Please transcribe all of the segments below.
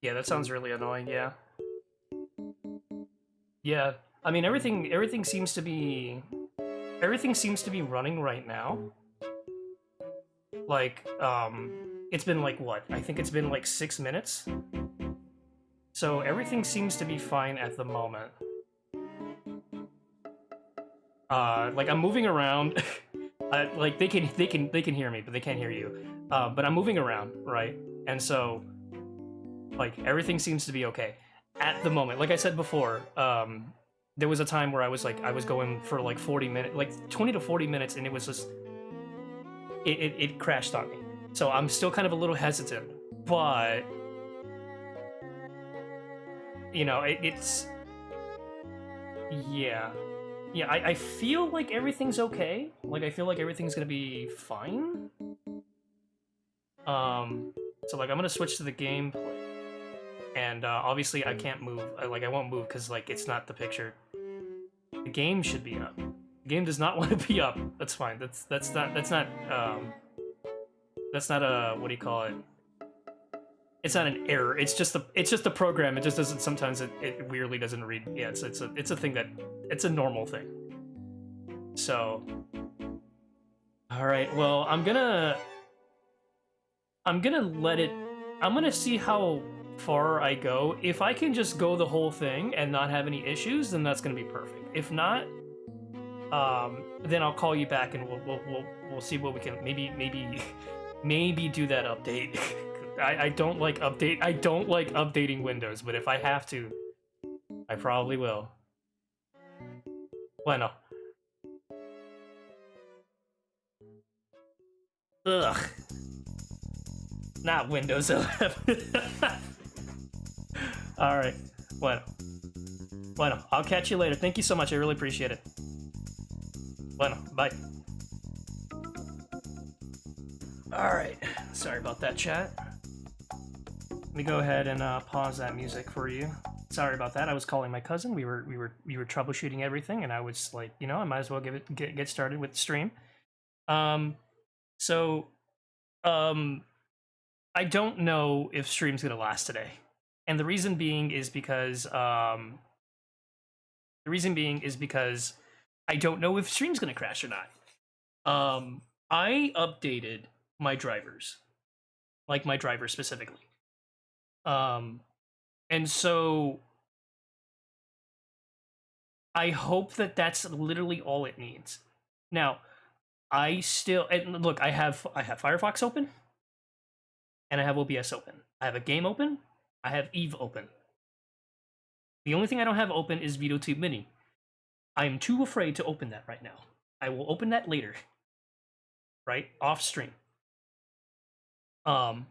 Yeah, that sounds really annoying, yeah. Yeah. I mean everything seems to be running right now. Like, it's been like what? I think it's been like 6 minutes. So everything seems to be fine at the moment. Like I'm moving around. Like they can hear me, but they can't hear you. But I'm moving around, right? And so like everything seems to be okay at the moment. Like I said before, there was a time where I was going for like 40 minutes, like 20 to 40 minutes, and it was just it crashed on me. So I'm still kind of a little hesitant, but it's yeah. Yeah, I feel like everything's okay. Like I feel like everything's gonna be fine. Um, so like I'm gonna switch to the gameplay, and obviously I can't move. I won't move because like it's not the picture. The game should be up. The game does not want to be up. That's fine. That's not a what do you call it? It's not an error. It's just a program. It just doesn't sometimes it weirdly doesn't read. Yeah, it's a thing that it's a normal thing. So all right. Well, I'm gonna let it. I'm gonna see how far I go. If I can just go the whole thing and not have any issues, then that's gonna be perfect. If not, then I'll call you back and we'll see what we can maybe do that update. I don't like updating Windows, but if I have to, I probably will. Bueno. Ugh. Not Windows 11. All right. Bueno. Bueno. I'll catch you later. Thank you so much. I really appreciate it. Bueno. Bye. All right. Sorry about that, chat. Let me go ahead and pause that music for you. Sorry about that. I was calling my cousin. We were troubleshooting everything, and I was like, I might as well get started with the stream. So, um, I don't know if stream's gonna last today, and the reason being is because I don't know if stream's gonna crash or not. I updated my drivers, like my driver specifically. Um, and so I hope that that's literally all it needs. Now, I still and look, I have Firefox open and I have OBS open. I have a game open. I have Eve open. The only thing I don't have open is VideoTube Mini. I am too afraid to open that right now. I will open that later, right off stream. Um,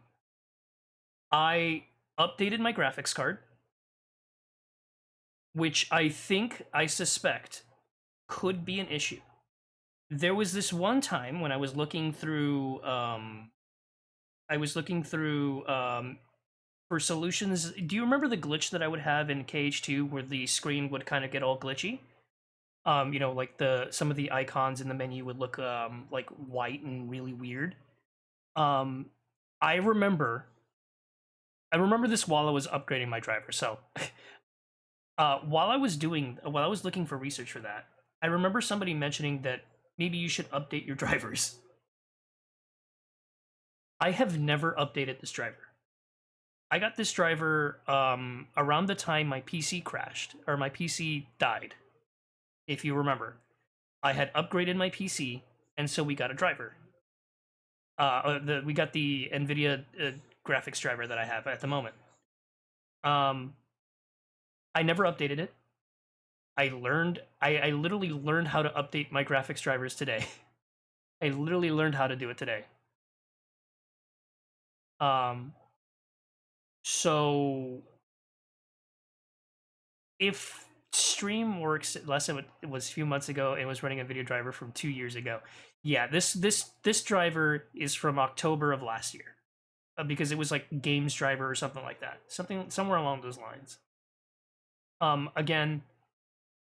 I updated my graphics card, which I suspect could be an issue. There was this one time when I was looking through for solutions. Do you remember the glitch that I would have in KH2 where the screen would kind of get all glitchy? Like some of the icons in the menu would look like white and really weird. Um, I remember this while I was upgrading my driver. So, while I was looking for research for that, I remember somebody mentioning that maybe you should update your drivers. I have never updated this driver. I got this driver around the time my PC crashed or my PC died. If you remember, I had upgraded my PC, and so we got a driver. We got the NVIDIA graphics driver that I have at the moment. Um, I never updated it. I literally learned how to update my graphics drivers today. I literally learned how to do it today. Um, so if stream works, less than it was a few months ago, it was running a video driver from 2 years ago. Yeah, this driver is from October of last year, because it was like games driver or something like that, somewhere along those lines. Again,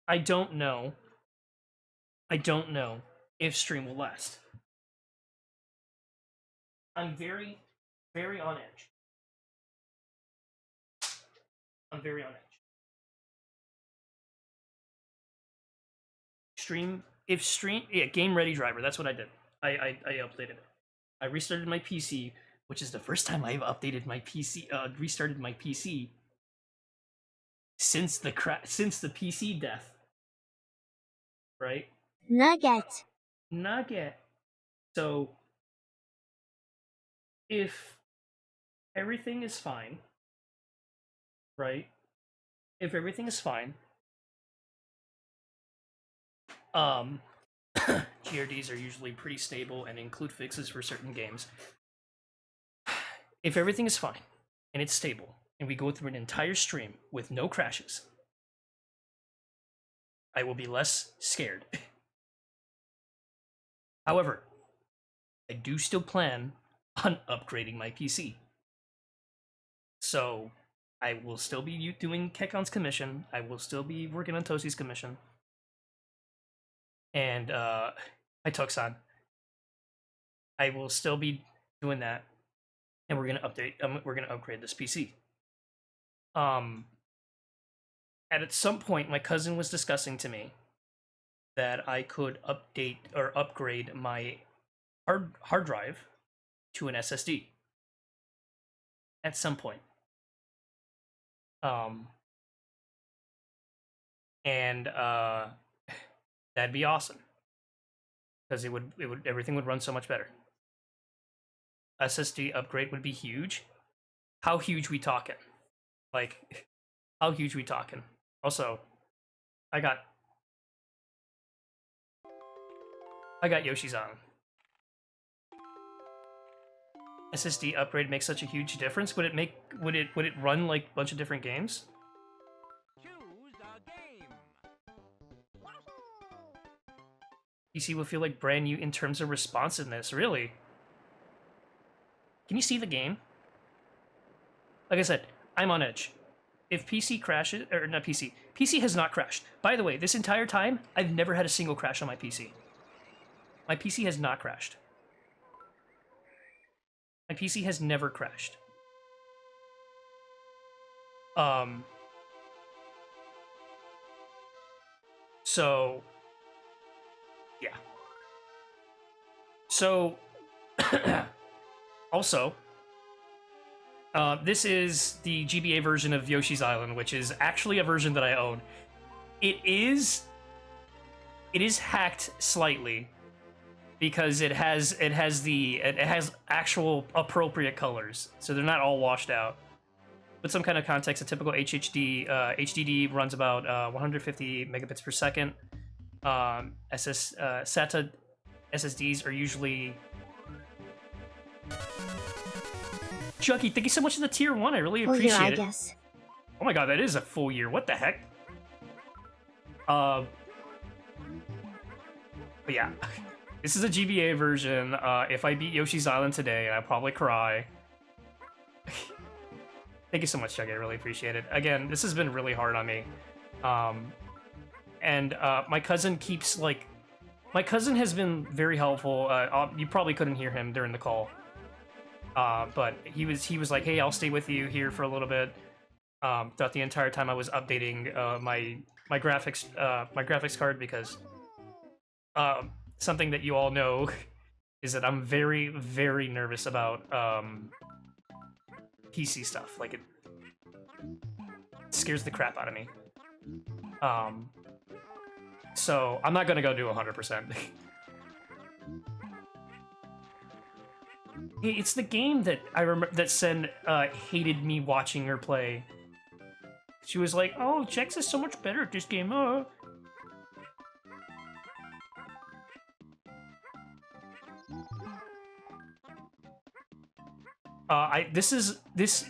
I don't know. I don't know if stream will last. I'm very, very on edge. I'm very on edge. Game ready driver. That's what I did. I updated it. I restarted my PC, which is the first time I've updated my PC. Restarted my PC since the PC death. Right. Nugget. So if everything is fine, right? If everything is fine, GRDs are usually pretty stable and include fixes for certain games. If everything is fine and it's stable, and we go through an entire stream with no crashes, I will be less scared. However, I do still plan on upgrading my PC. So I will still be doing Kekon's commission. I will still be working on Tosi's commission. And I Toxan. I will still be doing that. And we're gonna update. We're gonna upgrade this PC. At some point, my cousin was discussing to me that I could update or upgrade my hard drive to an SSD. At some point. And that'd be awesome because everything would run so much better. SSD upgrade would be huge. How huge we talking? Like, how huge we talking? Also, I got Yoshi's on. SSD upgrade makes such a huge difference. Would it run like a bunch of different games? PC will feel like brand new in terms of responsiveness. Really? Can you see the game? Like I said, I'm on edge. If PC crashes, or not PC has not crashed. By the way, this entire time, I've never had a single crash on my PC. My PC has not crashed. My PC has never crashed. So, yeah. So, also, this is the GBA version of Yoshi's Island, which is actually a version that I own. It is hacked slightly because it has actual appropriate colors, so they're not all washed out. With some kind of context, a typical HDD runs about 150 megabits per second. SATA SSDs are usually... Chucky, thank you so much for the tier 1. I really appreciate it. Guess. Oh my god, that is a full year. What the heck? But yeah. This is a GBA version. If I beat Yoshi's Island today, I'd probably cry. Thank you so much, Chucky. I really appreciate it. Again, this has been really hard on me. And my cousin keeps, like... My cousin has been very helpful. You probably couldn't hear him during the call. But he was like, hey, I'll stay with you here for a little bit. Throughout the entire time I was updating my graphics card, because something that you all know is that I'm very, very nervous about PC stuff. Like, it scares the crap out of me. So I'm not gonna go do 100%. It's the game that I remember that Sen hated me watching her play. She was like, "Oh, Jex is so much better at this game."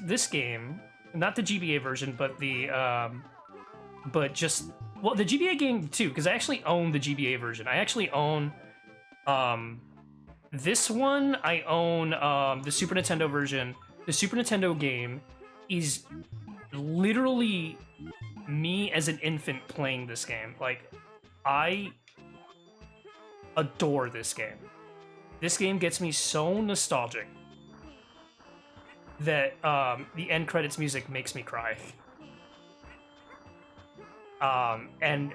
This game, not the GBA version, but the the GBA game too, because I actually own the GBA version. I actually own this one. I own the Super Nintendo version. The Super Nintendo game is literally me as an infant playing this game. Like, I adore this game. This game gets me so nostalgic that the end credits music makes me cry. And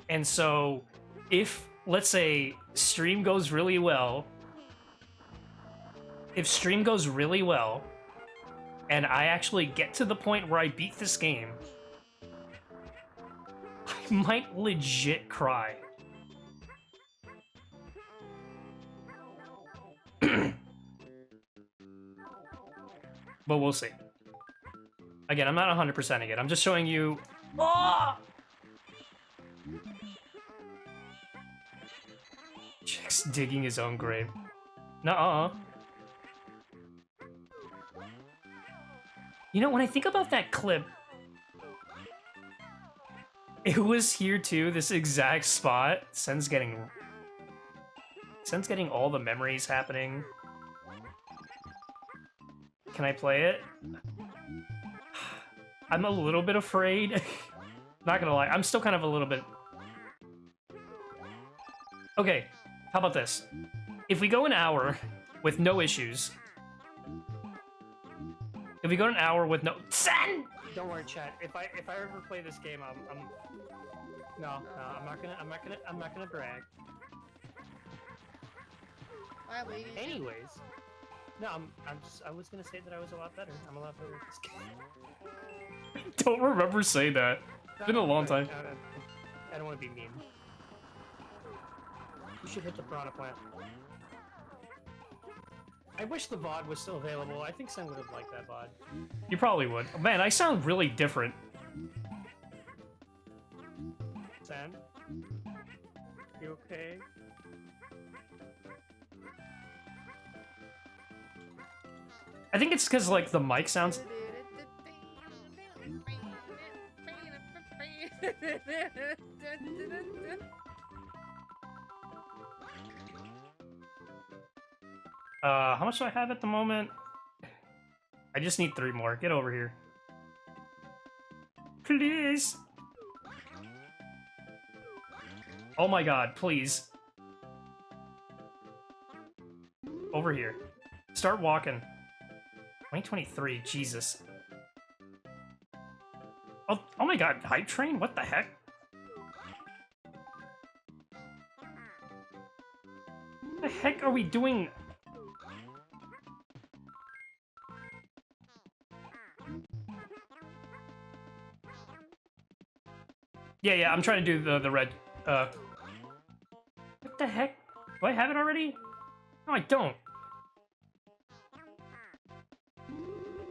and so if, let's say, stream goes really well, and I actually get to the point where I beat this game, I might legit cry. But we'll see. Again, I'm not 100%ing it. I'm just showing you... Oh! Jack's digging his own grave. Nuh-uh. You know, when I think about that clip, it was here too, this exact spot. Sen's getting all the memories happening. Can I play it? I'm a little bit afraid. Not gonna lie, I'm still kind of a little bit... Okay, how about this? If we go an hour with no issues... If we go an hour with no... Sen! Don't worry, chat. If I ever play this game, I'm... No, I'm not gonna brag. Anyways... No, I was gonna say that I was a lot better. I'm a lot better at this game. I don't remember saying that. It's been a long time. I don't want to be mean. You should hit the piranha plant. I wish the VOD was still available. I think Sen would have liked that VOD. You probably would. Man, I sound really different. Sen? You okay? I think it's because, like, the mic sounds... How much do I have at the moment? I just need 3 more. Get over here. Please! Oh my god, please. Over here. Start walking. 2023, Jesus. Oh my god, hype train? What the heck? What the heck are we doing? Yeah, I'm trying to do the red, What the heck? Do I have it already? No, I don't.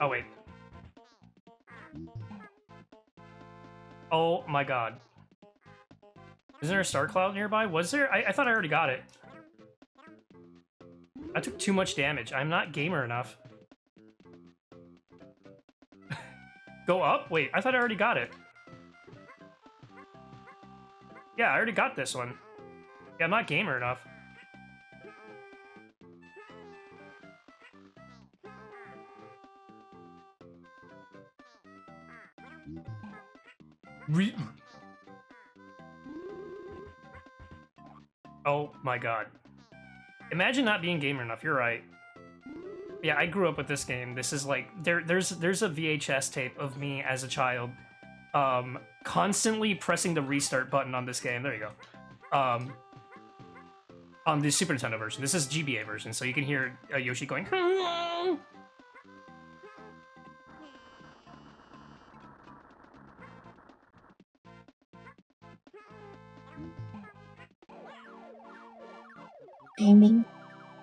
Oh, wait. Oh my god. Isn't there a star cloud nearby? Was there? I thought I already got it. I took too much damage. I'm not gamer enough. Go up? Wait, I thought I already got it. Yeah, I already got this one. Yeah, I'm not gamer enough. Oh my god. Imagine not being gamer enough, you're right. Yeah, I grew up with this game. This is like, there's a VHS tape of me as a child, constantly pressing the restart button on this game. There you go. On the Super Nintendo version. This is GBA version, so you can hear Yoshi going,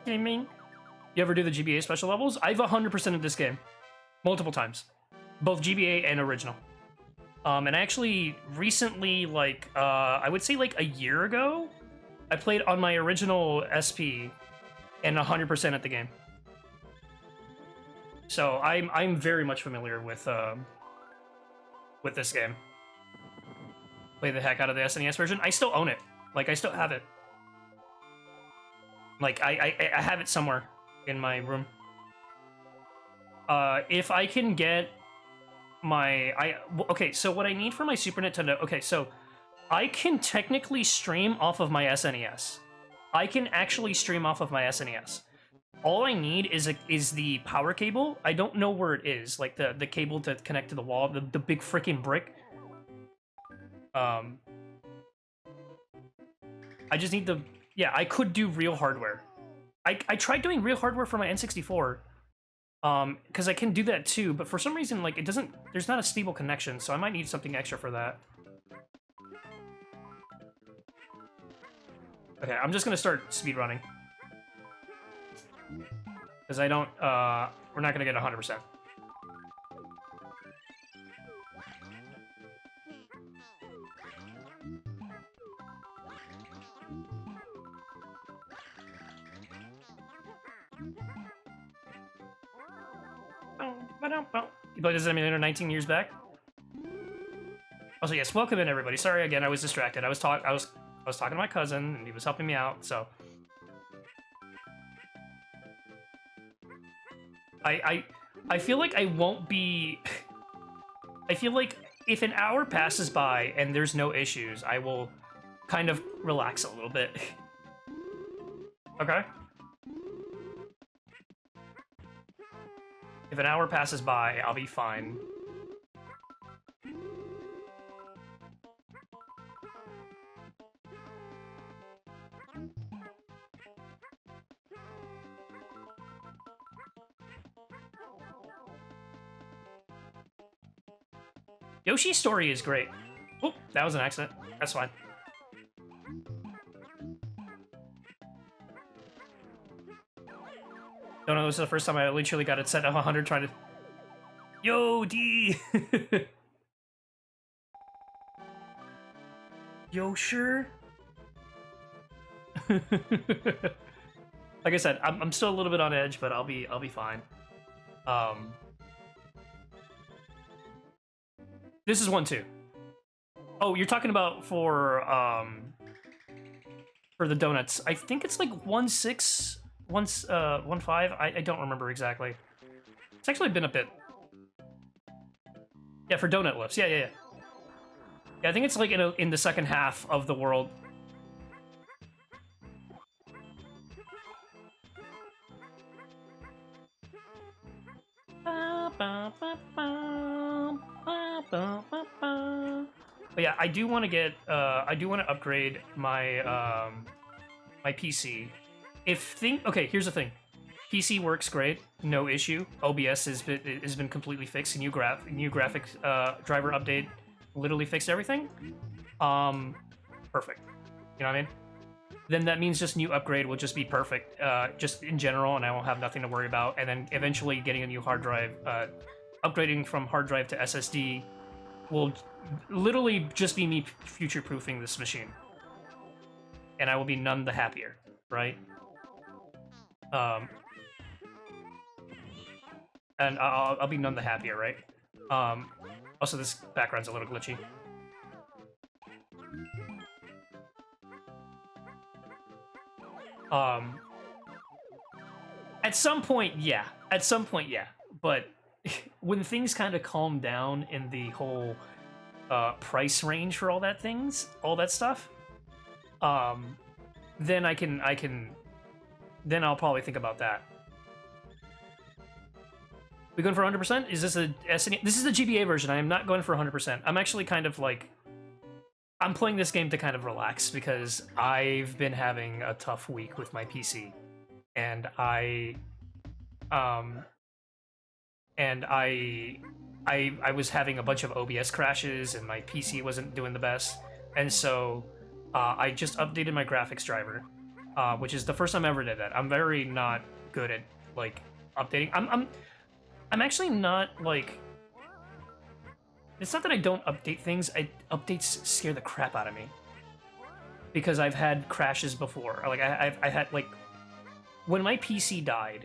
Gaming. You ever do the GBA special levels? I've 100% of this game. Multiple times. Both GBA and original. And actually, recently, like, I would say like a year ago, I played on my original SP and 100% at the game. So I'm very much familiar with this game. Play the heck out of the SNES version. I still own it. Like, I still have it. Like, I have it somewhere in my room. If I can get my... Okay, so what I need for my Super Nintendo... Okay, so I can technically stream off of my SNES. I can actually stream off of my SNES. All I need is the power cable. I don't know where it is, like the cable to connect to the wall, the big freaking brick. I just need the... Yeah, I could do real hardware. I tried doing real hardware for my N64, because I can do that too, but for some reason, like, it doesn't... There's not a stable connection, so I might need something extra for that. Okay, I'm just gonna start speedrunning. Because I don't, we're not gonna get 100%. You played this Emulator 19 years back? Also, yes, welcome in everybody. Sorry again, I was distracted. I was talking to my cousin, and he was helping me out, so... I feel like I won't be... I feel like if an hour passes by and there's no issues, I will kind of relax a little bit. Okay? If an hour passes by, I'll be fine. Yoshi's story is great. Oh, that was an accident. That's fine. Don't know, this is the first time I literally got it set at 100 trying to... Yo, D! Yo, sure? Like I said, I'm still a little bit on edge, but I'll be fine. This is 1-2. Oh, you're talking about for the donuts. I think it's like 1-6, 1-5. I don't remember exactly. It's actually been a bit. Yeah, for donut lifts. Yeah. Yeah, I think it's like in the second half of the world. But yeah, I do want to get. I do want to upgrade my my PC. Okay, here's the thing. PC works great, no issue. OBS has been completely fixed. New graphics driver update literally fixed everything. Perfect. You know what I mean? Then that means just new upgrade will just be perfect, just in general, and I won't have nothing to worry about. And then eventually getting a new hard drive, upgrading from hard drive to SSD will literally just be me future-proofing this machine. And I will be none the happier, right? And I'll be none the happier, right? Also, this background's a little glitchy. At some point, yeah. At some point, yeah. But when things kind of calm down in the whole price range for all that stuff, then then I'll probably think about that. We going for 100%? Is this a SNES? This is the GBA version. I am not going for 100%. I'm actually kind of like... I'm playing this game to kind of relax because I've been having a tough week with my PC. And I was having a bunch of OBS crashes and my PC wasn't doing the best. And so I just updated my graphics driver, which is the first time I ever did that. I'm very not good at like updating. I'm actually not like... It's not that I don't update things, updates scare the crap out of me. Because I've had crashes before. Like, I had, like... When my PC died,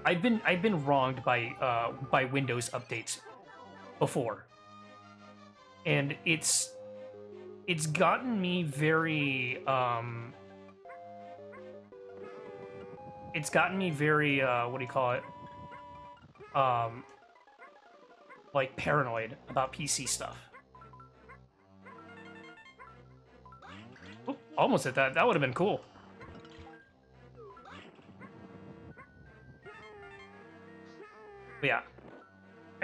I've been wronged by Windows updates before. And it's gotten me very, It's gotten me very, what do you call it? Like, paranoid about PC stuff. Oop, almost hit that. That would have been cool.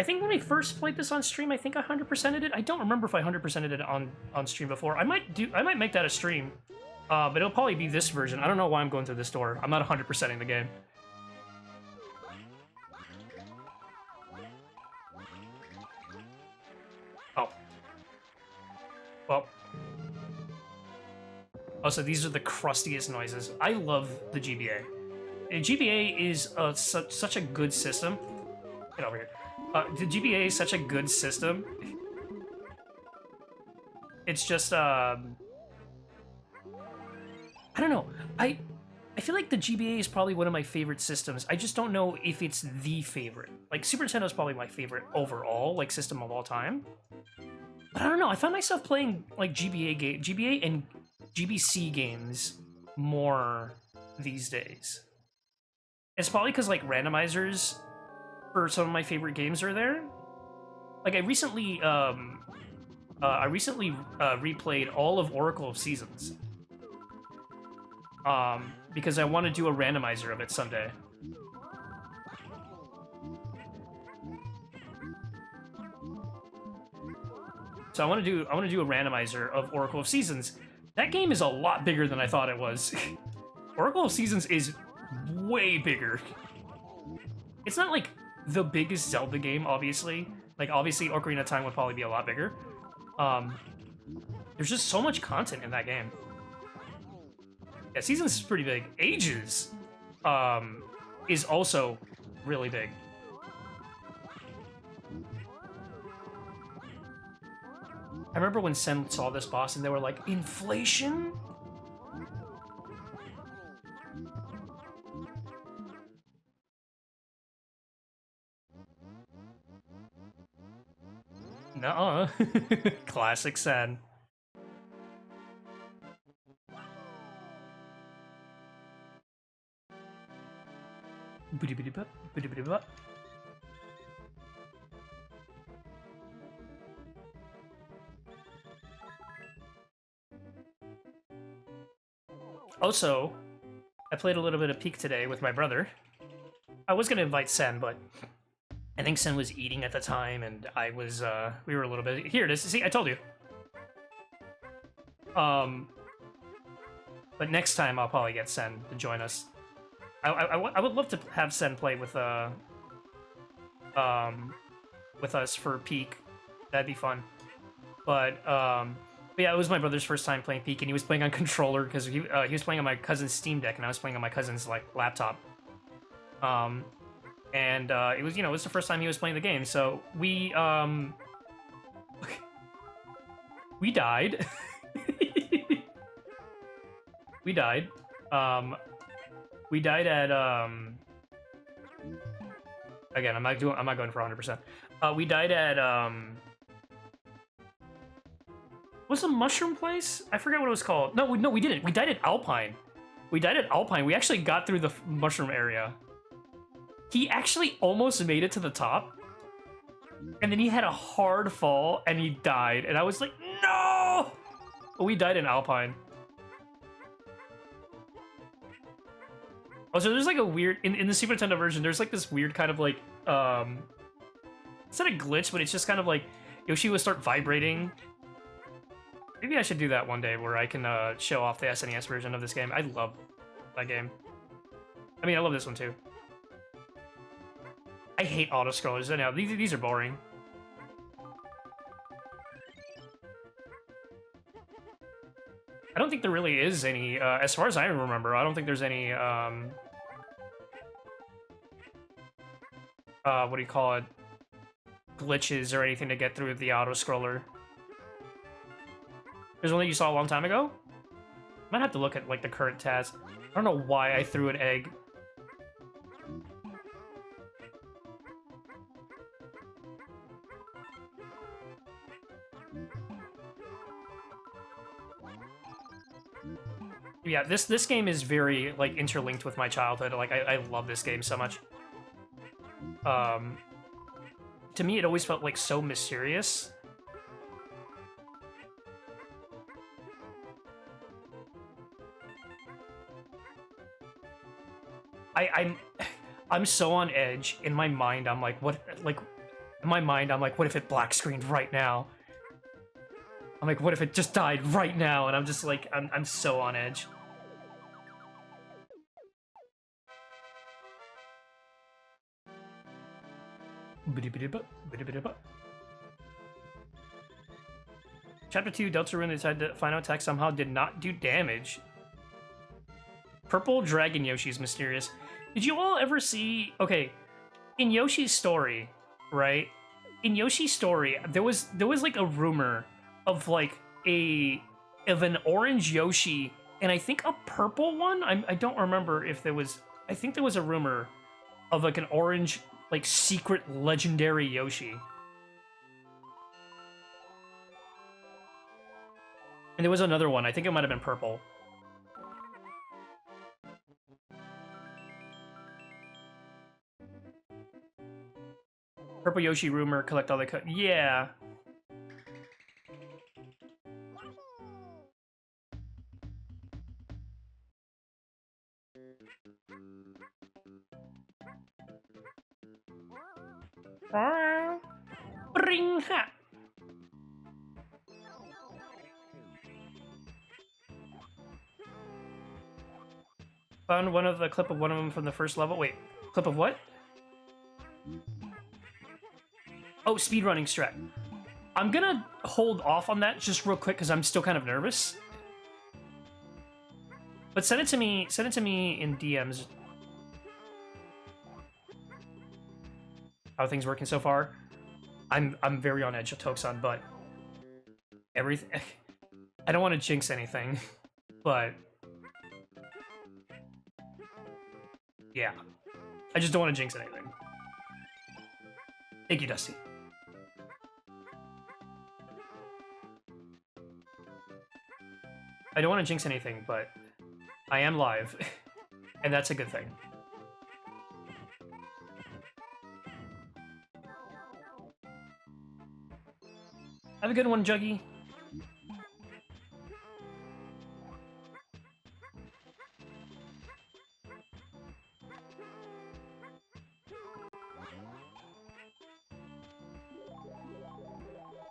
think when I first played this on stream, I think I 100%ed it. I don't remember if I 100%ed it on stream before. I might make that a stream, but it'll probably be this version. I don't know why I'm going through this door. I'm not 100%ing the game. Oh. Well. Oh, so these are the crustiest noises. I love the GBA. GBA is such a good system. Get over here. The GBA is such a good system. It's just, I don't know. I feel like the GBA is probably one of my favorite systems. I just don't know if it's the favorite. Like, Super Nintendo is probably my favorite overall, like, system of all time. But I don't know. I find myself playing, like, GBA and GBC games more these days. It's probably because, like, randomizers for some of my favorite games are there. Like, I recently replayed all of Oracle of Seasons. Because I want to do a randomizer of it someday. So I want to do a randomizer of Oracle of Seasons. That game is a lot bigger than I thought it was. Oracle of Seasons is way bigger. It's not like the biggest Zelda game, obviously. Like, obviously, Ocarina of Time would probably be a lot bigger. There's just so much content in that game. Yeah, Seasons is pretty big. Ages is also really big. I remember when Sen saw this boss and they were like, inflation? Nuh-uh. Classic Sen. Also, I played a little bit of Peak today with my brother. I was gonna invite Sen, but I think Sen was eating at the time, and I was, we were a little bit... Here it is. See, I told you. But next time I'll probably get Sen to join us. I would love to have Sen play with us for Peak. That'd be fun. But yeah, it was my brother's first time playing Peak, and he was playing on controller because he was playing on my cousin's Steam Deck, and I was playing on my cousin's like laptop. And it was, you know, it was the first time he was playing the game, so we we died. We died. We died at again, I'm not going for 100%. We died at what's the mushroom place? I forgot what it was called. No, we didn't. We died at Alpine. We died at Alpine. We actually got through the mushroom area. He actually almost made it to the top. And then he had a hard fall and he died. And I was like, no! But we died in Alpine. Oh, so there's like a weird... In the Super Nintendo version, there's like this weird kind of like... it's not a glitch, but it's just kind of like... Yoshi will start vibrating. Maybe I should do that one day where I can show off the SNES version of this game. I love that game. I mean, I love this one too. I hate auto-scrollers. Anyhow, these are boring. I don't think there really is any, as far as I remember, I don't think there's any, what do you call it? Glitches or anything to get through the auto-scroller. There's one that you saw a long time ago? Might have to look at, like, the current task. I don't know why I threw an egg. Yeah, this game is very, like, interlinked with my childhood. Like, I love this game so much. To me, it always felt, like, so mysterious. I'm so on edge. In my mind, I'm like, what, like, In my mind, I'm like, what if it black screened right now? I'm like, what if it just died right now? And I'm just like, I'm so on edge. Chapter 2, Deltarune inside the final attack somehow did not do damage. Purple Dragon Yoshi is mysterious. Did you all ever see... Okay, in Yoshi's story, right? In Yoshi's story, there was like a rumor of like of an orange Yoshi and I think a purple one. I don't remember if there was. I think there was a rumor of like an orange, like secret legendary Yoshi. And there was another one. I think it might have been purple. Purple Yoshi rumor, collect all the yeah. Bring ha. Found one of the clip of one of them from the first level. Wait, clip of what? Oh, speedrunning strat. I'm gonna hold off on that just real quick because I'm still kind of nervous. But send it to me in DMs. How are things working so far? I'm very on edge of Tokusan, but everything. I don't want to jinx anything, but yeah, I just don't want to jinx anything. Thank you, Dusty. I don't want to jinx anything, but I am live, and that's a good thing. Have a good one, Juggy.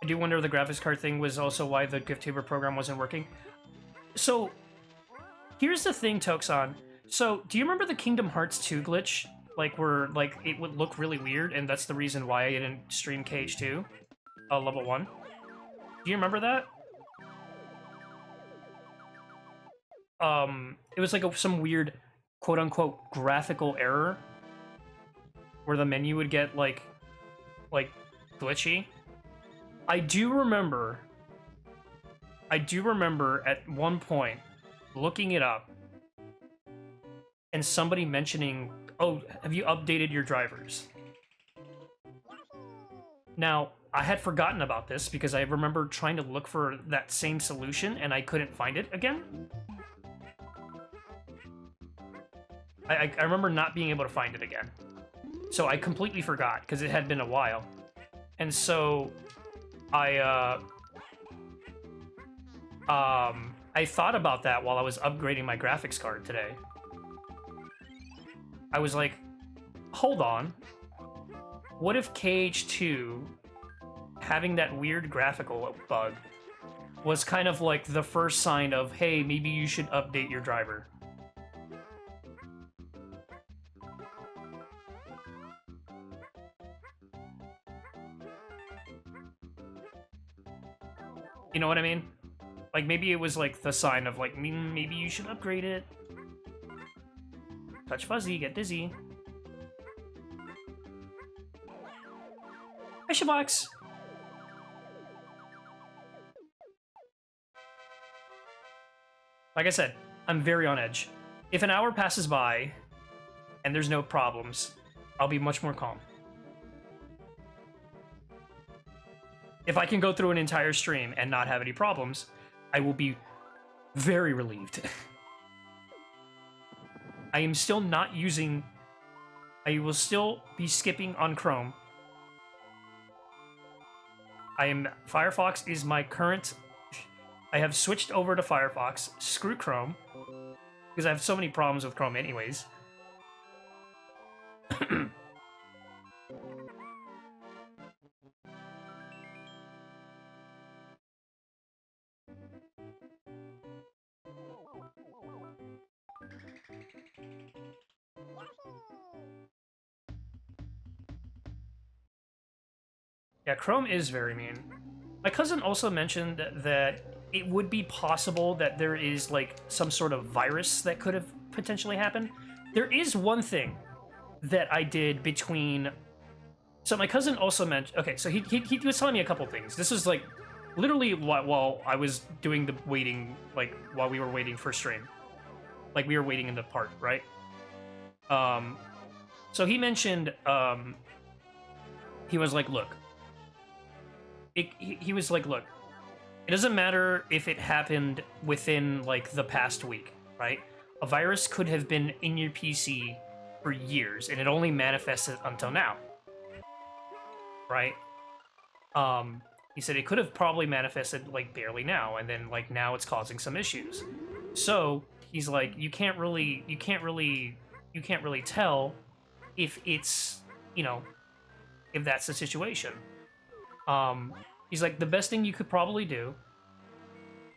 I do wonder if the graphics card thing was also why the GiftTuber program wasn't working. So, here's the thing, Tokusan. So, do you remember the Kingdom Hearts 2 glitch? Like, where, like, it would look really weird, and that's the reason why I didn't stream KH2? Level 1? Do you remember that? It was like some weird, quote-unquote, graphical error, where the menu would get, like, glitchy. I do remember at one point looking it up and somebody mentioning, oh, have you updated your drivers? Now, I had forgotten about this because I remember trying to look for that same solution and I couldn't find it again. I remember not being able to find it again. So I completely forgot because it had been a while. And so I thought about that while I was upgrading my graphics card today. I was like, hold on. What if KH2 having that weird graphical bug was kind of like the first sign of, hey, maybe you should update your driver? You know what I mean? Like, maybe it was like the sign of like, maybe you should upgrade it. Touch fuzzy, get dizzy. Hi, Shabox. Like I said, I'm very on edge. If an hour passes by and there's no problems, I'll be much more calm. If I can go through an entire stream and not have any problems, I will be very relieved. I am still not using... I will still be skipping on Chrome. Firefox is my current... I have switched over to Firefox. Screw Chrome. Because I have so many problems with Chrome anyways. Yeah, Chrome is very mean. My cousin also mentioned that it would be possible that there is, like, some sort of virus that could have potentially happened. There is one thing that I did between... So my cousin also mentioned... Okay, so he was telling me a couple things. This was, like, literally while I was doing the waiting, like, while we were waiting for stream. Like, we were waiting in the part, right? So he mentioned, he was like, look... He was like, look, it doesn't matter if it happened within, like, the past week, right? A virus could have been in your PC for years, and it only manifested until now, right? He said it could have probably manifested, like, barely now, and then, like, now it's causing some issues. So, he's like, you can't really tell if it's, you know, if that's the situation. He's like, the best thing you could probably do...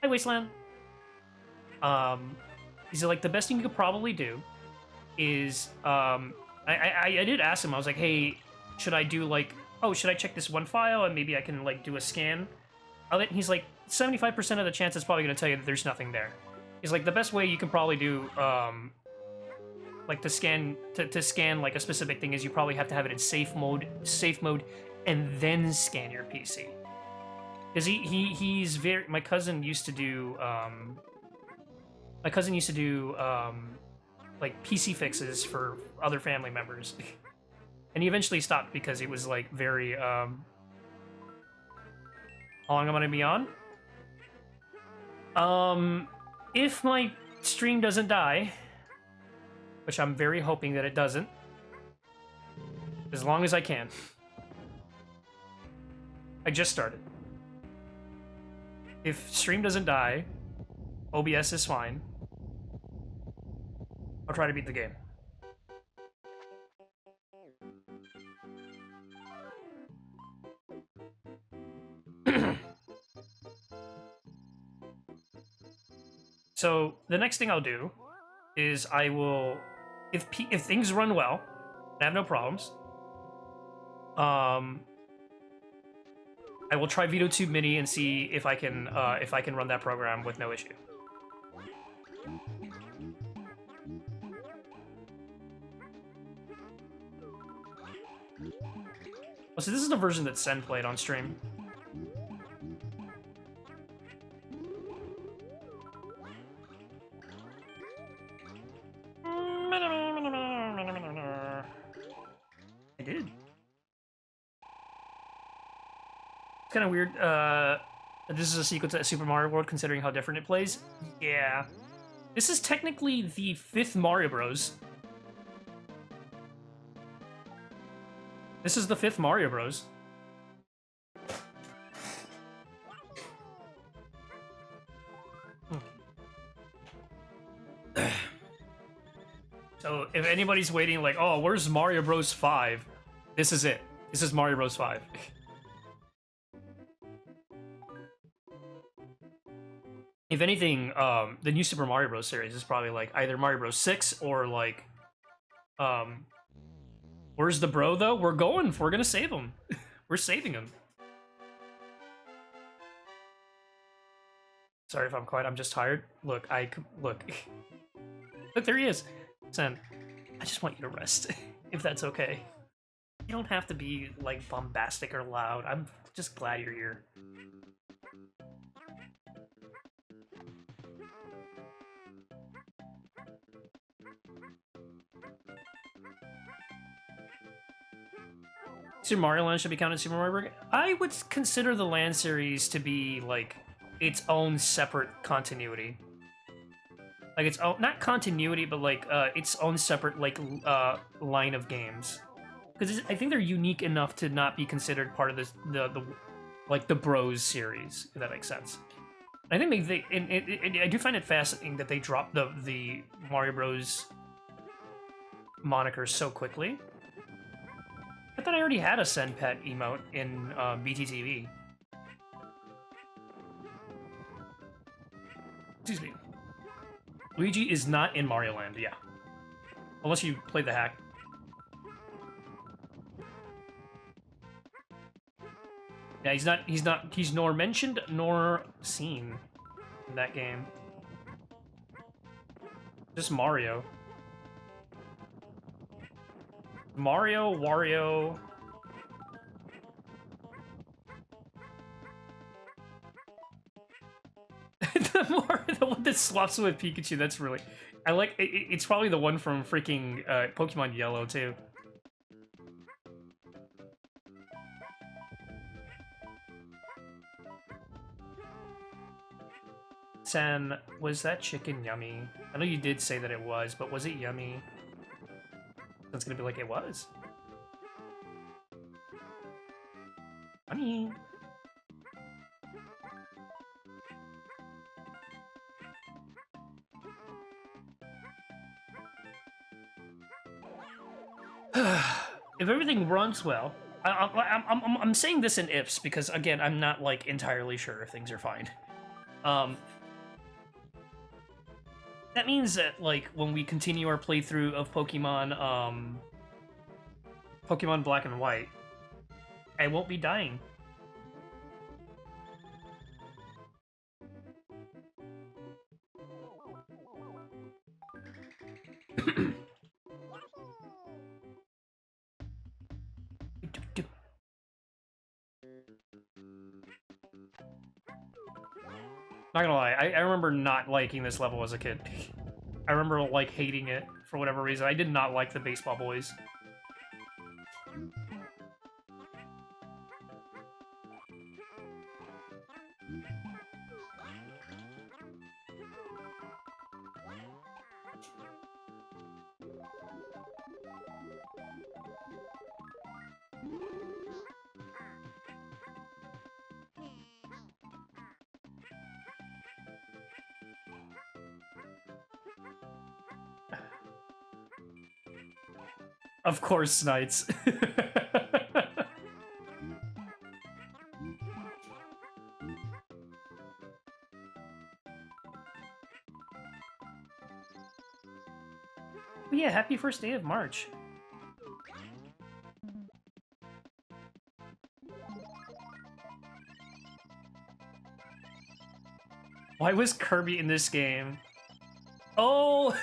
Hi, Wasteland! He's like, the best thing you could probably do is, I did ask him, I was like, hey, should I do, like, oh, should I check this one file and maybe I can, like, do a scan? He's like, 75% of the chance it's probably going to tell you that there's nothing there. He's like, the best way you can probably do, like, to scan, like, a specific thing is you probably have to have it in safe mode, and then scan your PC. Because he's very... My cousin used to do, like, PC fixes for other family members. And he eventually stopped because it was, like, very, How long am I gonna be on? If my stream doesn't die, which I'm very hoping that it doesn't, as long as I can. I just started. If stream doesn't die, OBS is fine. I'll try to beat the game. So the next thing I'll do is I will, if things run well, I have no problems. I will try VitoTube Mini and see if I can run that program with no issue. Oh, so this is the version that Sen played on stream. I did. It's kind of weird. This is a sequel to Super Mario World, considering how different it plays. Yeah. This is technically the 5th Mario Bros. This is the 5th Mario Bros. So, if anybody's waiting, like, oh, where's Mario Bros. 5? This is it. This is Mario Bros. 5. If anything, the new Super Mario Bros. Series is probably, like, either Mario Bros. 6 or, like, where's the bro, though? We're gonna save him. We're saving him. Sorry if I'm quiet, I'm just tired. Look, look. Look, there he is. Sen, I just want you to rest, if that's okay. You don't have to be, like, bombastic or loud. I'm just glad you're here. Super Mario Land should be counted Super Mario Bros. I would consider the Land series to be, like, its own separate continuity. Like, its own, not continuity, but, like, its own separate, like, line of games. Because I think they're unique enough to not be considered part of this, like, the Bros series, if that makes sense. I think I do find it fascinating that they dropped the Mario Bros. Moniker so quickly. I thought I already had a Send Pet emote in BTTV. Excuse me. Luigi is not in Mario Land, yeah. Unless you played the hack. Yeah, he's nor mentioned nor seen in that game. Just Mario. Mario, Wario. The one that swaps with Pikachu, that's really... I like... It's probably the one from freaking Pokemon Yellow, too. San, was that chicken yummy? I know you did say that it was, but was it yummy? That's gonna be like, it was. Honey. If everything runs well, I'm saying this in ifs because again I'm not like entirely sure if things are fine. That means that like when we continue our playthrough of Pokemon Pokemon Black and White, I won't be dying. Not gonna lie, I remember not liking this level as a kid. I remember, like, hating it for whatever reason. I did not like the Baseball Boys. Of course, Knights. Yeah, happy first day of March. Why was Kirby in this game? Oh!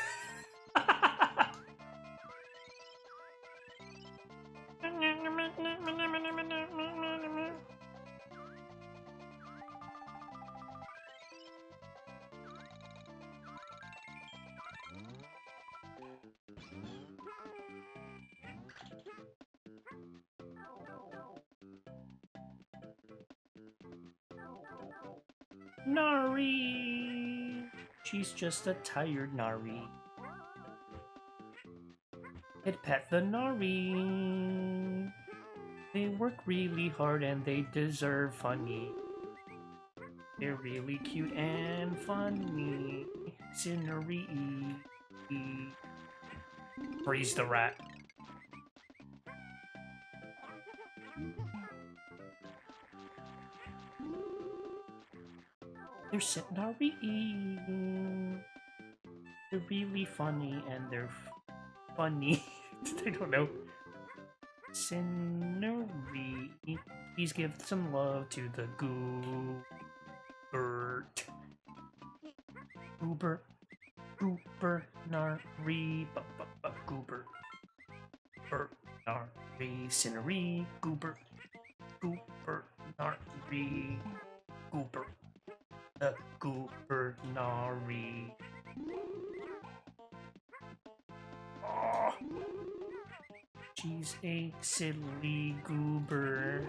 Nari! She's just a tired Nari. Hit pet the Nari. They work really hard and they deserve funny. They're really cute and funny. Scenery. Freeze the rat. They're Scenery. They're really funny and they're funny. I don't know. Scenery. Please give some love to the Goobert. Goober. Goober. Nari. Goober. Nari. Scenery. Goober. Goober. Nari. Goober. The Goober Nari. Oh, she's a silly goober.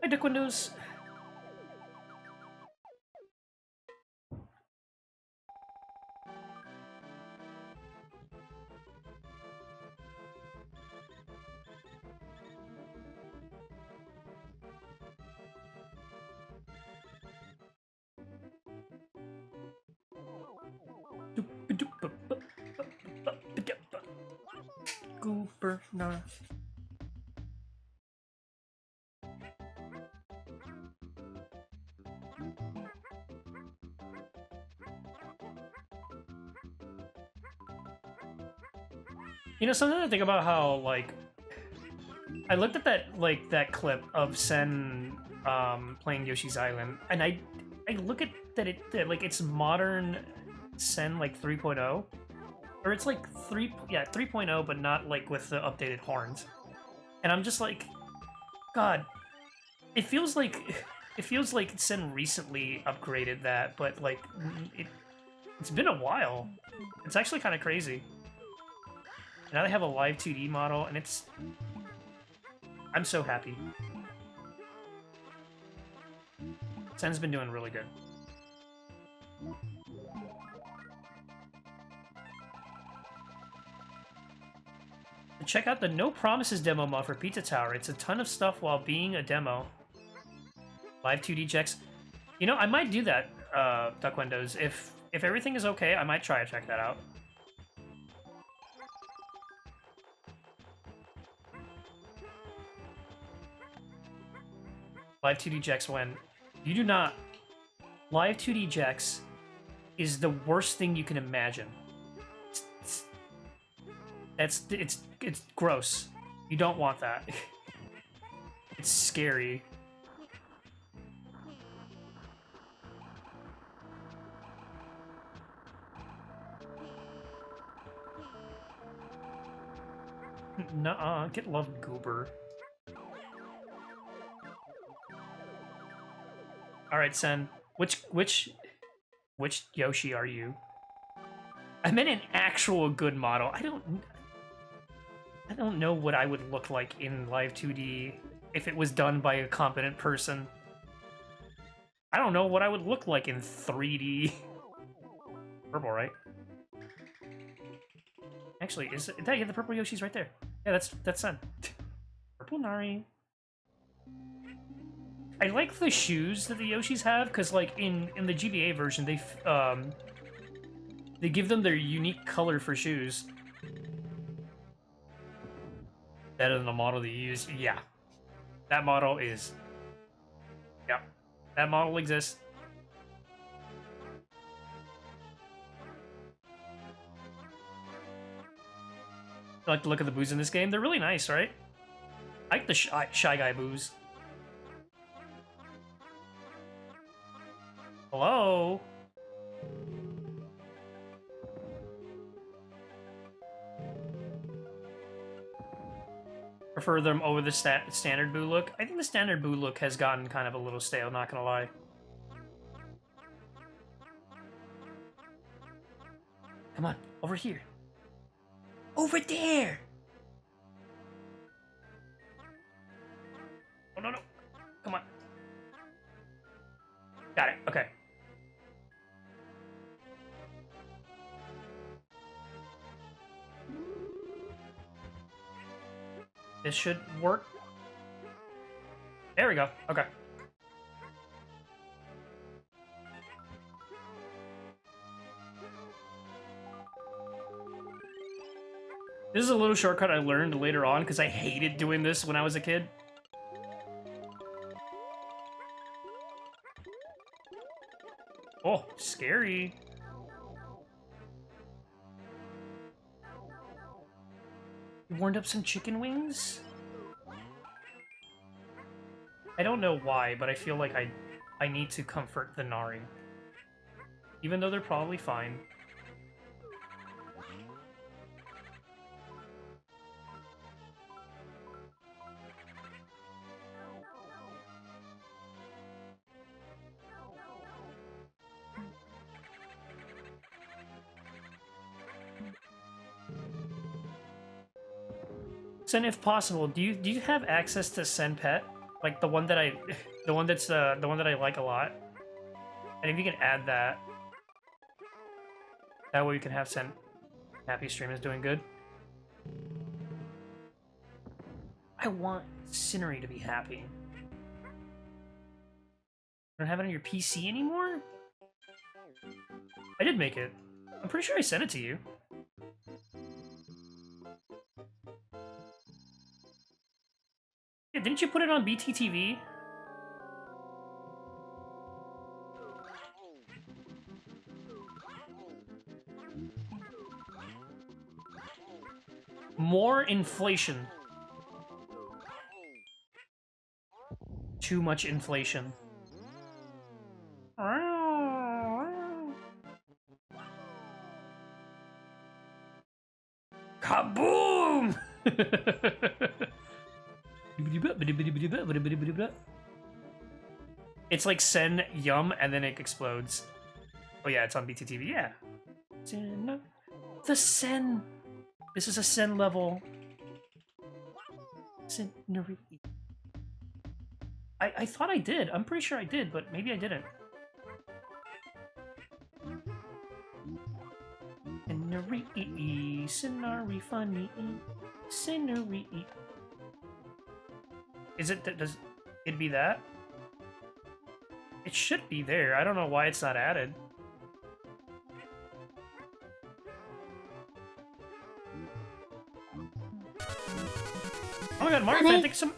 Hi, Dick Windows. Goober Nari. You know, something to think about how, like, I looked at that clip of Sen playing Yoshi's Island, and I look at that like it's modern Sen like 3.0, or it's like 3.0, but not like with the updated horns. And I'm just like, God, it feels like Sen recently upgraded that, but like it's been a while. It's actually kind of crazy. Now they have a live 2D model, and I'm so happy. Sen's been doing really good. Check out the No Promises demo mod for Pizza Tower. It's a ton of stuff while being a demo. Live 2D checks. You know, I might do that, Duck Windows. If everything is okay, I might try to check that out. Live 2D Jex when you do not. Live 2D Jex is the worst thing you can imagine. It's gross. You don't want that. It's scary. Nuh-uh, get love, Goober. Alright, Sen. Which Yoshi are you? I meant an actual good model. I don't know what I would look like in live 2D if it was done by a competent person. I don't know what I would look like in 3D. Purple, right? Actually, is that yeah, the purple Yoshi's right there? Yeah, that's Sen. Purple Nari. I like the shoes that the Yoshis have because, like, in the GBA version, they give them their unique color for shoes. Better than the model they use. Yeah, that model is. Yep, that model exists. I like the look of the boos in this game. They're really nice, right? I like the Shy Guy boos. Hello? Prefer them over the standard boo look. I think the standard boo look has gotten kind of a little stale, not gonna lie. Come on, over here. Over there! Oh, no, no. Come on. Got it, okay. This should work. There we go, okay. This is a little shortcut I learned later on because I hated doing this when I was a kid. Oh, scary. You warmed up some chicken wings? I don't know why, but I feel like I need to comfort the Nari. Even though they're probably fine. Sen, if possible, do you have access to Sen Pet? Like the one that the one that I like a lot? And if you can add that, that way you can have Sen happy stream is doing good. I want Cinery to be happy. You don't have it on your PC anymore? I did make it. I'm pretty sure I sent it to you. Yeah, didn't you put it on BTTV? More inflation. Too much inflation. Kaboom! It's like Sen Yum and then it explodes. Oh yeah, it's on BTTV. Yeah. The Sen. This is a Sen level. I thought I did. I'm pretty sure I did, but maybe I didn't. Scenery funny. Scenery. Is it? Does it be that? It should be there. I don't know why it's not added. Oh my god, Mario Fan, thanks so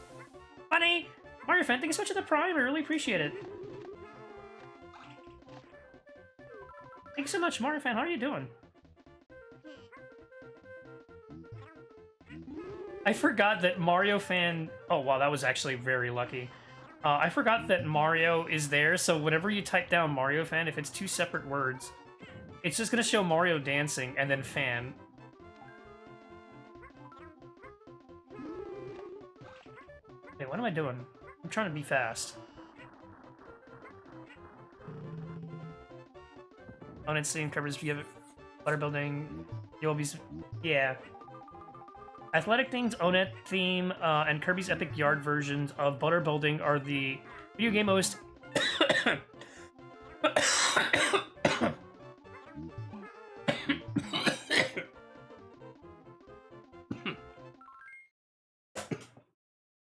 funny! Mario Fan, thank you so much for the Prime, I really appreciate it. Thanks so much, Mario Fan, how are you doing? I forgot that Mario Fan... Oh wow, that was actually very lucky. I forgot that Mario is there, so whenever you type down Mario Fan, if it's two separate words, it's just gonna show Mario dancing and then fan. Wait, what am I doing? I'm trying to be fast. On Instagram covers, if you have butter building, you'll be... Yeah. Athletic Things, Onet theme, and Kirby's Epic Yard versions of butter building are the video game most...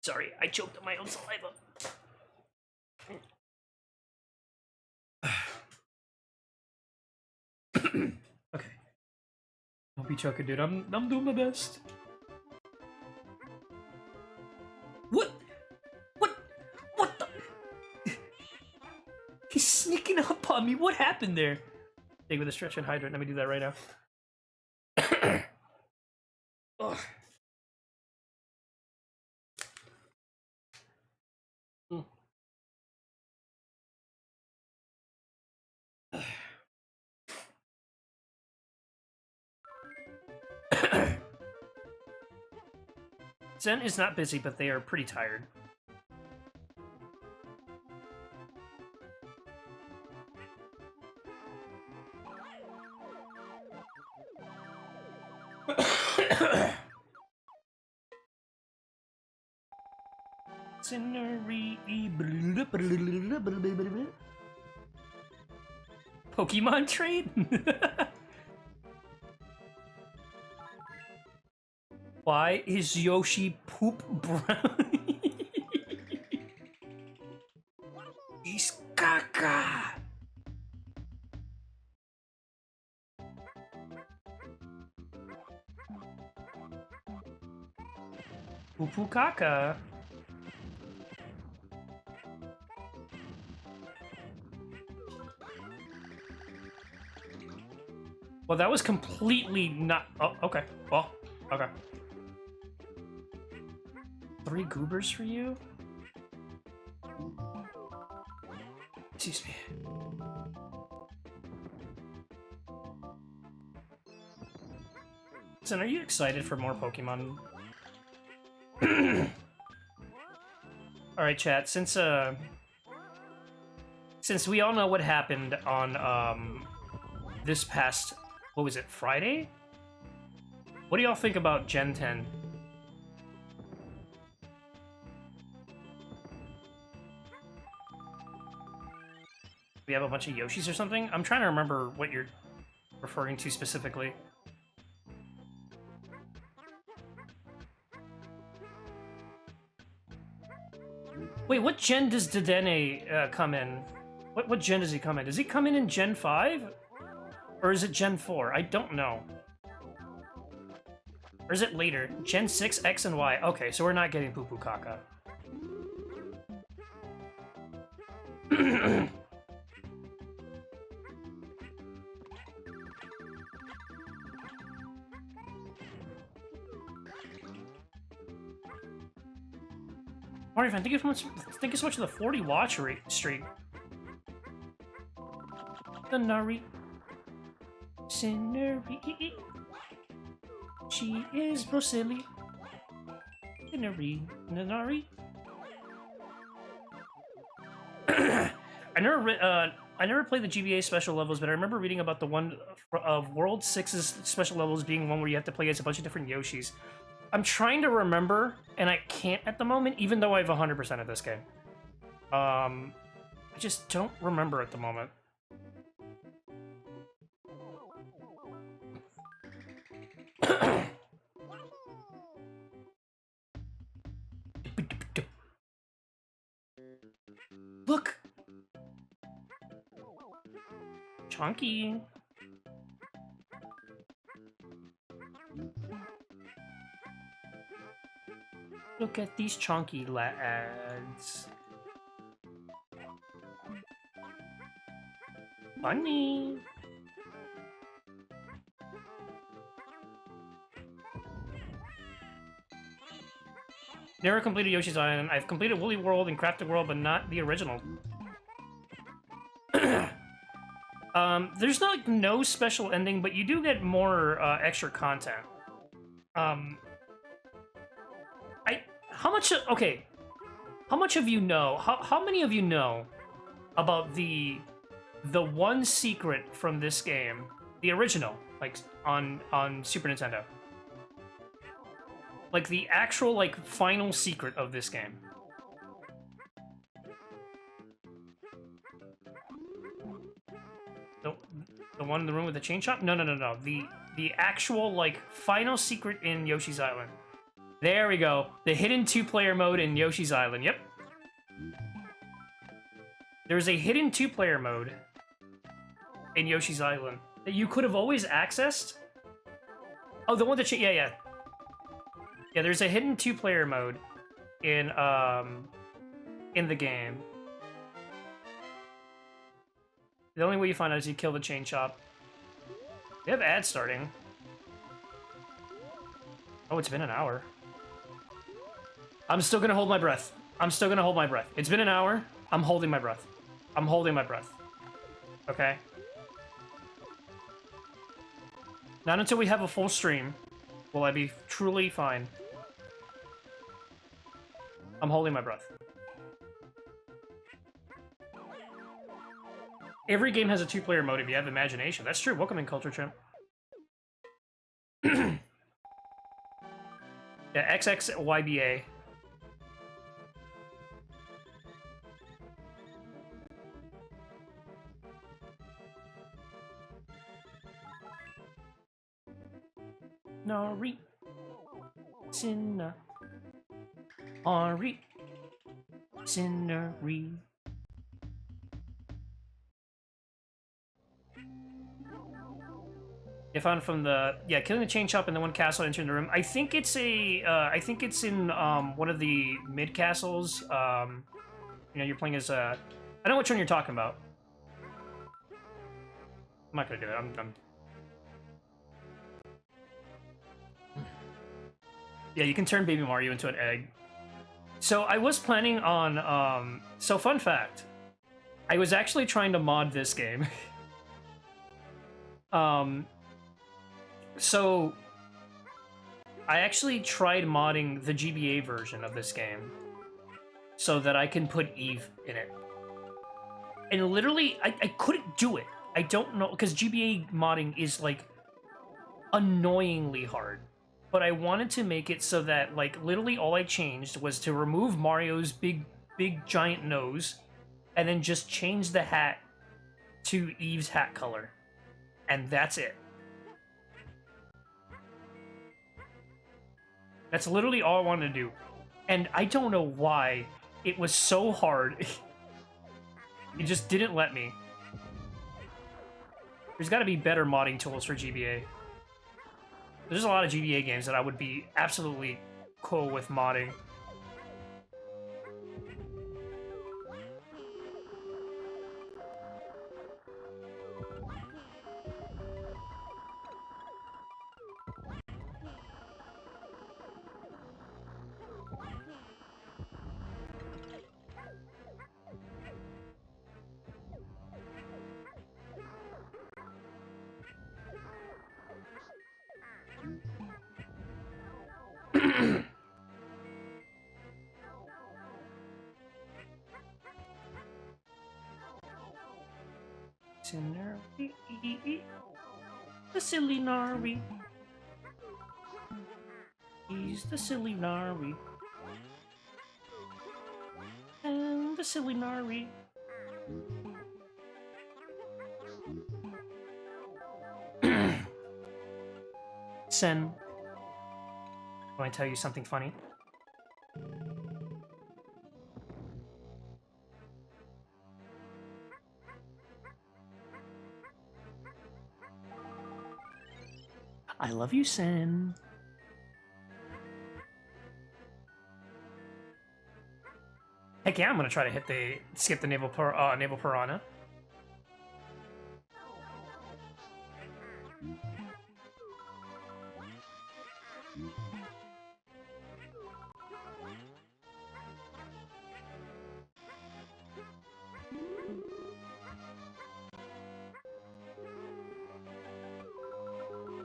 Sorry, I choked on my own saliva. Okay. Don't be choking, dude. I'm doing my best. What? What the? He's sneaking up on me. What happened there? Take with a stretch and hydrant. Let me do that right now. Ugh. Zen is not busy, but they are pretty tired. Pokemon trade? Why is Yoshi poop brown? He's caca. Poo caca. Well, that was completely not... Oh, okay. Well, okay. 3 goobers for you? Excuse me. Listen, are you excited for more Pokemon? Alright, chat, since we all know what happened on, this past... What was it, Friday? What do y'all think about Gen 10? We have a bunch of Yoshis or something? I'm trying to remember what you're referring to specifically. Wait, what gen does Dedenne come in? What gen does he come in? Does he come in Gen 5? Or is it Gen 4? I don't know. Or is it later? Gen 6, X, and Y. Okay, so we're not getting Poo Poo Caca. Mario fan, thank you so much for the 40 watch rate streak. The Nari. Sinnery. She is Brocilli. Sinnery. Nanari. I never played the GBA special levels, but I remember reading about the one of World 6's special levels being one where you have to play as a bunch of different Yoshis. I'm trying to remember, and I can't at the moment, even though I have 100% of this game. I just don't remember at the moment. Look! Chunky! Look at these chunky lads. Funny! Never completed Yoshi's Island. I've completed Woolly World and Crafted World, but not the original. There's like no special ending, but you do get more extra content. How much? Okay, how much of you know? How many of you know about the one secret from this game, the original, like on Super Nintendo? Like the actual like final secret of this game. The one in the room with the chain shop? No. The actual like final secret in Yoshi's Island. There we go. The hidden 2-player mode in Yoshi's Island. Yep. There's a hidden 2-player mode in Yoshi's Island that you could have always accessed. Oh, the one that yeah. Yeah, there's a hidden 2-player mode in the game. The only way you find out is you kill the chain shop. They have ads starting. Oh, it's been an hour. I'm still gonna hold my breath. I'm still gonna hold my breath. It's been an hour. I'm holding my breath. I'm holding my breath. Okay? Not until we have a full stream will I be truly fine. I'm holding my breath. Every game has a 2-player mode if you have imagination. That's true. Welcome in, Culture Chimp. Yeah, XXYBA. Nari. Sinna. Ari. Sinnery. You found from the killing the chain shop in the one castle, entering the room. I think it's a I think it's in one of the mid castles. You know, you're playing as I don't know which one you're talking about. I'm not gonna do it. I'm... Yeah, you can turn Baby Mario into an egg. So I was planning on so fun fact, I was actually trying to mod this game. So I actually tried modding the GBA version of this game so that I can put Eve in it. And literally, I couldn't do it. I don't know, because GBA modding is, like, annoyingly hard. But I wanted to make it so that, like, literally all I changed was to remove Mario's big giant nose and then just change the hat to Eve's hat color. And that's it. That's literally all I wanted to do. And I don't know why it was so hard. It just didn't let me. There's got to be better modding tools for GBA. There's a lot of GBA games that I would be absolutely cool with modding. Nari. The silly Nari. He's the silly Nari. And the silly Nari. Sen, want to tell you something funny? I love you, Sen. Heck yeah, I'm gonna try to skip the naval piranha.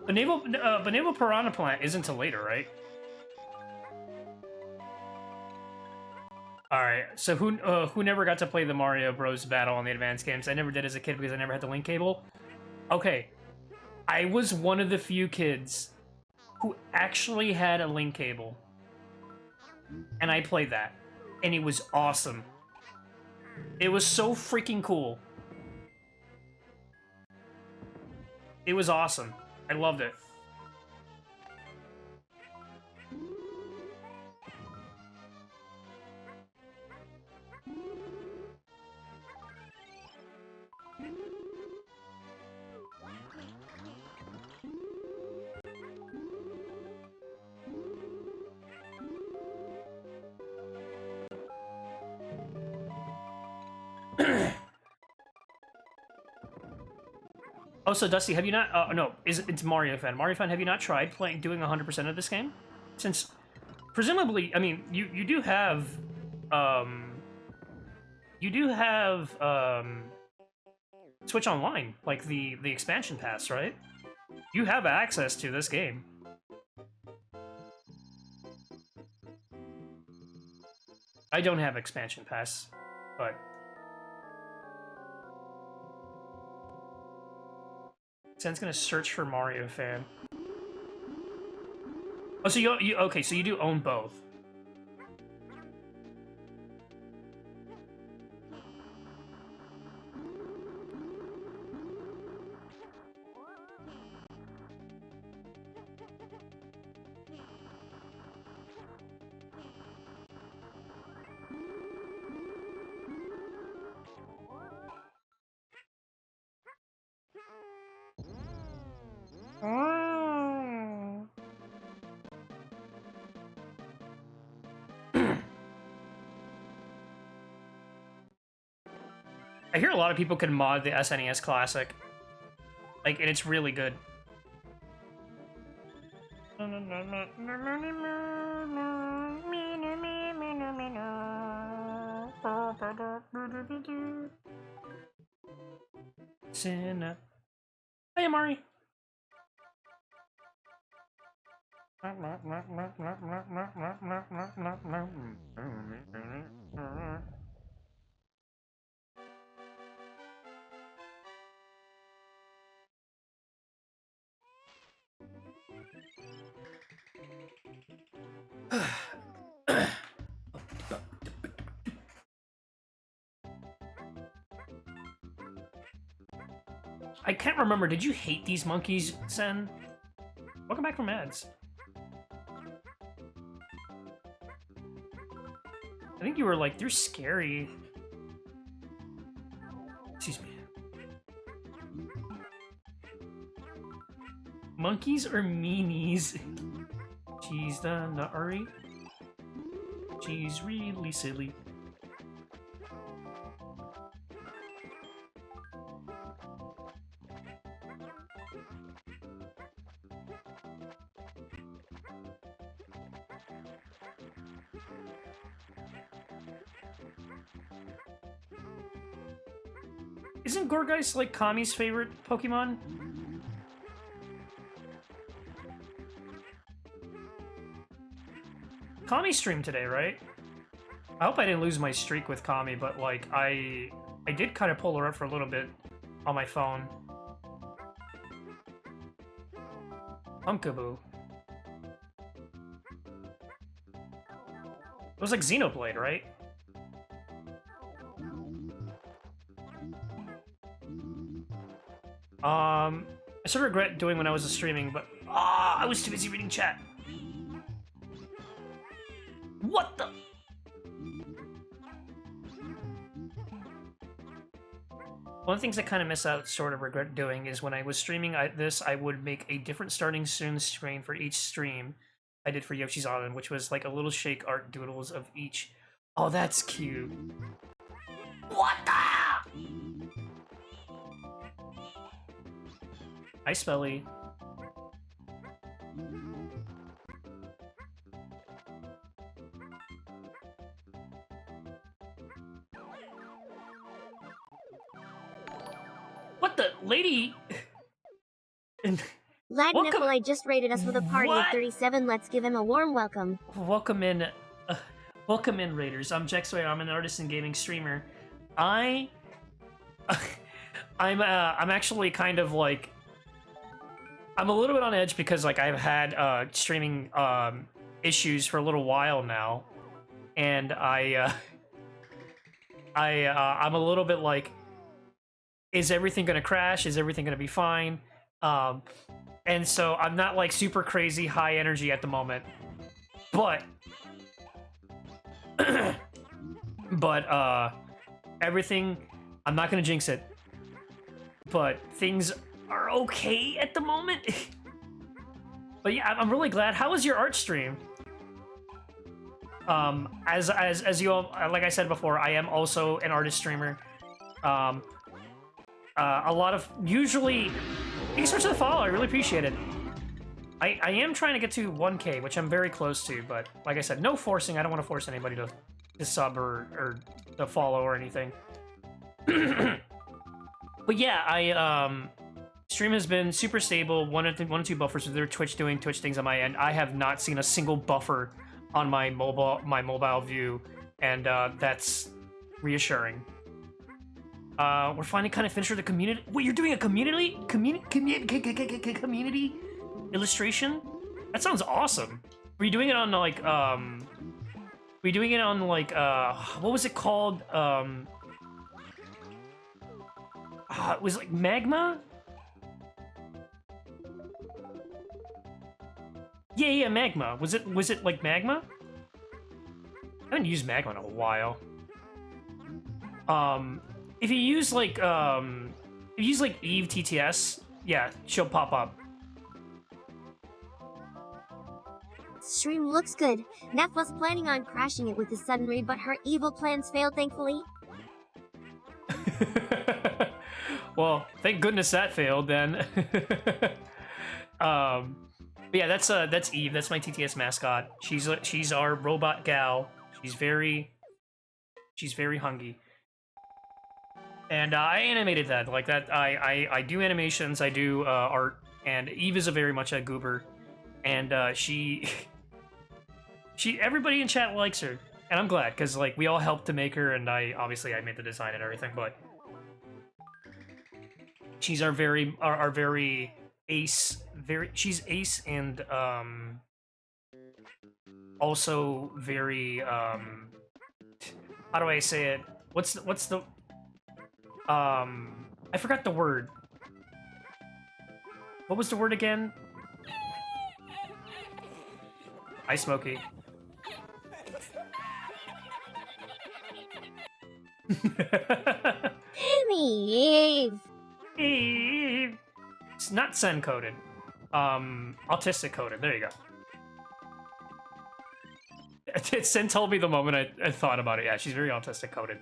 But naval piranha plant isn't till later, right? All right. So who never got to play the Mario Bros. Battle on the advanced games? I never did as a kid because I never had the link cable. Okay, I was one of the few kids who actually had a link cable, and I played that, and it was awesome. It was so freaking cool. It was awesome. I loved it. Oh, so Dusty, have you not? No, it's Mario Fan. Mario Fan, have you not tried doing 100% of this game? Since, presumably, I mean, you do have, Switch Online, like the expansion pass, right? You have access to this game. I don't have expansion pass, but. Sen's gonna search for Mario Fan. Oh, so you okay? So you do own both. I hear a lot of people can mod the SNES Classic. Like, and it's really good. Sinna. Hey, Amari. I can't remember. Did you hate these monkeys, Sen? Welcome back from ads. I think you were like, they're scary. Excuse me. Monkeys or meanies? She's the nuttery. She's really silly. Isn't Gorgeist like Kami's favorite Pokemon? Kami streamed today, right? I hope I didn't lose my streak with Kami, but like I did kind of pull her up for a little bit. on my phone. Punkaboo. It was like Xenoblade, right? I sort of regret doing when I was streaming, but I was too busy reading chat. What the? One of the things I kind of miss out, sort of regret doing, is when I was streaming this, I would make a different starting soon screen for each stream I did for Yoshi's Island, which was like a little shake art doodles of each. Oh, that's cute. What the? Hi, Spelly. What the? Lady? Lad Nipple just rated us with a party of 37. Let's give him a warm welcome. Welcome in, Raiders. I'm Jexway. I'm an artist and gaming streamer. I'm actually kind of like, I'm a little bit on edge because like I've had streaming issues for a little while now, and I'm a little bit like, is everything gonna crash? Is everything gonna be fine? And so I'm not like super crazy high energy at the moment, but everything, I'm not gonna jinx it, but things are okay at the moment. But yeah, I'm really glad. How was your art stream? As you all, like I said before, I am also an artist streamer. A lot of, usually, thanks so much for the follow, I really appreciate it. I am trying to get to 1K, which I'm very close to, but like I said, no forcing. I don't want to force anybody to sub or to follow or anything. But yeah, stream has been super stable. One or two buffers with their Twitch doing Twitch things on my end. I have not seen a single buffer on my mobile view, and that's reassuring. We're finally kind of finished with the community. Wait, you're doing a community illustration? That sounds awesome. Were you doing it on like were you doing it on like what was it called? It was like Magma? Yeah, Magma. Was it like Magma? I haven't used Magma in a while. If you use like Eve TTS, yeah, she'll pop up. Stream looks good. Neff was planning on crashing it with the sudden raid, but her evil plans failed, thankfully. Well, thank goodness that failed then. But yeah, that's Eve. That's my TTS mascot. She's our robot gal. She's very hungry. And I animated that like that. I do animations. I do art. And Eve is very much a goober, and she everybody in chat likes her, and I'm glad because like we all helped to make her, and I made the design and everything, but she's our very ace. She's ace and also very how do I say it? What's the I forgot the word. What was the word again? Hi, Smokey. Eve. It's not Sen coded. Autistic coded. There you go. Sen told me the moment I thought about it. Yeah, she's very autistic coded.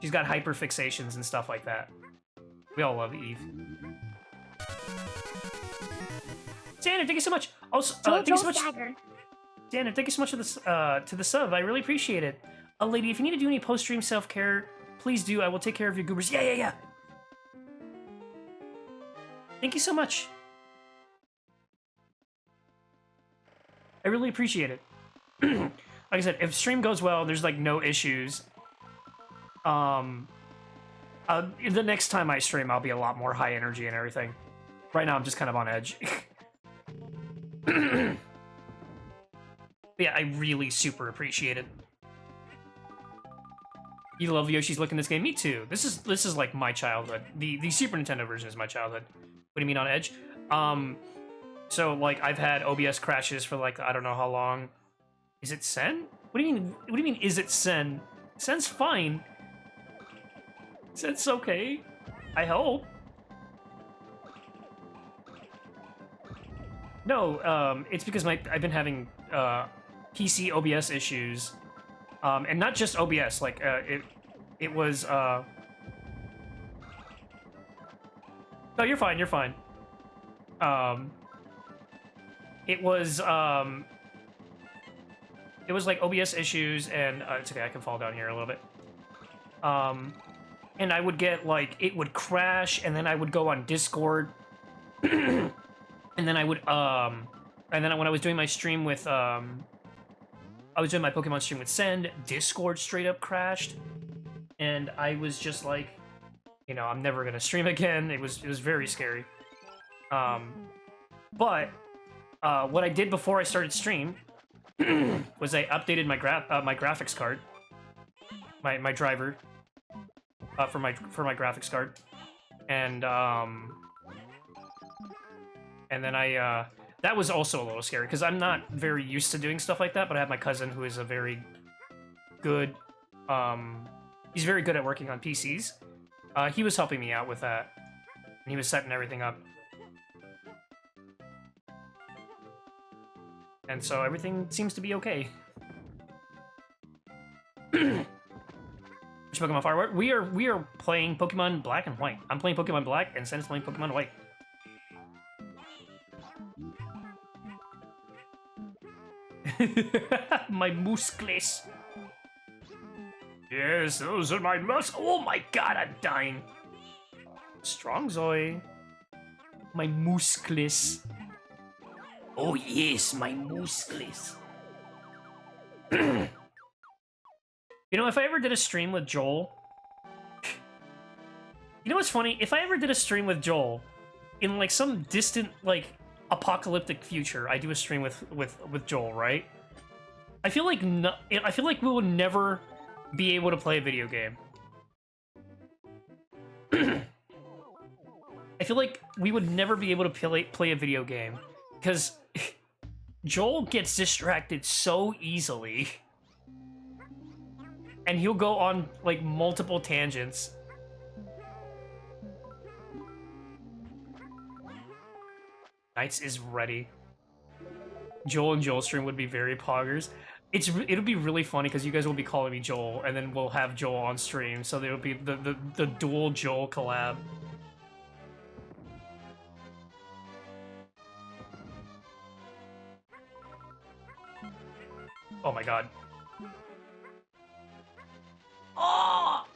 She's got hyperfixations and stuff like that. We all love Eve. Xander, thank you so much. Also, thank you so much. Xander, thank you so much for this to the sub. I really appreciate it. Lady, if you need to do any post-stream self-care, please do. I will take care of your goobers. Yeah. Thank you so much. I really appreciate it. Like I said, if stream goes well, there's like no issues. The next time I stream, I'll be a lot more high energy and everything. Right now, I'm just kind of on edge. Yeah, I really super appreciate it. You love Yoshi's look in this game? Me too. This is like my childhood. The Super Nintendo version is my childhood. What do you mean on edge? So like I've had OBS crashes for like I don't know how long. Is it Sen? What do you mean? What do you mean? Is it Sen? Sen's fine. Sen's okay. I hope. No, it's because I've been having PC OBS issues, and not just OBS. Like it was. No, you're fine. You're fine. It was like OBS issues, and it's okay. I can fall down here a little bit. And I would get like it would crash, and then I would go on Discord, and then I would and then when I was doing my stream with I was doing my Pokemon stream with Send, Discord straight up crashed, and I was just like, you know, I'm never gonna stream again. It was very scary. But what I did before I started stream was I updated my graphics card, my driver for my graphics card, and then I that was also a little scary because I'm not very used to doing stuff like that. But I have my cousin who is a very good he's very good at working on PCs. He was helping me out with that, and he was setting everything up. And so everything seems to be okay. Which Pokemon Fire? We are playing Pokemon Black and White. I'm playing Pokemon Black, and Sen is playing Pokemon White. My muscles. Yes, those are my muscles. Oh my god, I'm dying. Strong Zoe. My muscles. Oh yes, my muscles. You know, if I ever did a stream with Joel... You know what's funny? If I ever did a stream with Joel, in like some distant, like, apocalyptic future, I do a stream with Joel, right? I feel like I feel like we will never be able to play a video game. I feel like we would never be able to play a video game because Joel gets distracted so easily, and he'll go on like multiple tangents. Knights is ready. Joel and Joel stream would be very poggers. It'll be really funny because you guys will be calling me Joel, and then we'll have Joel on stream, so there'll be the dual Joel collab. Oh my god. Oh!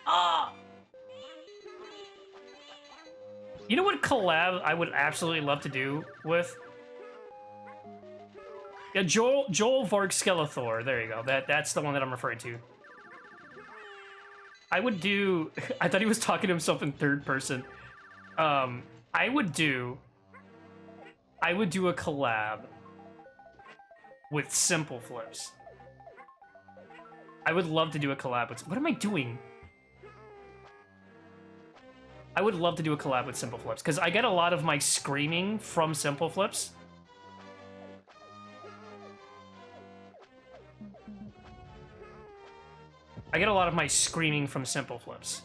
Oh! You know what collab I would absolutely love to do with? Yeah, Joel Varg Skeletor. There you go. That's the one that I'm referring to. I would do... I thought he was talking to himself in third person. I would do a collab with Simple Flips. I would love to do a collab with... What am I doing? I would love to do a collab with Simple Flips, because I get a lot of my screaming from Simple Flips. I get a lot of my screaming from Simple Flips.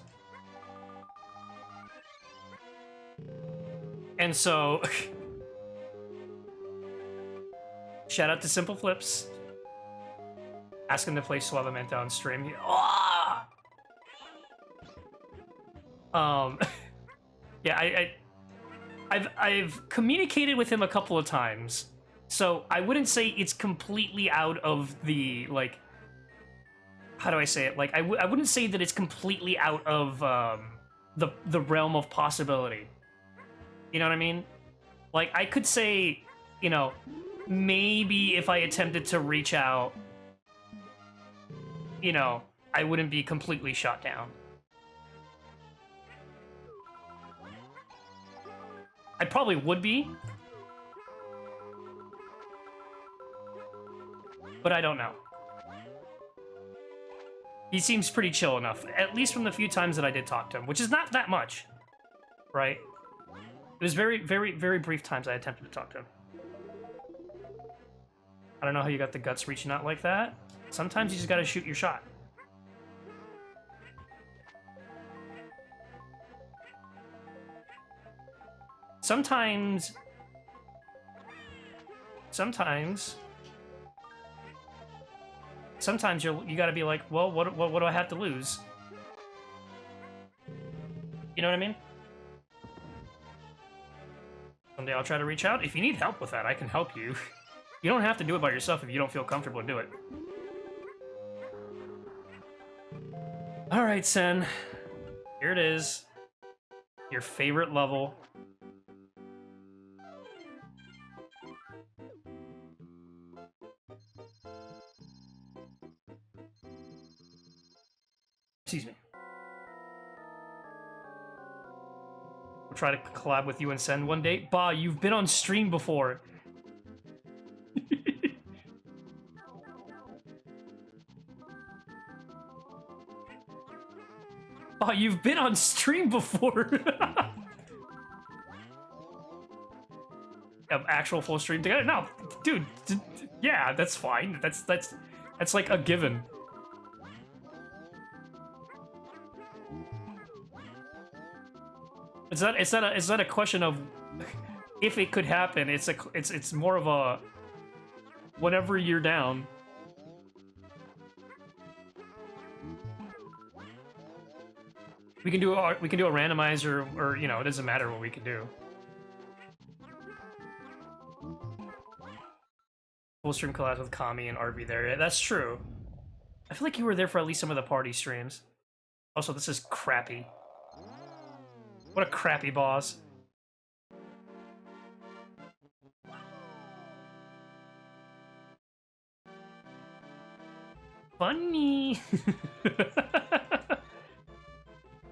And so... shout out to Simple Flips. Ask him to play Suavemente on stream. Oh! Yeah, I've communicated with him a couple of times, so I wouldn't say it's completely out of the, like, how do I say it? Like, I wouldn't say that it's completely out of the realm of possibility. You know what I mean? Like, I could say, you know, maybe if I attempted to reach out, you know, I wouldn't be completely shot down. I probably would be. But I don't know. He seems pretty chill enough, at least from the few times that I did talk to him, which is not that much, right? It was very, very, very brief times I attempted to talk to him. I don't know how you got the guts reaching out like that. Sometimes you just gotta shoot your shot. Sometimes you gotta be like, well, what do I have to lose? You know what I mean? Someday I'll try to reach out. If you need help with that, I can help you. You don't have to do it by yourself if you don't feel comfortable to do it. Alright, Sen. Here it is. Your favorite level. Excuse me. We'll try to collab with you and Sen one day. Bah, you've been on stream before. Oh, you've been on stream before. Have actual full stream together? No, dude. Yeah, that's fine. That's like a given. It's not a question of if it could happen. It's more of a whenever you're down. We can do a randomizer, or you know, it doesn't matter what we can do. Full stream collabs with Kami and RV there. Yeah, that's true. I feel like you were there for at least some of the party streams. Also, this is crappy. What a crappy boss. Funny.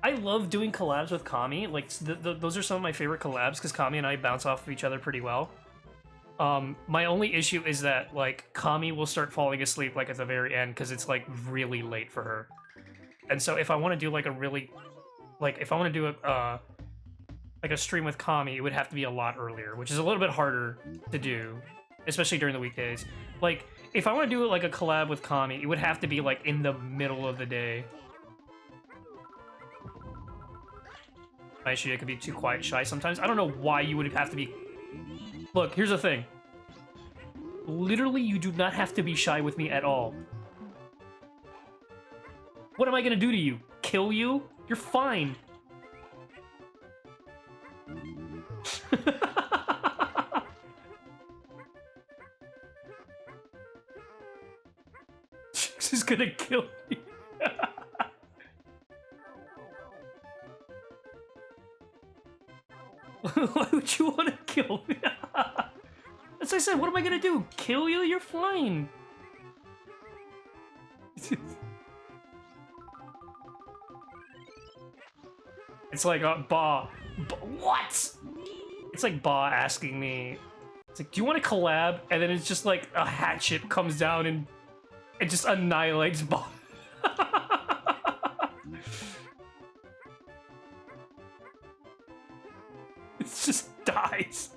I love doing collabs with Kami. Like, those are some of my favorite collabs, because Kami and I bounce off of each other pretty well. My only issue is that, like, Kami will start falling asleep, like, at the very end, because it's, like, really late for her. And so if I want to do, like, a really... Like, if I want to do like a stream with Kami, it would have to be a lot earlier, which is a little bit harder to do, especially during the weekdays. Like, if I want to do, like, a collab with Kami, it would have to be, like, in the middle of the day. Actually, I could be too quiet, shy sometimes. I don't know why you would have to be... Look, here's the thing. Literally, you do not have to be shy with me at all. What am I gonna do to you? Kill you? You're fine. She's gonna kill me. Why would you want to kill me? As I said, what am I gonna do? Kill you? You're fine. It's like what? It's like Ba asking me. It's like, do you want to collab? And then it's just like a hatchet comes down and it just annihilates Ba. It just dies.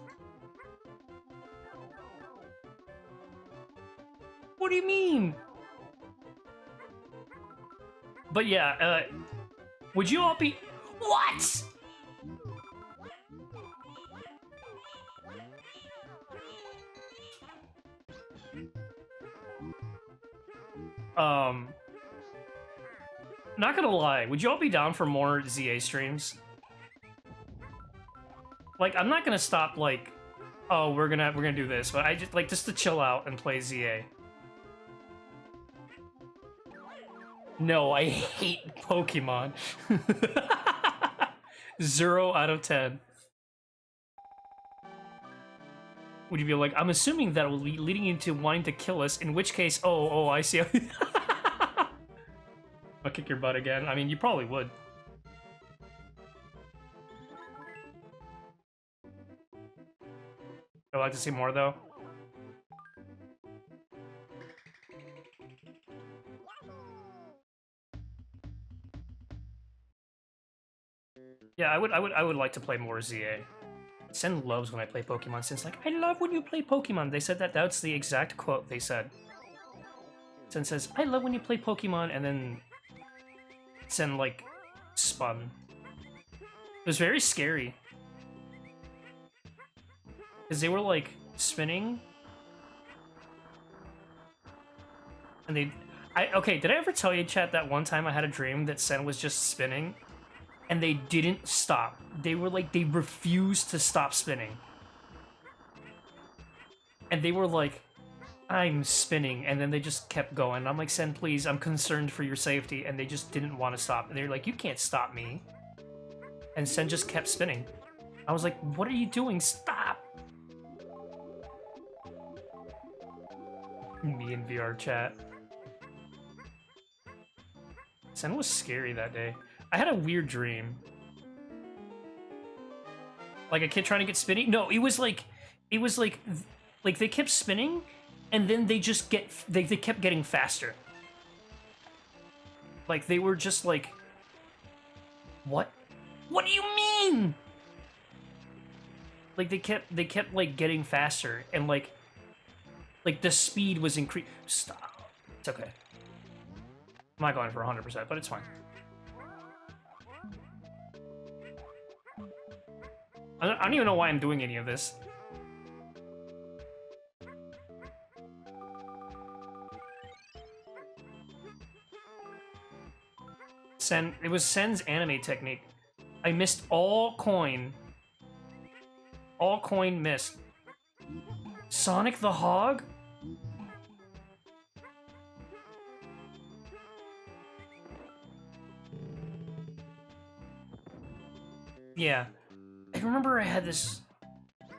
What do you mean? But yeah, would you all be... What? Not gonna lie, would you all be down for more ZA streams? Like, I'm not gonna stop, like, oh, we're gonna do this, but I just, like, just to chill out and play ZA. No, I hate Pokemon. 0 out of 10. Would you be like, I'm assuming that will be leading you to wanting to kill us, in which case, oh, I see. I'll kick your butt again. I mean, you probably would. like to see more though. Yeah, I would like to play more ZA. Sen loves when I play Pokemon. Sen's like, I love when you play Pokemon. They said that's the exact quote they said. Sen says, I love when you play Pokemon, and then Sen, like, spun. It was very scary. Because they were, like, spinning. And they... okay, did I ever tell you, chat, that one time I had a dream that Sen was just spinning? And they didn't stop. They were like, they refused to stop spinning. And they were like, I'm spinning. And then they just kept going. I'm like, Sen, please, I'm concerned for your safety. And they just didn't want to stop. And they're like, you can't stop me. And Sen just kept spinning. I was like, what are you doing? Stop! Me in VR chat. Sen was scary that day. I had a weird dream. Like a kid trying to get spinning? No, it was like they kept spinning, and then they just they kept getting faster. Like they were just like, what? What do you mean? Like they kept like getting faster, and like the speed was increased. Stop. It's okay. I'm not going for 100%, but it's fine. I don't even know why I'm doing any of this. Sen, it was Sen's anime technique. I missed all coin. All coin missed. Sonic the Hog? Yeah. I remember I had this.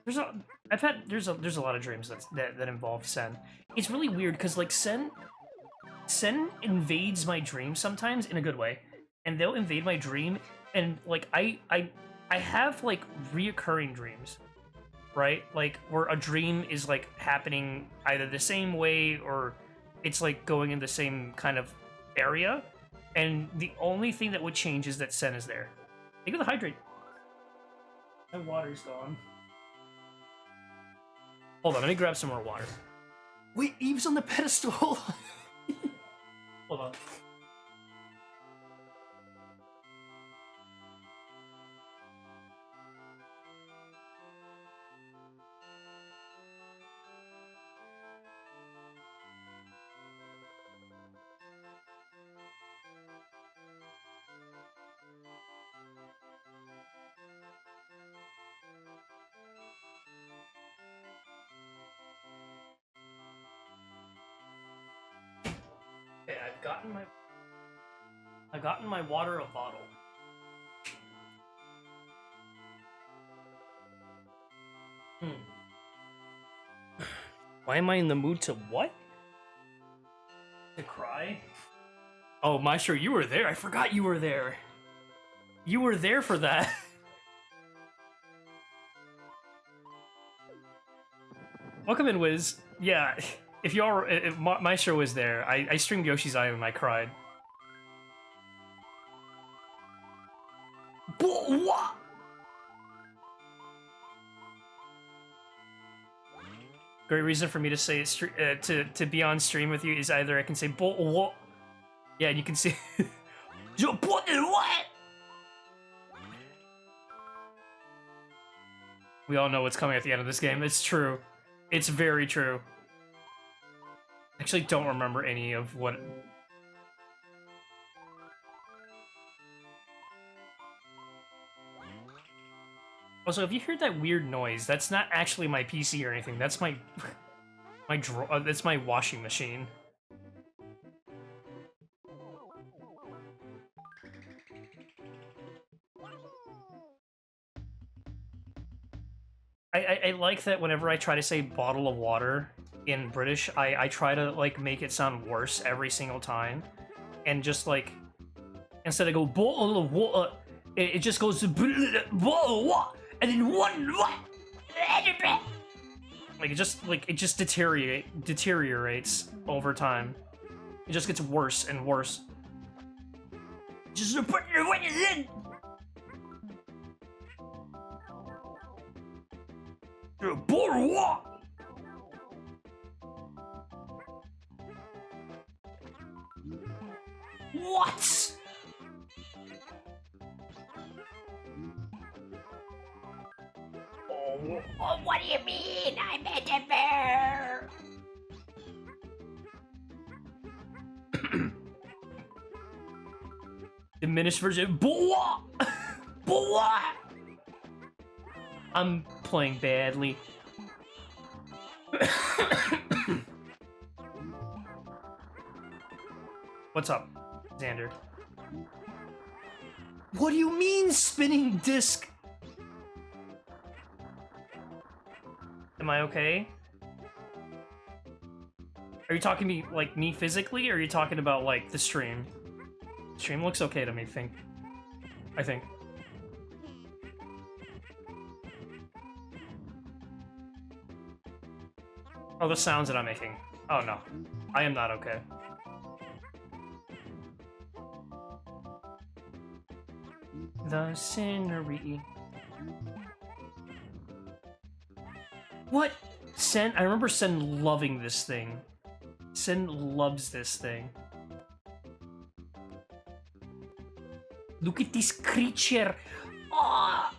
There's a lot of dreams that involve Sen. It's really weird because like Sen invades my dream sometimes in a good way, and they'll invade my dream, and like I have like reoccurring dreams, right? Like where a dream is like happening either the same way or it's like going in the same kind of area, and the only thing that would change is that Sen is there. Think of the hydrate. My water's gone. Hold on, let me grab some more water. Wait, Eve's on the pedestal! Hold on. Okay, I've gotten my water a bottle. Why am I in the mood to what? To cry? Oh, Maestro, you were there. I forgot you were there. You were there for that. Welcome in, Wiz. Yeah, if Maestro was there, I streamed Yoshi's Island and I cried. What? Great reason for me to say it, to be on stream with you is either I can say what, yeah, and you can see what. We all know what's coming at the end of this game. It's true. It's very true. I actually don't remember any of what. Also, if you heard that weird noise, that's not actually my PC or anything. That's my that's my washing machine. I like that whenever I try to say bottle of water in British, I try to like make it sound worse every single time, and just like instead of go bottle of water, it just goes to bottle of water. And then one what? Like it just deteriorates over time. It just gets worse and worse. Just put your weight in. What? Oh, what do you mean? I'm a bear. Diminished version. Boah! Boah! I'm playing badly. What's up, Xander? What do you mean, spinning disc? Am I okay? Are you talking to me, like, me physically, or are you talking about, like, the stream? The stream looks okay to me, I think. Oh, the sounds that I'm making. Oh, no. I am not okay. The scenery. What? Sen, I remember Sen loving this thing. Sen loves this thing. Look at this creature. Oh!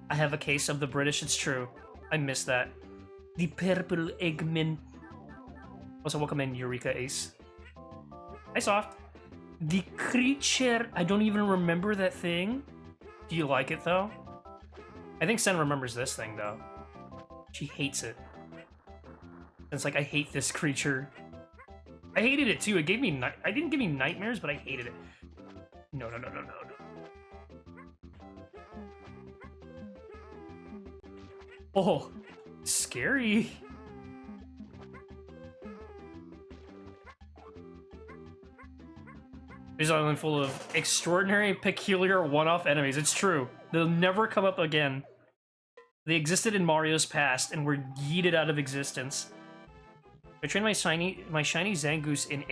I have a case of the British, it's true. I miss that. The purple Eggman. Also, welcome in, Eureka Ace. Hi, Soft. The creature. I don't even remember that thing. Do you like it, though? I think Sen remembers this thing, though. She hates it. It's like, I hate this creature. I hated it, too. It gave me... I didn't give me nightmares, but I hated it. No. Oh, scary. This island full of extraordinary, peculiar, one-off enemies. It's true. They'll never come up again. They existed in Mario's past and were yeeted out of existence. I trained my shiny Zangoose in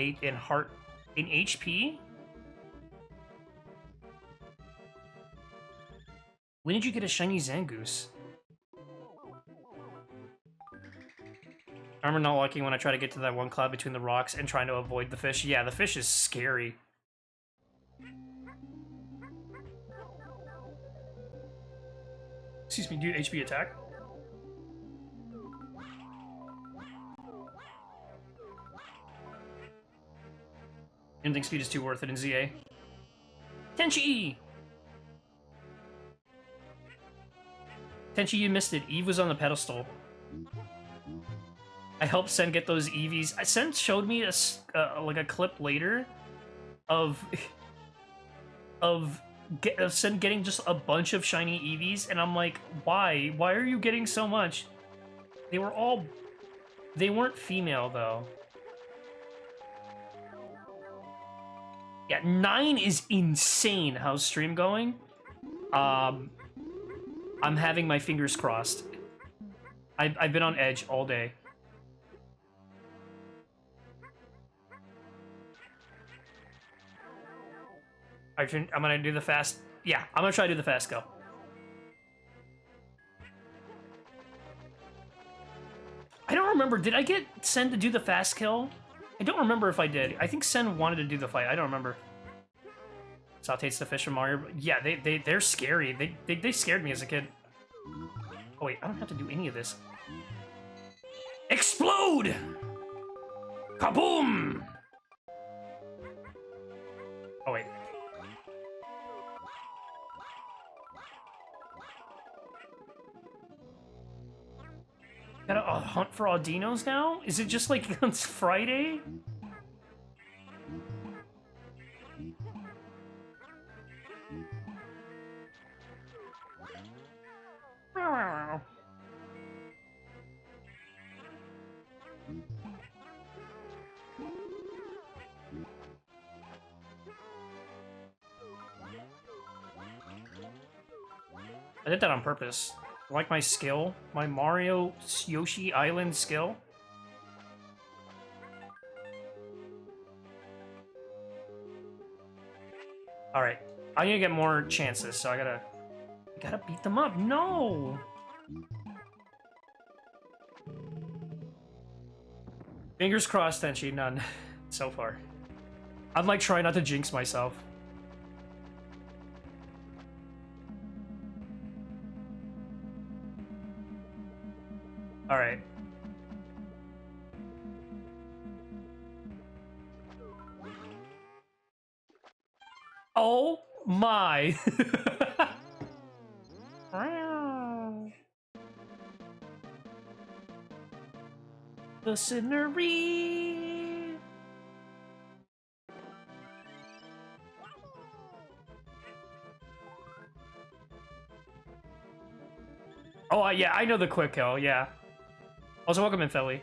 HP. When did you get a shiny Zangoose? I remember not liking when I tried to get to that one cloud between the rocks and trying to avoid the fish. Yeah, the fish is scary. Excuse me, do HP attack? I didn't think speed is too worth it in ZA. Tenchi! Tenchi, you missed it. Eve was on the pedestal. I helped Sen get those EVs. Sen showed me like a clip later of Sen getting just a bunch of shiny EVs, and I'm like, why? Why are you getting so much? They weren't female though. Yeah, 9 is insane. How's stream going? I'm having my fingers crossed. I've been on edge all day. I'm gonna do the fast. Yeah, I'm gonna try to do the fast go. I don't remember. Did I get Sen to do the fast kill? I don't remember if I did. I think Sen wanted to do the fight. I don't remember. Saute's the fish from Mario. Yeah, they're scary. They scared me as a kid. Oh wait, I don't have to do any of this. Explode! Kaboom! Oh wait. Gotta hunt for Audinos now? Is it just like on Friday? I did that on purpose. Like my skill, my Mario Yoshi Island skill. All right, I need to get more chances, so I gotta beat them up. No. Fingers crossed, Tenchi. None so far. I'm like trying not to jinx myself. All right. Oh my. The scenery. Oh, yeah, I know the quick kill, yeah. Also, welcome in, Philly.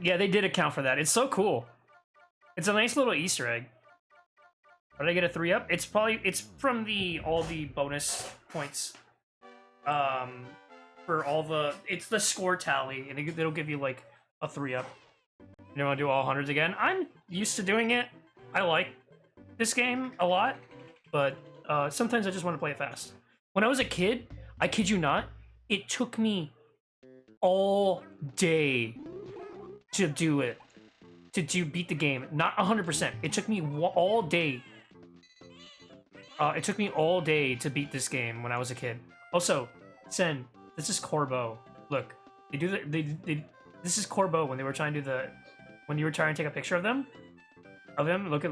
Yeah, they did account for that. It's so cool. It's a nice little Easter egg. Did I get a 3-up? It's probably, it's from all the bonus points. For all the, it's the score tally, and it'll give you, like, a 3-up. You don't want to do all hundreds again? I'm used to doing it. I like this game a lot, but sometimes I just want to play it fast. When I was a kid, I kid you not, it took me all day to do it. To beat the game. Not 100%. It took me all day. It took me all day to beat this game when I was a kid. Also, Sen, this is Corbo. Look, they do this is Corbo when they were trying to do when you were trying to take a picture of them. Look.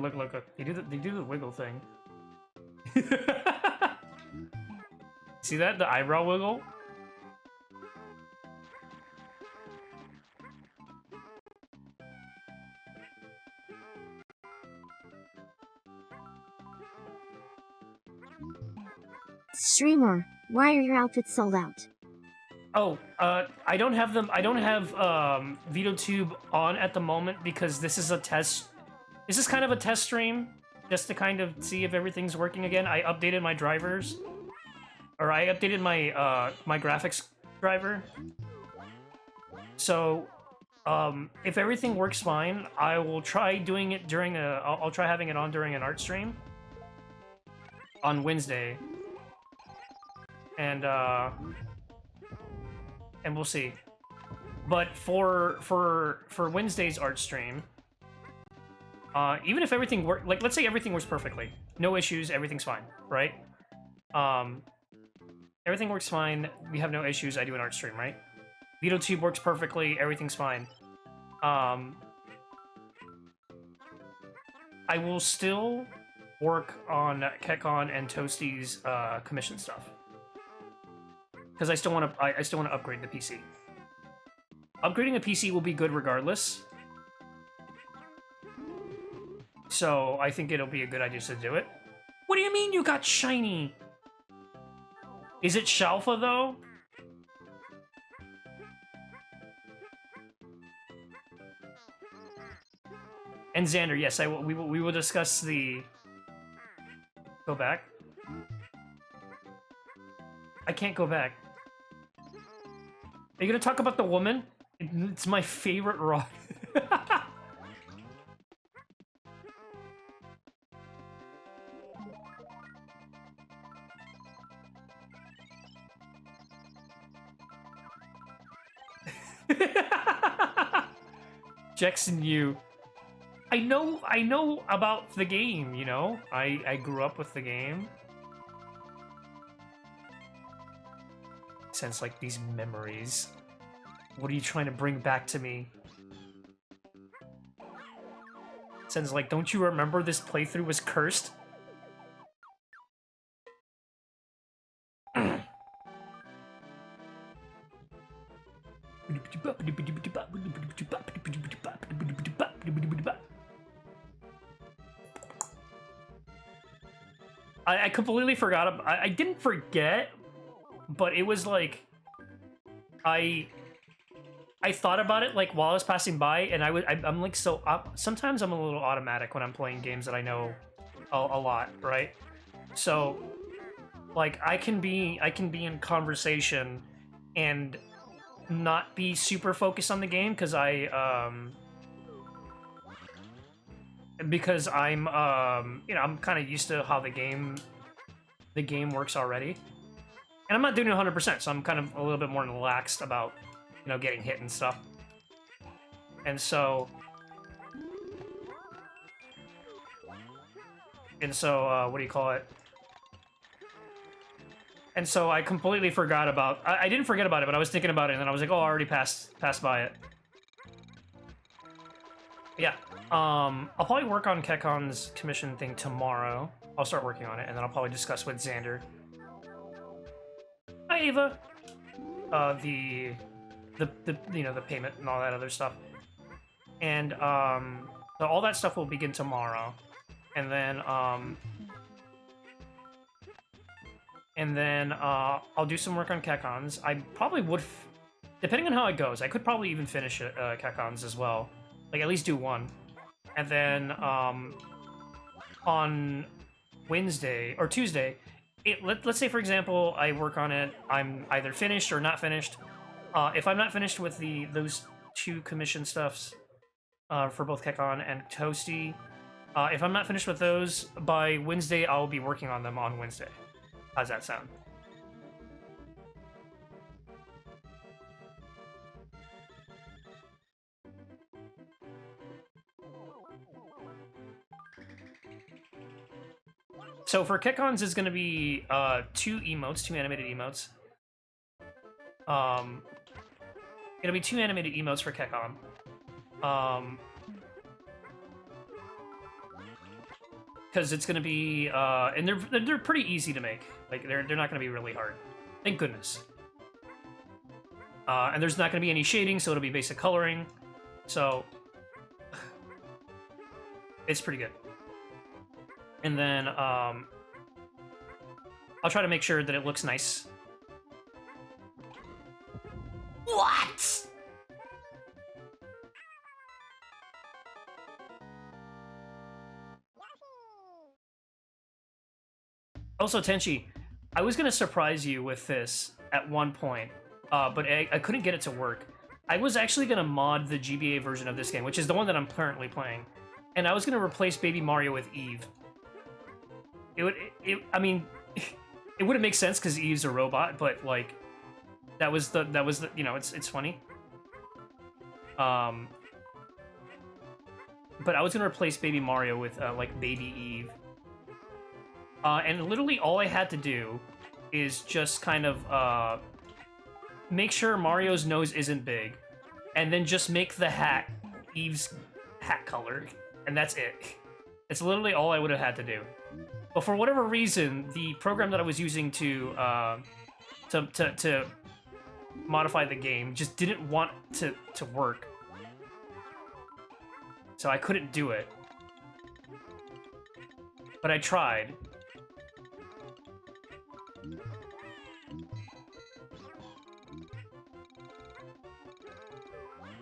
They do the wiggle thing. See that? The eyebrow wiggle? Streamer, why are your outfits sold out? Oh, I don't have them. I don't have VitoTube on at the moment because this is a test. This is kind of a test stream, just to kind of see if everything's working again. I updated my drivers, or I updated my my graphics driver. So, if everything works fine, I will try doing it during I'll try having it on during an art stream on Wednesday, and we'll see. But for Wednesday's art stream, even if everything works, like let's say everything works perfectly, no issues, everything's fine, right? Everything works fine, we have no issues, I do an art stream, right? VitoTube works perfectly, everything's fine. I will still work on Kekon and Toasty's commission stuff. Because I still want to upgrade the PC. Upgrading a PC will be good regardless. So I think it'll be a good idea to do it. What do you mean you got shiny? Is it Shalfa though? And Xander, yes, we will discuss the. Go back. I can't go back. Are you gonna talk about the woman? It's my favorite rock. Jackson, you. I know about the game, you know? I grew up with the game. Sense like these memories. What are you trying to bring back to me? Sense like, don't you remember this playthrough was cursed? I completely forgot. I didn't forget, but it was like I I thought about it like while I was passing by, and I'm like sometimes I'm a little automatic when I'm playing games that I know a lot, right? So like I can be in conversation and not be super focused on the game because I'm you know, I'm kind of used to how the game works already. And I'm not doing it 100%, so I'm kind of a little bit more relaxed about, you know, getting hit and stuff. And so what do you call it? And so I completely forgot about I didn't forget about it, but I was thinking about it and then I was like, "Oh, I already passed by it." Yeah. I'll probably work on Kekon's commission thing tomorrow. I'll start working on it, and then I'll probably discuss with Xander. Hi, Ava. The you know, the payment and all that other stuff, and so all that stuff will begin tomorrow, and then I'll do some work on Kekon's. I probably would, depending on how it goes, I could probably even finish it, Kekon's as well, like at least do one. And then on Wednesday or Tuesday, let's say for example I work on it, I'm either finished or not finished. If I'm not finished with those two commission stuffs for both Kekon and Toasty, if I'm not finished with those by Wednesday, I'll be working on them on Wednesday. How's that sound? So for Kekon's is going to be two animated emotes. It'll be two animated emotes for Kekon. Because it's going to be and they're pretty easy to make. Like they're not going to be really hard. Thank goodness. And there's not going to be any shading, so it'll be basic coloring. So it's pretty good. And then I'll try to make sure that it looks nice. What? Also, Tenchi, I was gonna surprise you with this at one point, but I couldn't get it to work. I was actually gonna mod the GBA version of this game, which is the one that I'm currently playing, and I was gonna replace Baby Mario with Eve. I mean, it wouldn't make sense because Eve's a robot, but like, that was the, you know, it's funny. But I was gonna replace Baby Mario with like Baby Eve. And literally all I had to do is just kind of make sure Mario's nose isn't big, and then just make the hat Eve's hat color, and that's it. It's literally all I would have had to do. But for whatever reason, the program that I was using to modify the game just didn't want to work, so I couldn't do it. But I tried.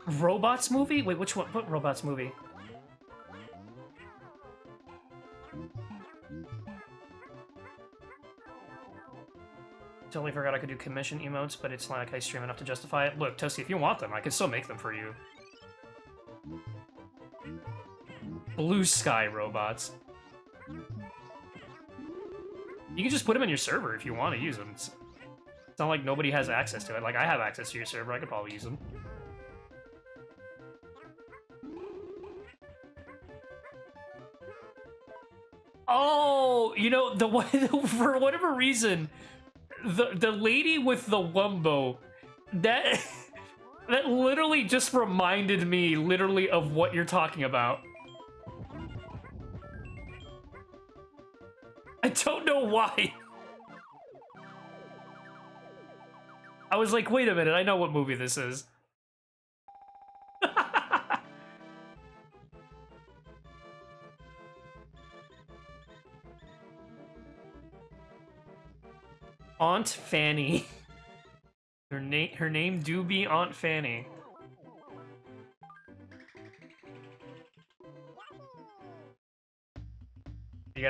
Robots movie? Wait, which one? What Robots movie? Totally forgot I could do commission emotes, but it's not like I stream enough to justify it. Look, Toasty, if you want them, I can still make them for you. Blue Sky Robots. You can just put them in your server if you want to use them. It's not like nobody has access to it. Like, I have access to your server, I could probably use them. Oh, you know, for whatever reason, the lady with the Wumbo, that that literally just reminded me literally of what you're talking about. I don't know why. I was like, wait a minute, I know what movie this is. Aunt Fanny. Her name do be Aunt Fanny.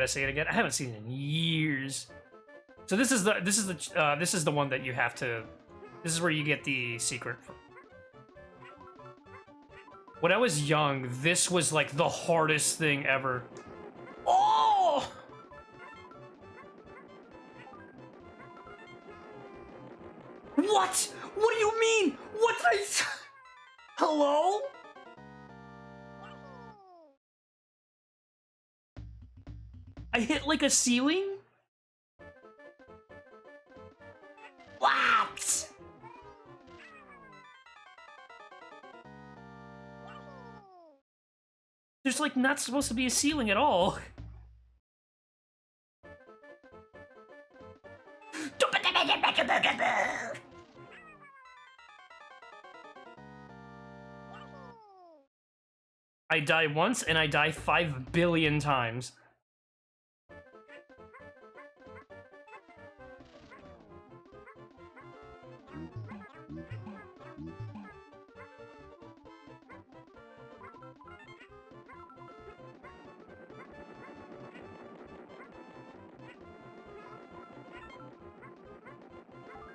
gotta say it again. I haven't seen it in years. So this is the one that you have to. This is where you get the secret. When I was young, this was like the hardest thing ever. Oh! What? What do you mean? What did I? Hello? I hit like a ceiling? What? There's like not supposed to be a ceiling at all. I die once and I die 5 billion times.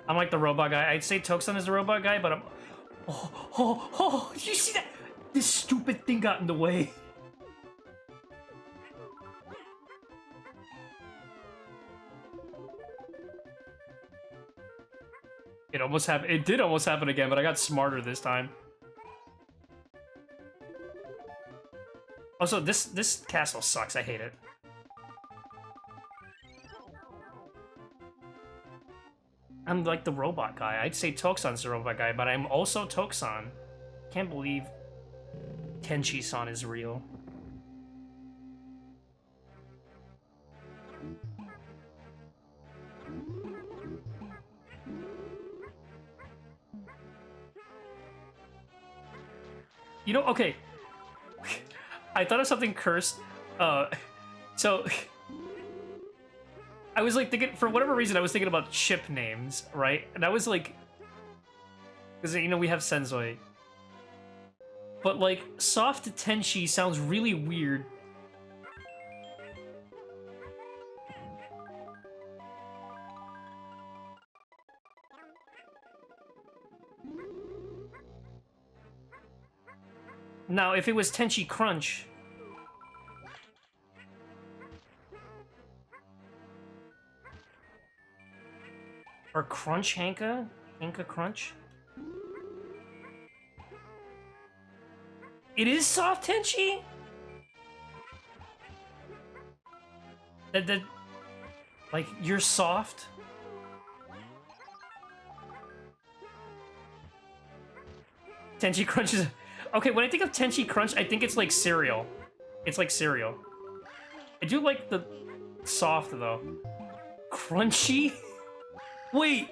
I'm like the robot guy. I'd say Toxon is the robot guy, but I'm... Oh, did you see that? This stupid thing got in the way. It almost happened. It did almost happen again, but I got smarter this time. Also, this castle sucks. I hate it. I'm like the robot guy. I'd say Toxon's the robot guy, but I'm also Toxon. Can't believe Tenchi-san is real. You know, okay. I thought of something cursed. So... I was like thinking, for whatever reason, I was thinking about ship names, right? And I was like, because you know we have Senzoi, but like soft Tenchi sounds really weird. Now, if it was Tenchi Crunch. Or Crunch Hanka? Hanka Crunch? It is soft Tenchi? That like, you're soft? Tenchi Crunch is... Okay, when I think of Tenchi Crunch, I think it's like cereal. It's like cereal. I do like the soft, though. Crunchy? Wait!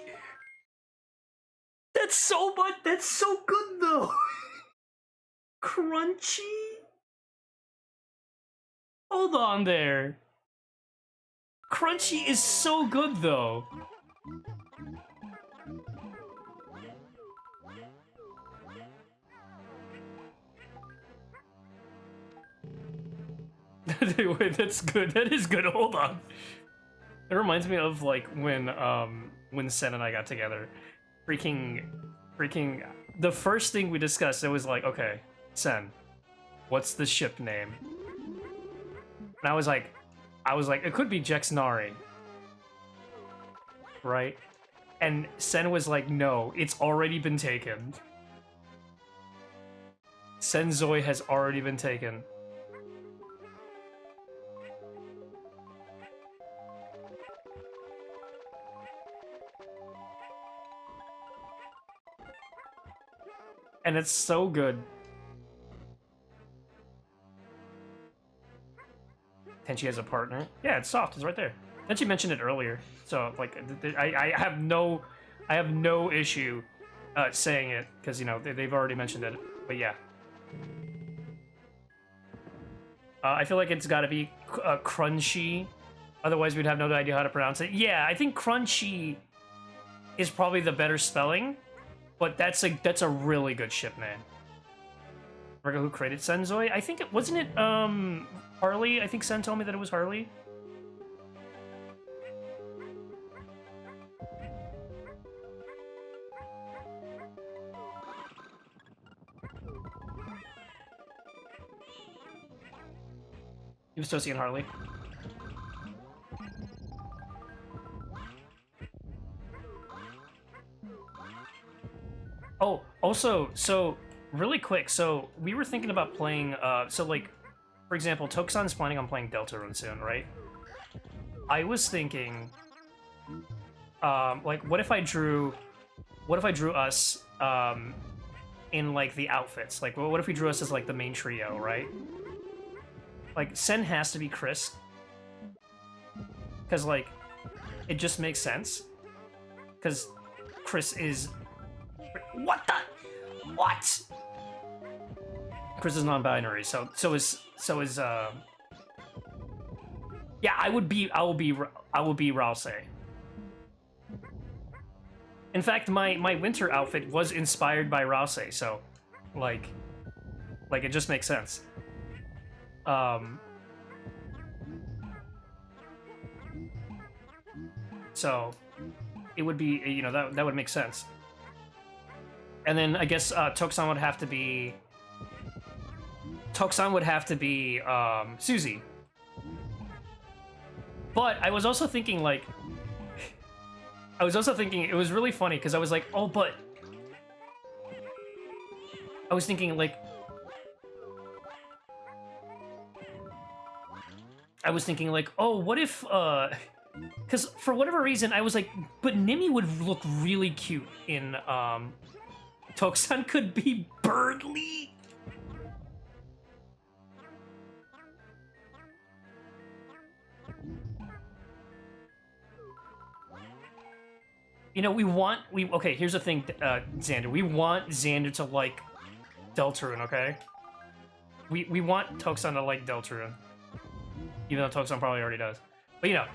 That's so much. That's so good though. Crunchy. Hold on there. Crunchy is so good though. Wait, that's good. That is good. Hold on. It reminds me of like when Sen and I got together. Freaking the first thing we discussed, it was like, okay, Sen, what's the ship name? And I was like, it could be Jexnari. Right? And Sen was like, no, it's already been taken. Senzoi has already been taken. And it's so good. Tenchi has a partner. Yeah, it's soft. It's right there. Tenchi mentioned it earlier, so like, I have no issue saying it because you know they've already mentioned it. But yeah, I feel like it's got to be crunchy. Otherwise, we'd have no idea how to pronounce it. Yeah, I think crunchy is probably the better spelling. But that's a really good ship name. Remember who created Senzoi? I think it wasn't it Harley. I think Sen told me that it was Harley. He was Toasty and Harley. Oh, also, so really quick, so we were thinking about playing, so like, for example, Tokusan's planning on playing Deltarune soon, right? I was thinking, like, what if I drew us, in like the outfits? Like, what if we drew us as like the main trio, right? Like, Sen has to be Chris, because like, it just makes sense, because Chris is. What the? What? Chris is non-binary, so is. Yeah, I will be Rouse. In fact, my winter outfit was inspired by Rouse, so like it just makes sense. So it would be, you know, that would make sense. And then I guess Tokusan would have to be Suzy. But I was also thinking like it was really funny because I was like, oh, but I was thinking like oh, what if because for whatever reason I was like, but Nimi would look really cute in Tokusan could be Birdly. You know, okay, here's the thing, Xander. We want Xander to like Deltarune, okay? We want Tokusan to like Deltarune. Even though Tokusan probably already does. But you know.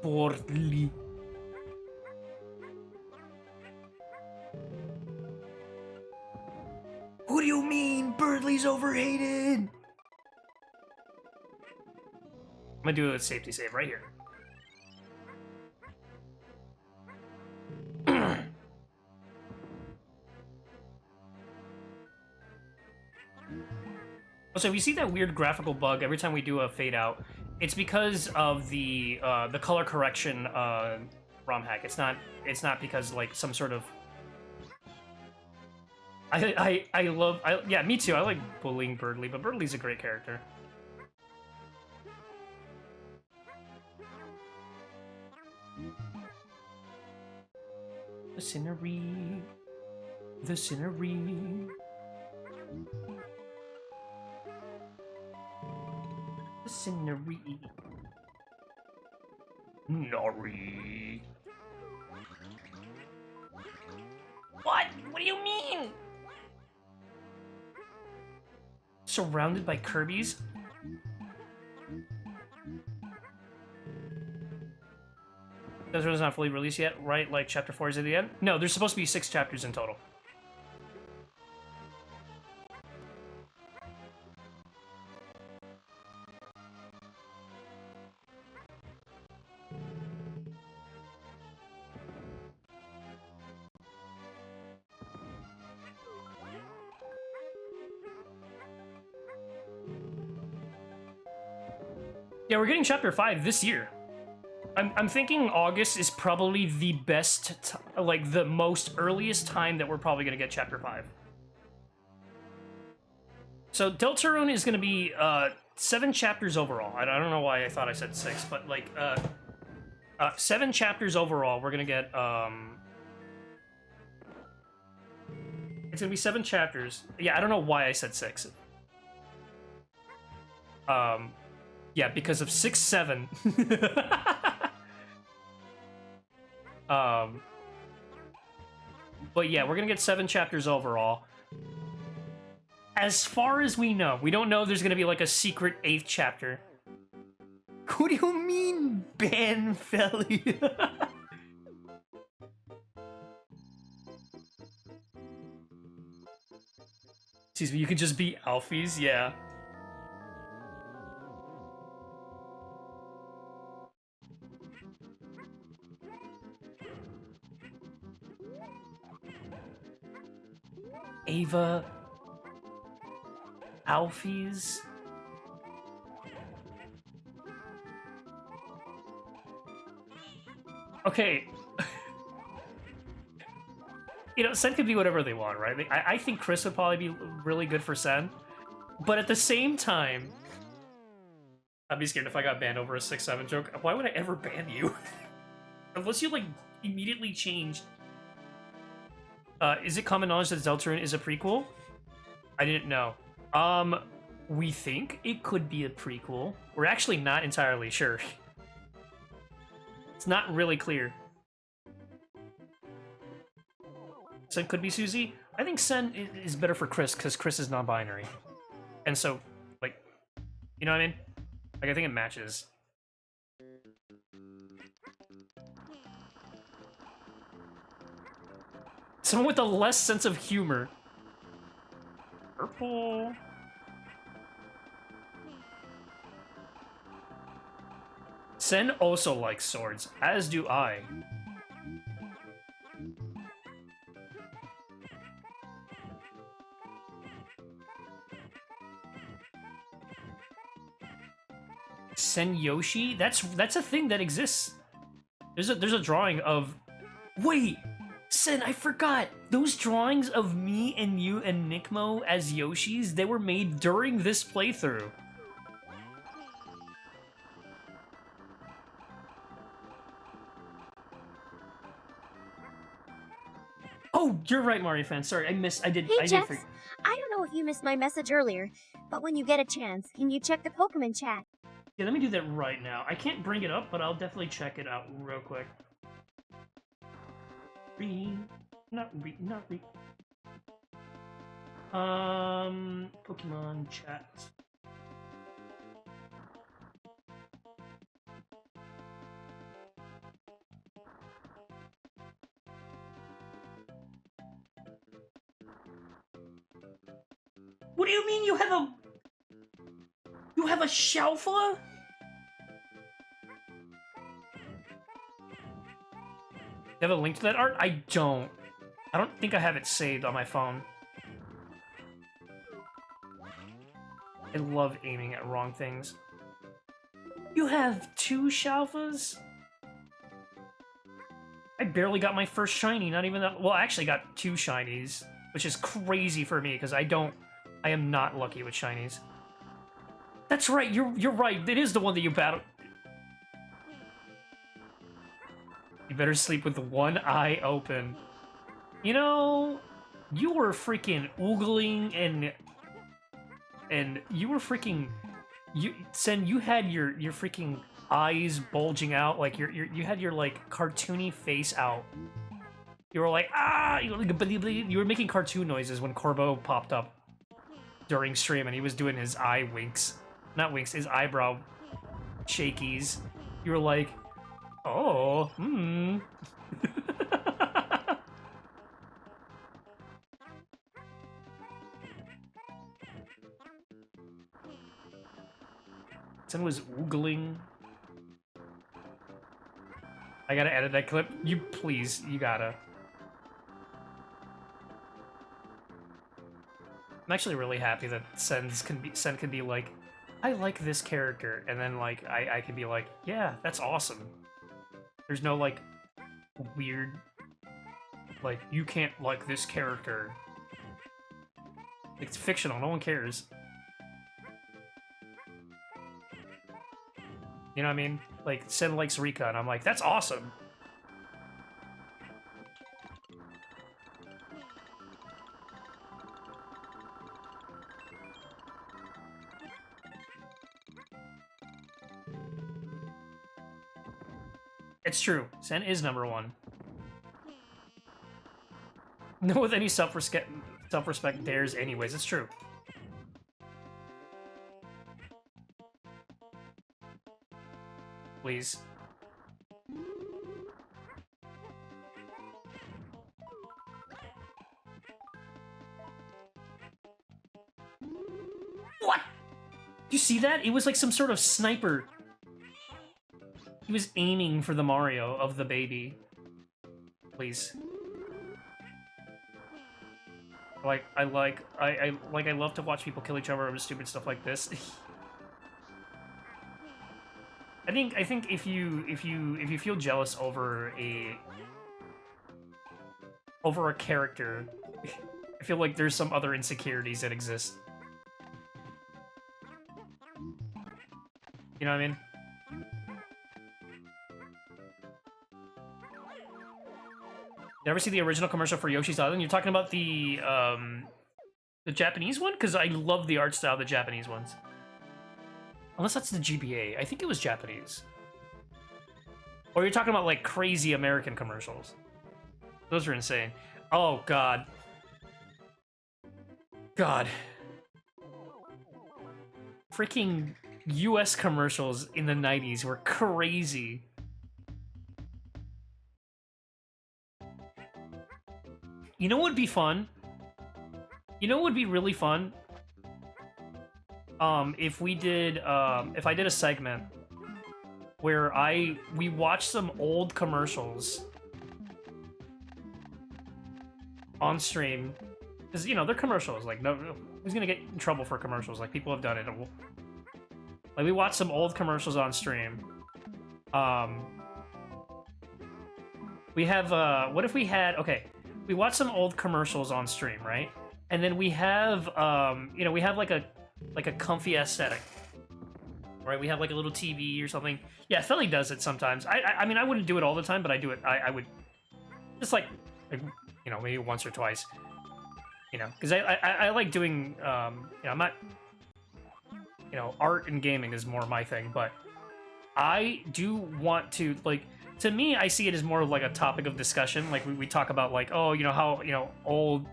Birdly. What do you mean? Birdly's overhated! I'm gonna do a safety save right here. Also, if you see that weird graphical bug every time we do a fade out, it's because of the color correction ROM hack. It's not because like some sort of. Yeah, me too. I like bullying Birdly, but Birdly's a great character. The scenery. The scenery. The scenery. Nori. What? What do you mean? Surrounded by Kirby's? Deltarune's not fully released yet, right? Like chapter 4 is at the end? No, there's supposed to be 6 chapters in total. Yeah, we're getting chapter 5 this year. I'm thinking August is probably the best, like the most earliest time that we're probably gonna get chapter 5. So Deltarune is gonna be 7 chapters overall. I don't know why I thought I said 6, but like 7 chapters overall. We're gonna get it's gonna be 7 chapters. Yeah, I don't know why I said 6. Yeah, because of 6, 7. But yeah, we're gonna get 7 chapters overall. As far as we know, we don't know if there's gonna be like a secret 8th chapter. What do you mean, Ben Felly? Excuse me, you can just be Alphys, yeah. Ava, Alfie's. Okay. You know, Sen could be whatever they want, right? I think Chris would probably be really good for Sen. But at the same time, I'd be scared if I got banned over a 6-7 joke. Why would I ever ban you? Unless you, like, immediately changed. Is it common knowledge that Zeltron is a prequel? I didn't know. We think it could be a prequel. We're actually not entirely sure. It's not really clear. Sen could be Susie. I think Sen is better for Chris, because Chris is non-binary. And so, like, you know what I mean? Like, I think it matches. Someone with a less sense of humor. Purple. Sen also likes swords, as do I. Sen Yoshi? That's a thing that exists. There's a drawing of... Wait! Sen, I forgot! Those drawings of me and you and Nickmo as Yoshis, they were made during this playthrough. Oh, you're right, Mario fan. Sorry, I did. Hey, Jess. forget. I don't know if you missed my message earlier, but when you get a chance, can you check the Pokemon chat? Yeah, let me do that right now. I can't bring it up, but I'll definitely check it out real quick. Not read. Pokemon chat. What do you mean you have a... You have a Shalfa? You have a link to that art? I don't. I don't think I have it saved on my phone. I love aiming at wrong things. You have 2 Shalfas? I barely got my first shiny, not even that... Well, I actually got 2 shinies, which is crazy for me, because I am not lucky with shinies. That's right, you're right, it is the one that you battled. You better sleep with one eye open. You know, you were freaking oogling and you were freaking... Sen, you had your freaking eyes bulging out, like you had your like cartoony face out. You were like, ah, you were making cartoon noises when Corbo popped up during stream, and he was doing his eye winks, not winks, his eyebrow shakies. You were like, oh, Sen was oogling. I gotta edit that clip. You please, you gotta. I'm actually really happy that Sen can be like, I like this character, and then like I can be like, yeah, that's awesome. There's no like weird, like, you can't like this character. It's fictional, no one cares. You know what I mean? Like, Sen likes Rika, and I'm like, that's awesome. It's true. Sen is #1. No with any self-respect dares anyways. It's true. Please. What? You see that? It was like some sort of sniper. He was aiming for the Mario of the baby. Please. I love to watch people kill each other over stupid stuff like this. I think if you feel jealous over a character, I feel like there's some other insecurities that exist. You know what I mean? You ever see the original commercial for Yoshi's Island? You're talking about the Japanese one? Because I love the art style of the Japanese ones. Unless that's the GBA. I think it was Japanese. Or you're talking about, like, crazy American commercials. Those are insane. Oh, God. God. Freaking US commercials in the 90s were crazy. You know what would be fun? You know what would be really fun? If we did, if I did a segment where we watched some old commercials on stream, because, you know, they're commercials, like, no, who's gonna get in trouble for commercials? Like, people have done it. Like, we watched some old commercials on stream. We have, what if we had, okay, we watched some old commercials on stream, right? And then we have, you know, we have like a comfy aesthetic, right? We have like a little TV or something. Yeah, Felly does it sometimes. I mean, I wouldn't do it all the time, but I do it. I would just like, you know, maybe once or twice. You know, because I like doing, you know, I'm not, you know, art and gaming is more my thing, but I do want to, like, to me, I see it as more of like a topic of discussion. Like, we talk about, like, oh, you know, how, you know, old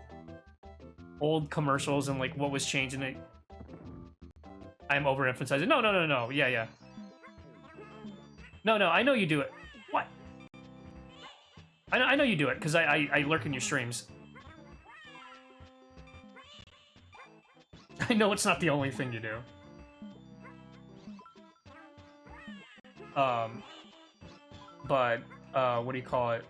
commercials and, like, what was changing it. I'm overemphasizing. No, no, no, no. Yeah, yeah. No, no, I know you do it. What? I know you do it, because I lurk in your streams. I know it's not the only thing you do. But, what do you call it?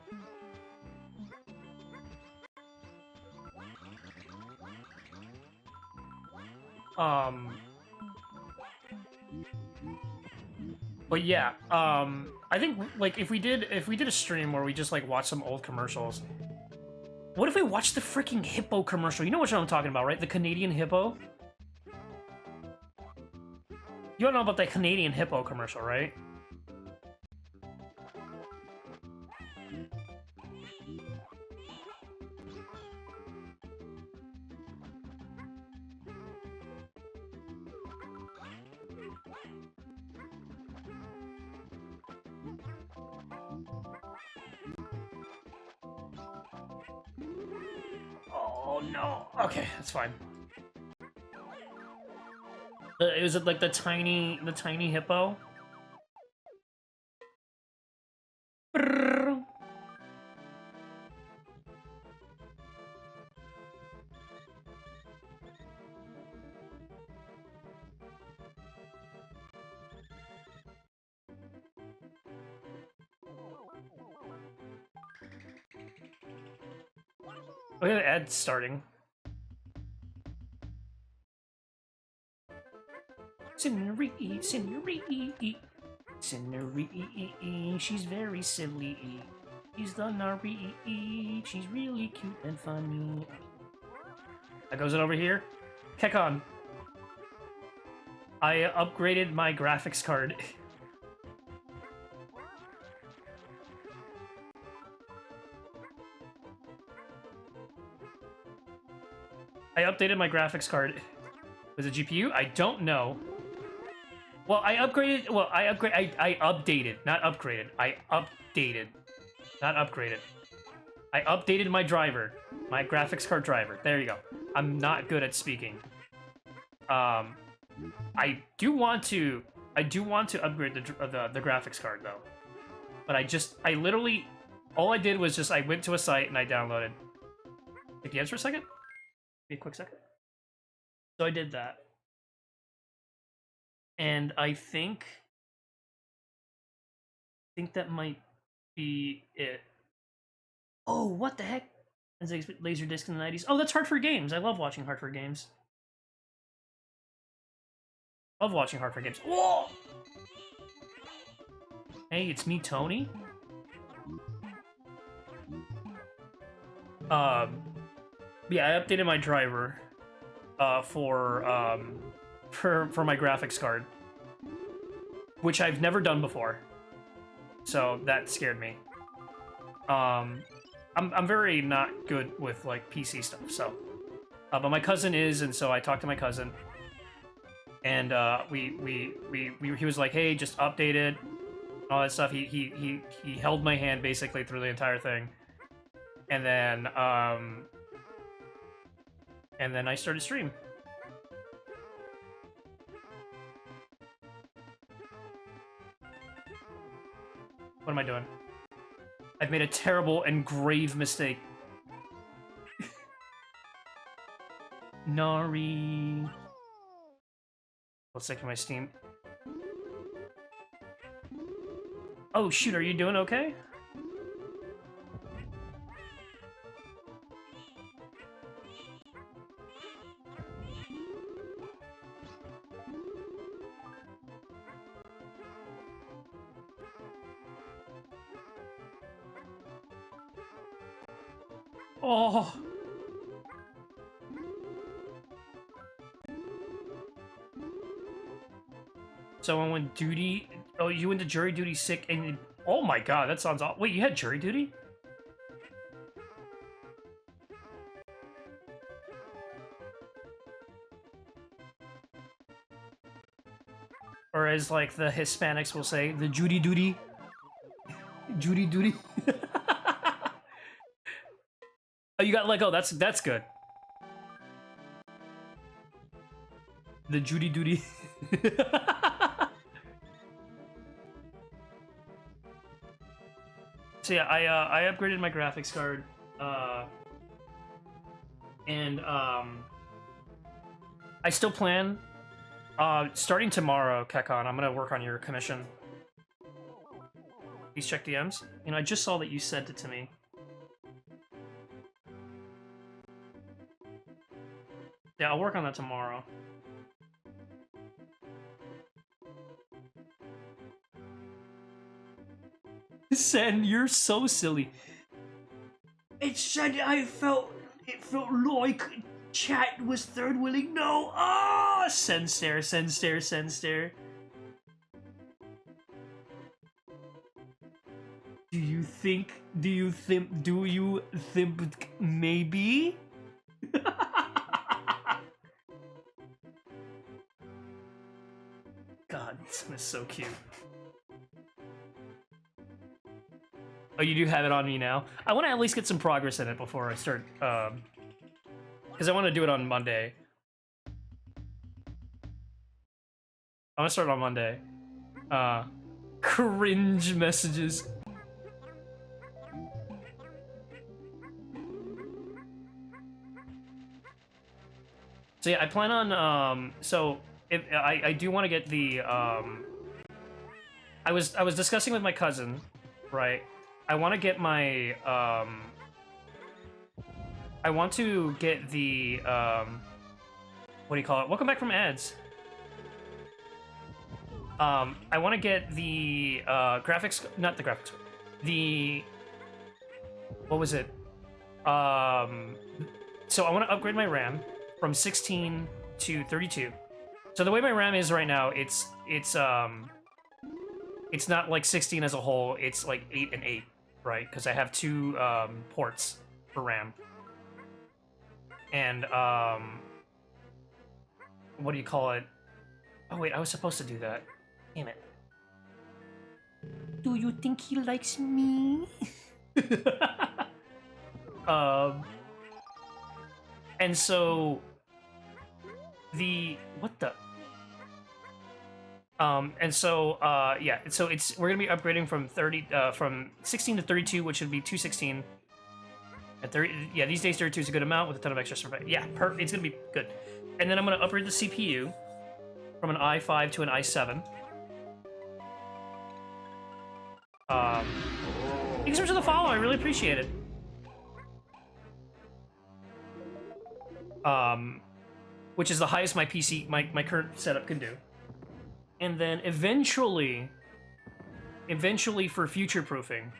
But yeah, I think, like, if we did a stream where we just, like, watch some old commercials. What if we watched the freaking hippo commercial? You know what I'm talking about, right? The Canadian hippo? You don't know about the Canadian hippo commercial, right? Oh no. Okay, that's fine. Is it like the tiny hippo? Brrr. Okay, the ad's starting. Cineri, she's very silly. She's the Nari, she's really cute and funny. That goes it over here. Kekon. I upgraded my graphics card. I updated my graphics card. Was it GPU? I don't know. Well, I upgraded. Well, I updated, not upgraded. I updated, not upgraded. I updated my driver, my graphics card driver. There you go. I'm not good at speaking. I do want to upgrade the graphics card though. But I literally, all I did was just I went to a site and I downloaded. Take the answer a second. Be a quick second. So I did that. And I think that might be it. Oh, what the heck? As Laserdisc in the 90s. Oh, that's Hartford Games. I love watching Hartford Games. Love watching Hartford Games. Whoa! Hey, it's me, Tony. Yeah, I updated my driver for my graphics card, which I've never done before. So that scared me. I'm very not good with like PC stuff, so but my cousin is, and so I talked to my cousin, and he was like, hey, just update it, all that stuff. He held my hand basically through the entire thing, and then I started stream. What am I doing? I've made a terrible and grave mistake. Nari. Let's check my Steam. Oh shoot, are you doing okay? Oh. So I went duty. Oh, you went to jury duty sick, and oh my god, that sounds awful. Wait, you had jury duty? Or as like the Hispanics will say, the Judy duty. Judy duty. Oh, you got let go. That's good. The Judy duty. So yeah, I upgraded my graphics card, and I still plan starting tomorrow, Kekon. I'm gonna work on your commission. Please check DMs. You know, I just saw that you sent it to me. Yeah, I'll work on that tomorrow. Sen, you're so silly. It said it felt like chat was third wheeling. No, Sen stare. Do you think maybe? God, this one is so cute. Oh, you do have it on me now? I want to at least get some progress in it before I start, because I want to do it on Monday. I want to start on Monday. Cringe messages. So yeah, I plan on, so if I do want to get the, I was discussing with my cousin, right? I want to get my, I want to get the, what do you call it? Welcome back from ads. I want to get the, graphics, not the graphics, the, what was it? So I want to upgrade my RAM from 16 to 32. So the way my RAM is right now, it's not like 16 as a whole, it's like 8 and 8. Right, because I have two ports for RAM. And, what do you call it? Oh wait, I was supposed to do that. Damn it. Do you think he likes me? And so, what the? And so, yeah, so we're gonna be upgrading from 16 to 32, which would be 216. At 30, yeah, these days 32 is a good amount with a ton of extra survival. Yeah, it's gonna be good. And then I'm gonna upgrade the CPU from an i5 to an i7. Thanks so much for the follow, I really appreciate it. which is the highest my PC, my current setup can do. And then eventually for future proofing,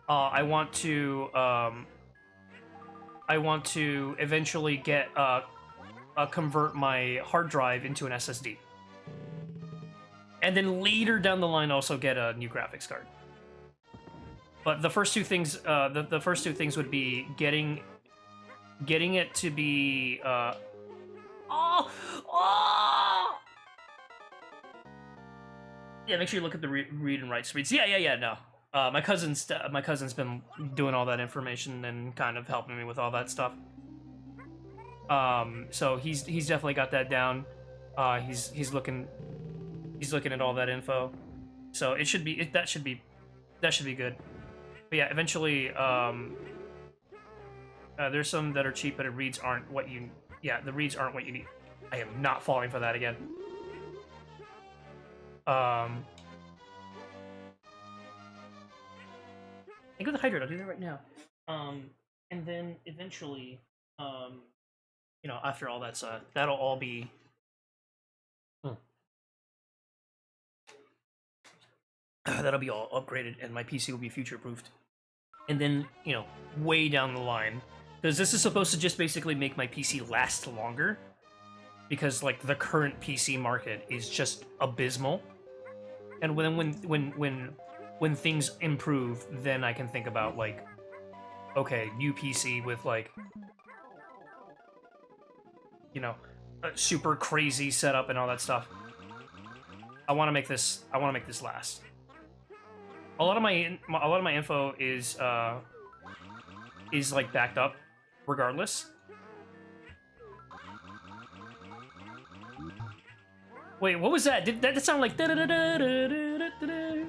I want to eventually get convert my hard drive into an SSD, and then later down the line also get a new graphics card. But the first two things, the first two things would be getting it to be yeah, make sure you look at the read and write speeds. Yeah. No, my cousin's been doing all that information and kind of helping me with all that stuff. So he's definitely got that down. He's looking at all that info. So it should be that should be good. But yeah, eventually, there's some that are cheap, but the reads aren't what you. Yeah, the reads aren't what you need. I am not falling for that again. I go to the hydrate. I'll do that right now. And then eventually, you know, after all that's that'll all be. That'll be all upgraded, and my PC will be future-proofed. And then, you know, way down the line, because this is supposed to just basically make my PC last longer, because like the current PC market is just abysmal. And when things improve, then I can think about like, okay, new PC with like, you know, a super crazy setup and all that stuff. I want to make this last. A lot of my info is like backed up, regardless. Wait, what was that? Did that sound like da da da da da da da?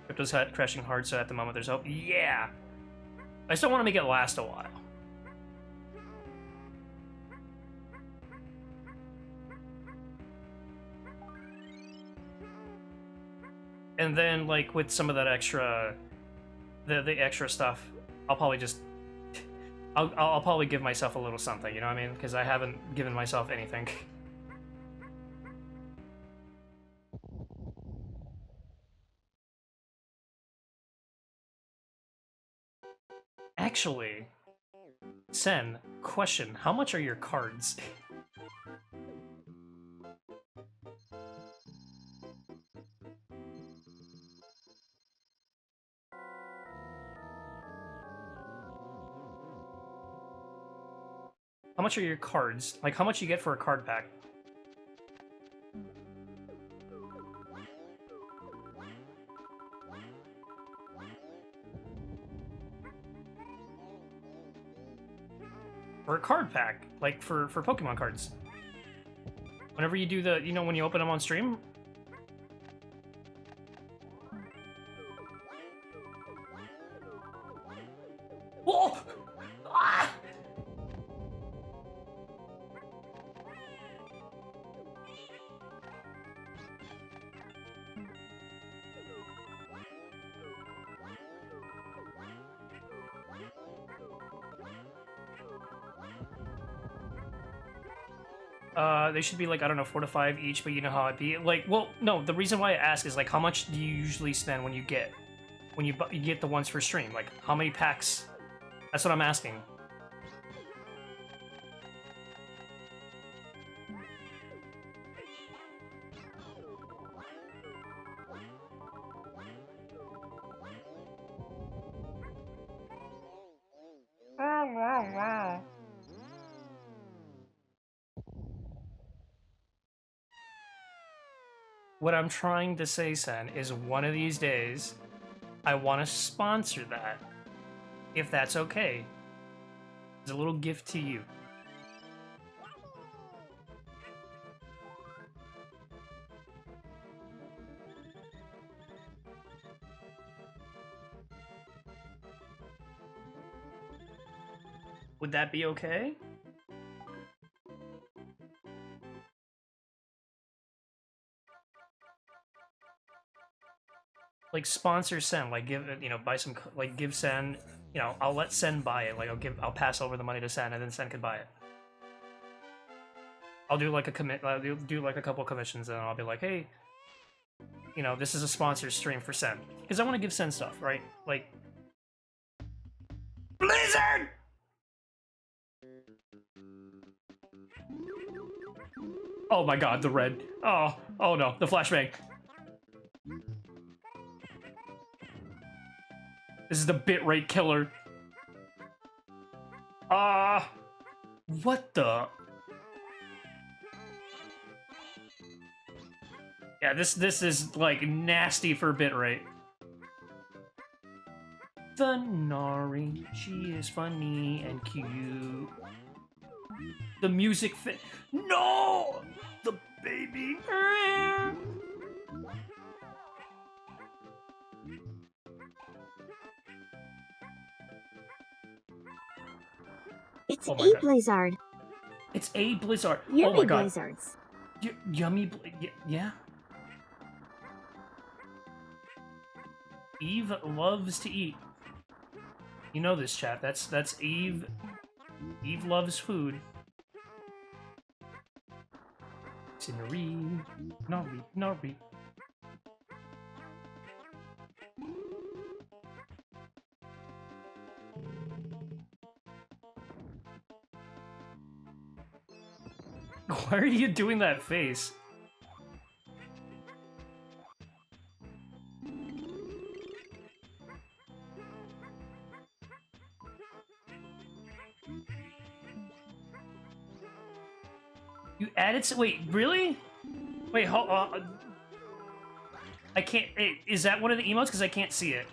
Crypto's crashing hard, so at the moment there's hope. Yeah, I still want to make it last a while. And then, like, with some of that extra, the extra stuff, I'll probably just, I'll probably give myself a little something, you know what I mean? Because I haven't given myself anything. Actually, Sen, question, how much are your cards? How much are your cards? Like, how much you get for a card pack? For a card pack, like for Pokemon cards. Whenever you do the, you know, when you open them on stream. Whoa! Ah! They should be like, I don't know, 4 to 5 each, but you know how it'd be. Like, well, no, the reason why I ask is like, how much do you usually spend when you get the ones for stream? Like, how many packs? That's what I'm asking. What I'm trying to say, Sen, is one of these days, I want to sponsor that, if that's okay. It's a little gift to you. Would that be okay? Like, sponsor Sen, like, give, you know, buy some, like, give Sen you know, I'll let Sen buy it. Like I'll pass over the money to Sen, and then Sen can buy it. I'll do like I'll do like a couple commissions, and I'll be like, hey, you know, this is a sponsored stream for Sen, because I want to give Sen stuff, right? Like, Blizzard. Oh my god, the red. Oh no, the flashbang. This is the bitrate killer. What the? Yeah, this is like nasty for bitrate. The Nari, she is funny and cute. The music fit. No! The baby. It's Oh my a god. Blizzard. It's a Blizzard. Yummy oh my god. Blizzards. Yummy. Yeah. Eve loves to eat. You know this, chat. That's Eve. Eve loves food. Sinari. Nari. Why are you doing that face? You added wait, really? Wait, hold on. I can't. Is that one of the emotes? Because I can't see it.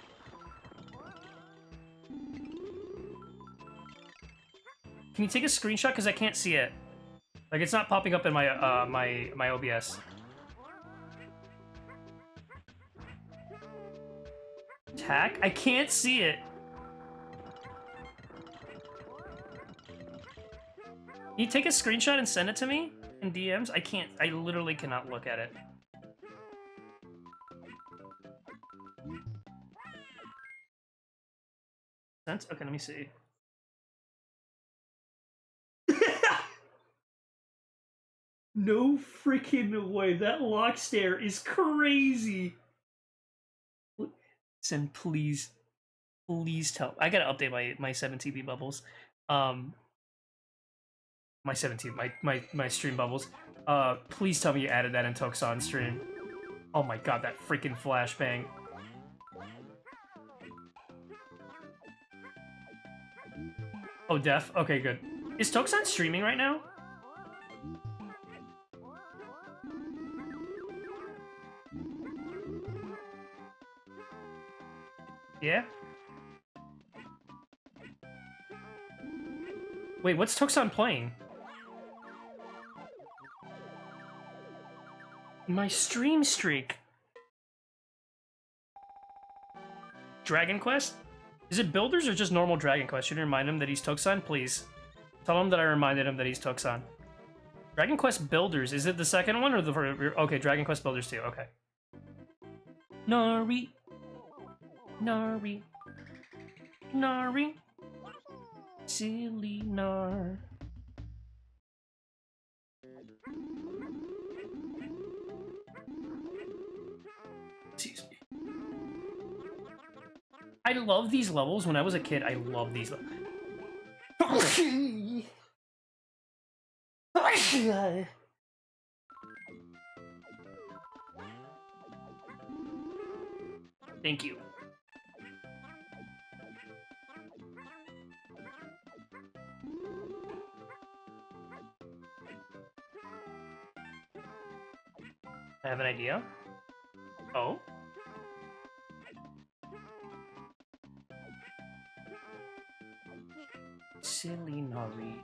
Can you take a screenshot? Because I can't see it. Like, it's not popping up in my my OBS. Attack? I can't see it. Can you take a screenshot and send it to me in DMs? I can't. I literally cannot look at it. Sent? Okay, let me see. No freaking way. That lock stare is crazy. Send, please. Please tell. I gotta update my 7TB bubbles. My 17, my stream bubbles. Please tell me you added that in Toxon stream. Oh my god, that freaking flashbang. Oh, Def? Okay, good. Is Toxon streaming right now? Yeah? Wait, what's Toxon playing? My stream streak. Dragon Quest? Is it Builders or just normal Dragon Quest? Should I remind him that he's Toxon? Please. Tell him that I reminded him that he's Toxon. Dragon Quest Builders, is it the second one or the... Okay, Dragon Quest Builders 2, okay. Nari. Nari. Nari. Silly Nar. Excuse me. I love these levels. When I was a kid, I loved these levels. Thank you. I have an idea. Oh? Silly Nari.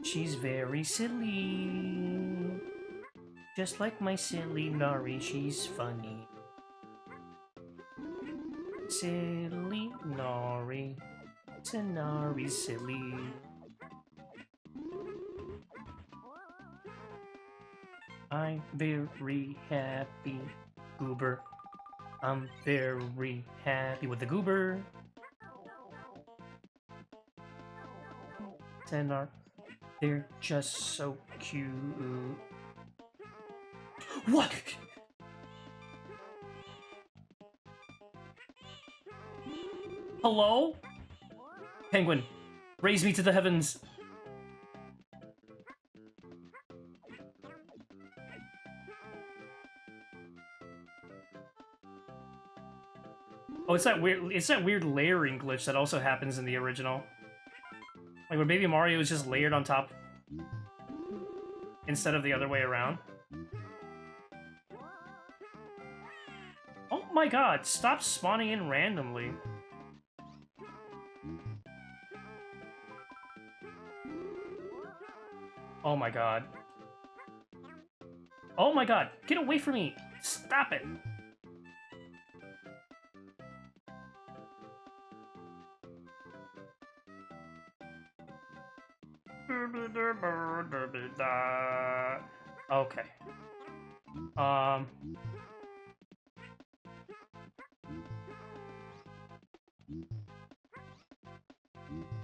She's very silly. Just like my silly Nari, she's funny. Silly Nari. Nari silly. I'm very happy, Goober. I'm very happy with the goober. Tenar. They're just so cute. What? Hello? Penguin, raise me to the heavens. Oh, it's that weird layering glitch that also happens in the original. Like where Baby Mario is just layered on top instead of the other way around. Oh my god, stop spawning in randomly. Oh my god. Oh my god, get away from me! Stop it! Okay.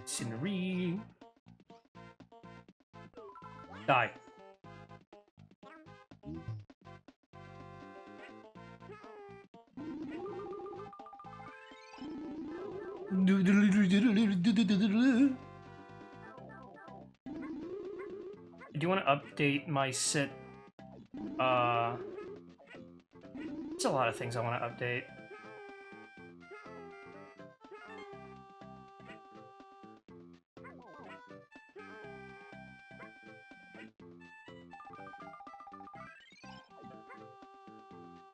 Scenery. Die. Do you want to update my sit? There's a lot of things I want to update.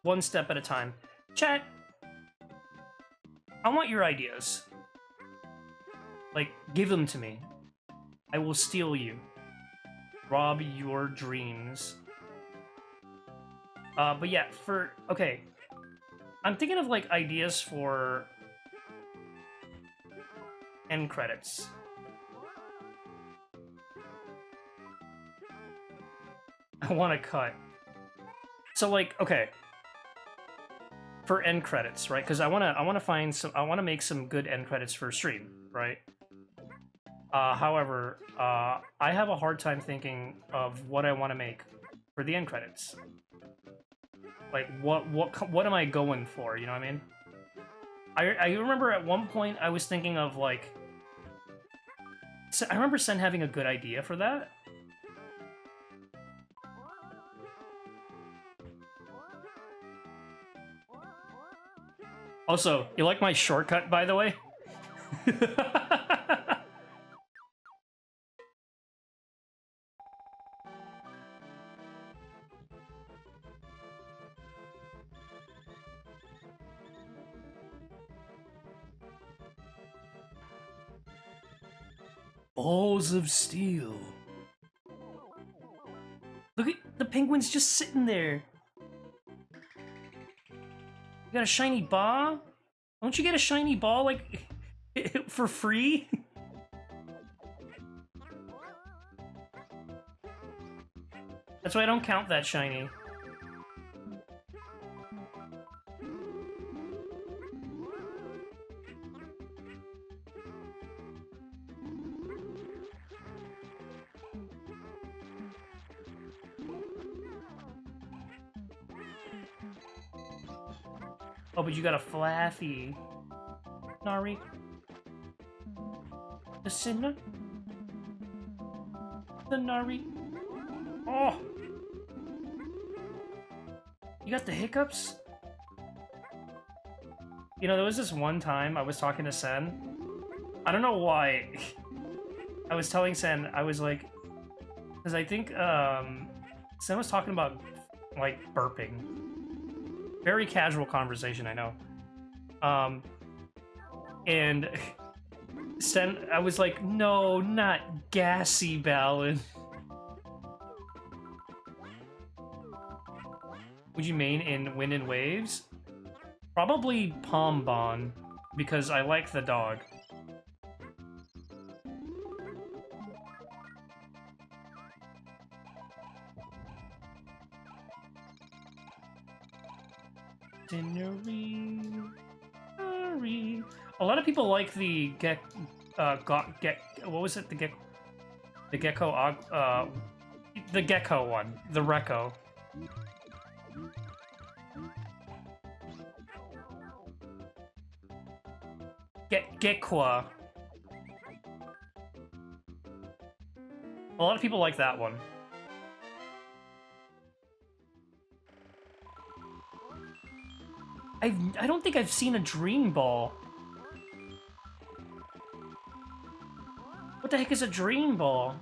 One step at a time. Chat, I want your ideas. Like, give them to me. I will steal you. Rob your dreams. But yeah, okay. I'm thinking of, like, ideas for end credits. I want to cut. So, like, okay. For end credits, right? Because I wanna make some good end credits for stream, right? However, I have a hard time thinking of what I want to make for the end credits. Like, what am I going for? You know what I mean? I remember at one point I was thinking of like, I remember Sen having a good idea for that. Also, you like my shortcut, by the way? Balls of steel. Look at the penguin's just sitting there. You got a shiny ball? Don't you get a shiny ball, like, for free? That's why I don't count that shiny. Oh, but you got a Flaffy. Nari. The Sinna. The Nari. Oh! You got the hiccups? You know, there was this one time I was talking to Sen. I don't know why. I was telling Sen, I was like... Because I think, Sen was talking about, like, burping. Very casual conversation, I know. And Sen, I was like, no, not gassy Balin. Would you main in Wind and Waves? Probably Pombon, because I like the dog. A lot of people like the what was it? The gecko one, the Recco. Gekwa. A lot of people like that one. I don't think I've seen a Dream Ball. What the heck is a Dream Ball?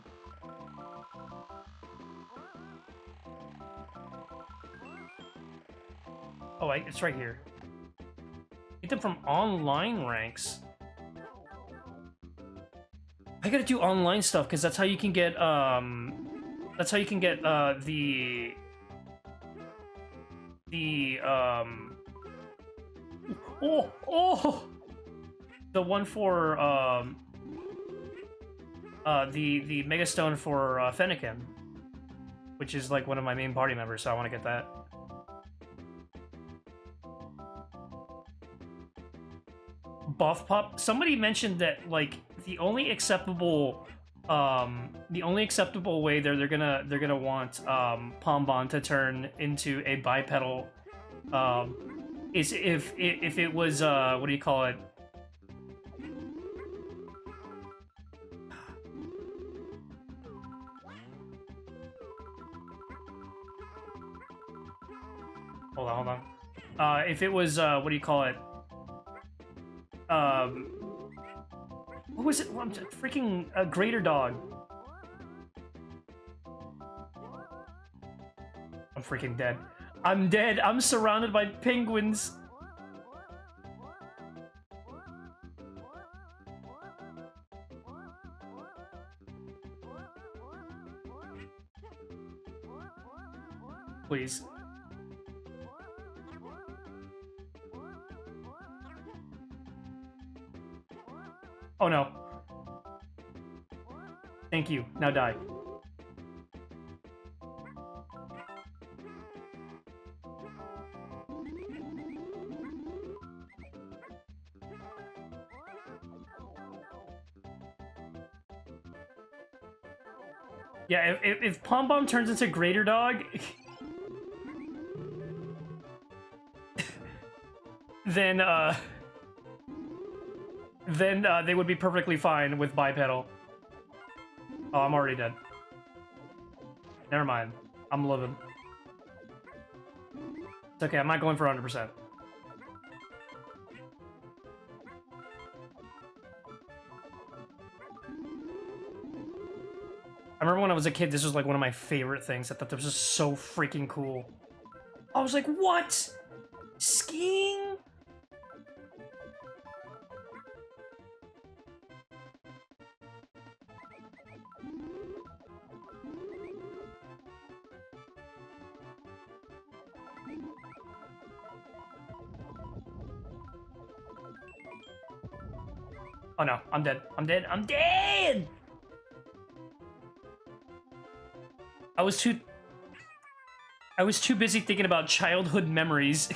Oh, it's right here. Get them from online ranks. I gotta do online stuff because that's how you can get the one for the Mega Stone for Fennekin, which is like one of my main party members, so I want to get that. Buff Pop. Somebody mentioned that like the only acceptable way they're gonna want Pombon to turn into a bipedal is if it was what do you call it? Hold on. If it was what do you call it? What was it? Freaking Greater Dog. I'm freaking dead. I'm dead. I'm surrounded by penguins. Please. Oh no. Thank you. Now die. Yeah, if Pom Pom turns into Greater Dog, then they would be perfectly fine with bipedal. Oh, I'm already dead. Never mind. I'm living. It's okay, I'm not going for 100%. I remember when I was a kid, this was like one of my favorite things. I thought this was just so freaking cool. I was like, what? Skiing? Oh no, I'm dead. I'm dead. I'm dead! I was too busy thinking about childhood memories.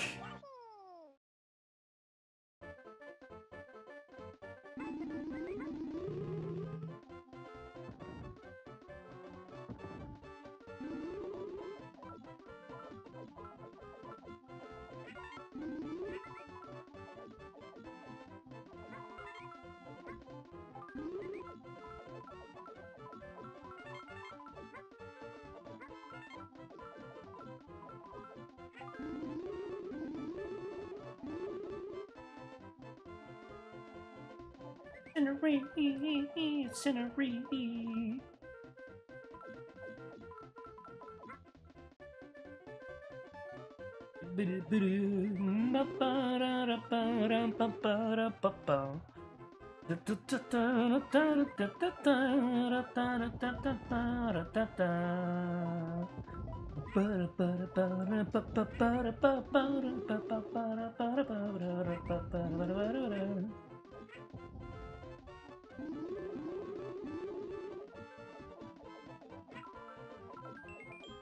Incinerate.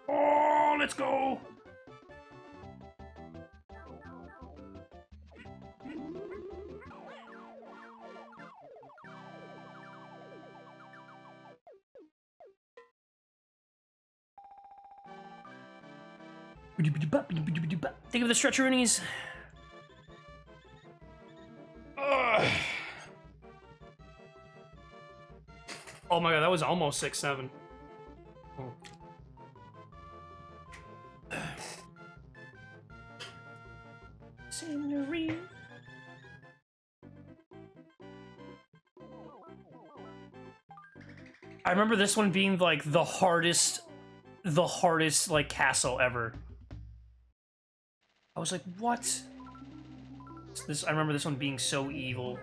Oh, let's go! Think of the stretcheroonies. Oh my god, that was almost 6-7. Oh. Scenery. I remember this one being like the hardest like castle ever. I was like, what? I remember this one being so evil.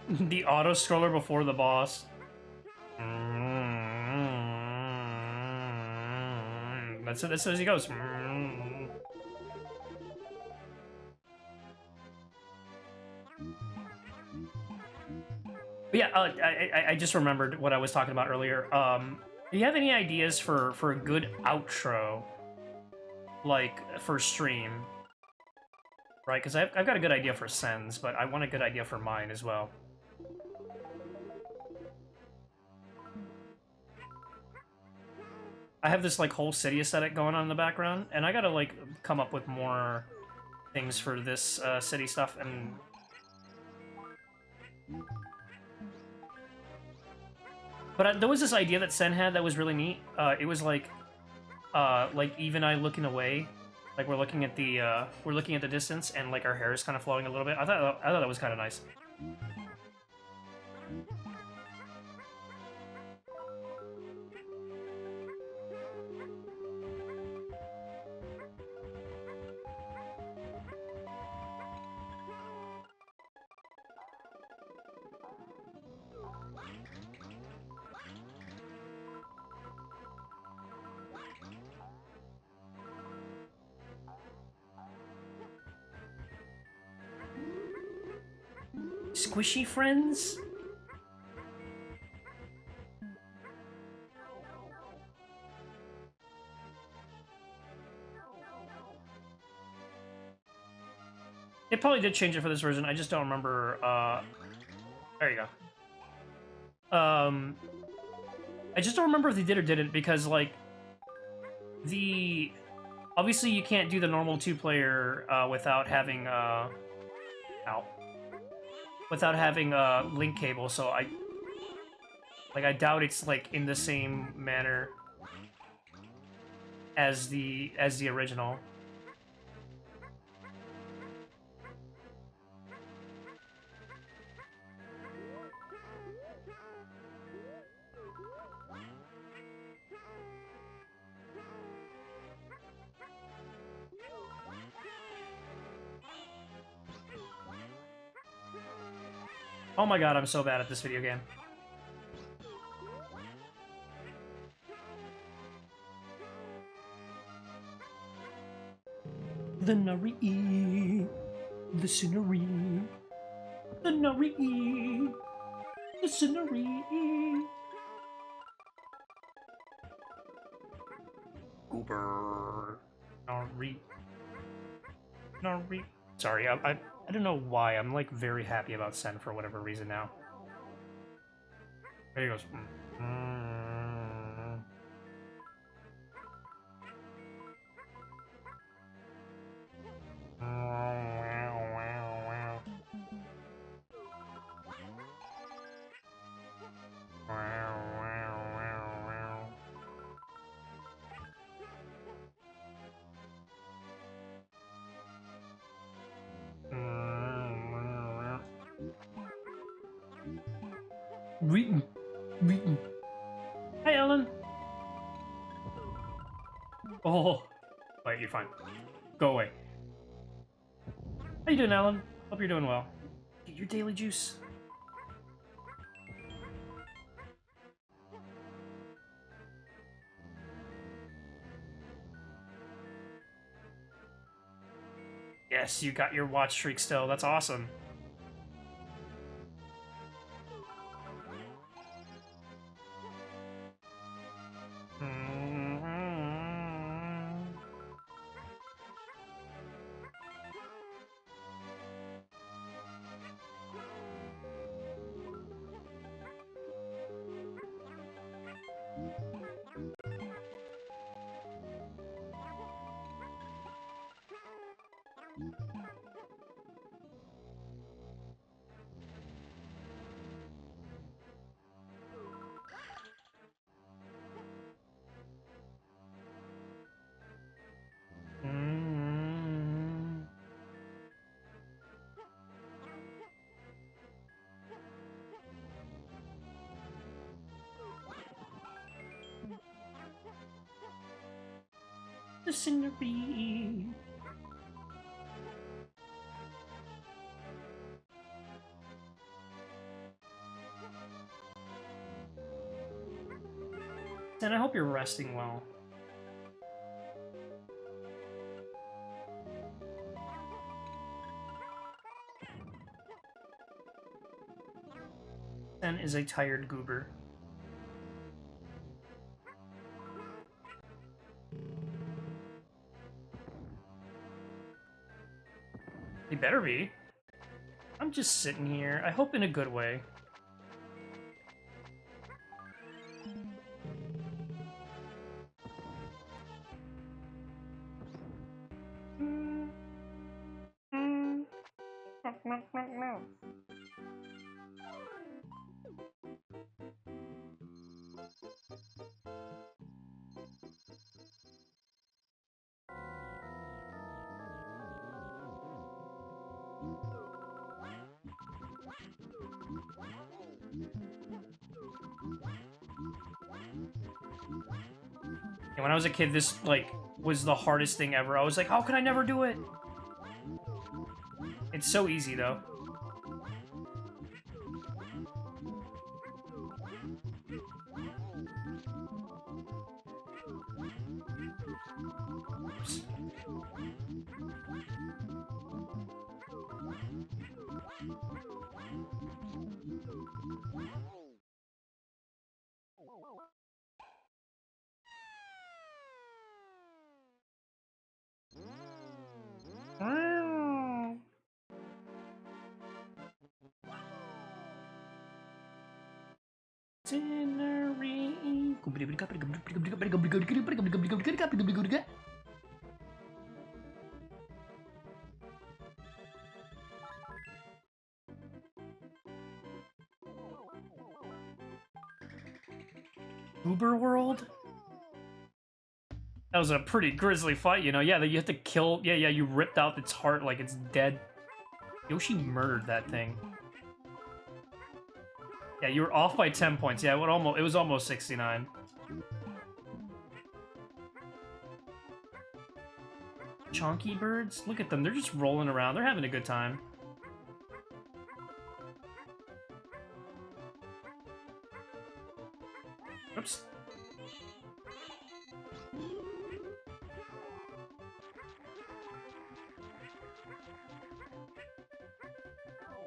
The auto scroller before the boss. That's as he goes. But yeah, I just remembered what I was talking about earlier. Do you have any ideas for a good outro, like for stream? Right, because I've got a good idea for Sen's, but I want a good idea for mine as well. I have this like whole city aesthetic going on in the background, and I gotta like come up with more things for this city stuff. And but there was this idea that Sen had that was really neat. It was like Eve and I looking away, like we're looking at the distance, and like our hair is kind of flowing a little bit. I thought that was kind of nice. Squishy friends? It probably did change it for this version. I just don't remember. There you go. I just don't remember if they did or didn't, because like obviously you can't do the normal 2-player without having without having link cable. So I doubt it's like in the same manner as the original. Oh my god, I'm so bad at this video game. The Nari, the scenery, the Nari, the scenery. Goober. Nari. Nari. Sorry, I don't know why. I'm like very happy about Sen for whatever reason now. There he goes. Reeton. Reeton. Hey, Ellen. Oh. Wait, you're fine. Go away. How you doing, Ellen? Hope you're doing well. Get your daily juice. Yes, you got your watch streak still. That's awesome. The scenery. And I hope you're resting well. Sen is a tired goober. He better be. I'm just sitting here. I hope in a good way. And when I was a kid, this, like, was the hardest thing ever. I was like, how could I never do it? It's so easy, though. Oops. Uber World? That was a pretty grisly fight, you know? Yeah, you have to kill... Yeah, you ripped out its heart like it's dead. Yoshi murdered that thing. Yeah, you were off by 10 points. Yeah, it was almost 69. Chonky birds? Look at them. They're just rolling around. They're having a good time. Oops.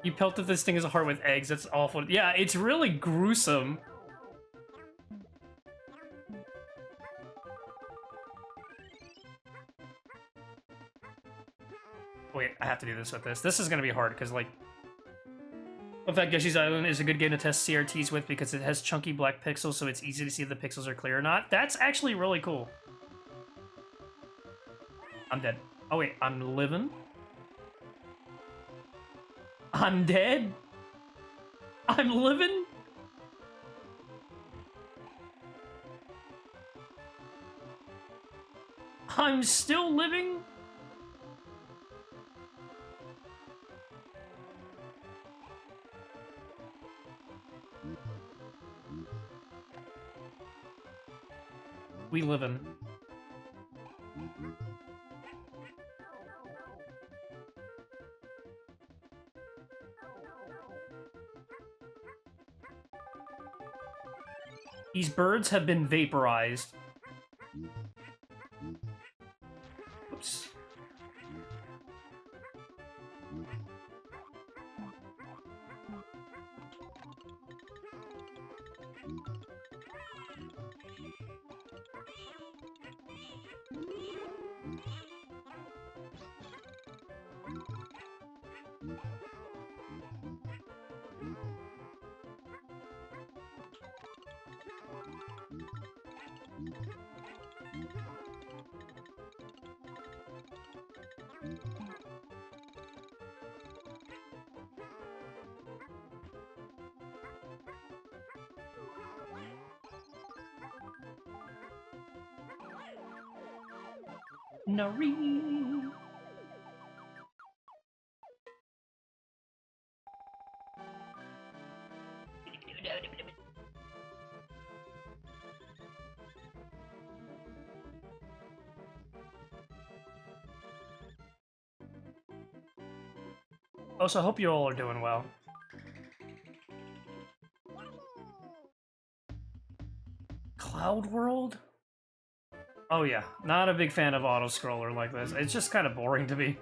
You pelted this thing as a heart with eggs. That's awful. Yeah, it's really gruesome. Wait, I have to do this with this. This is gonna be hard, because, like... In fact, Yoshi's Island is a good game to test CRTs with because it has chunky black pixels, so it's easy to see if the pixels are clear or not. That's actually really cool. I'm dead. Oh wait, I'm living? I'm dead? I'm living? I'm still living? We livin'. These birds have been vaporized. Oops. Nari. Also, I hope you all are doing well. Cloud World? Oh yeah, not a big fan of auto-scroller like this. It's just kind of boring to me.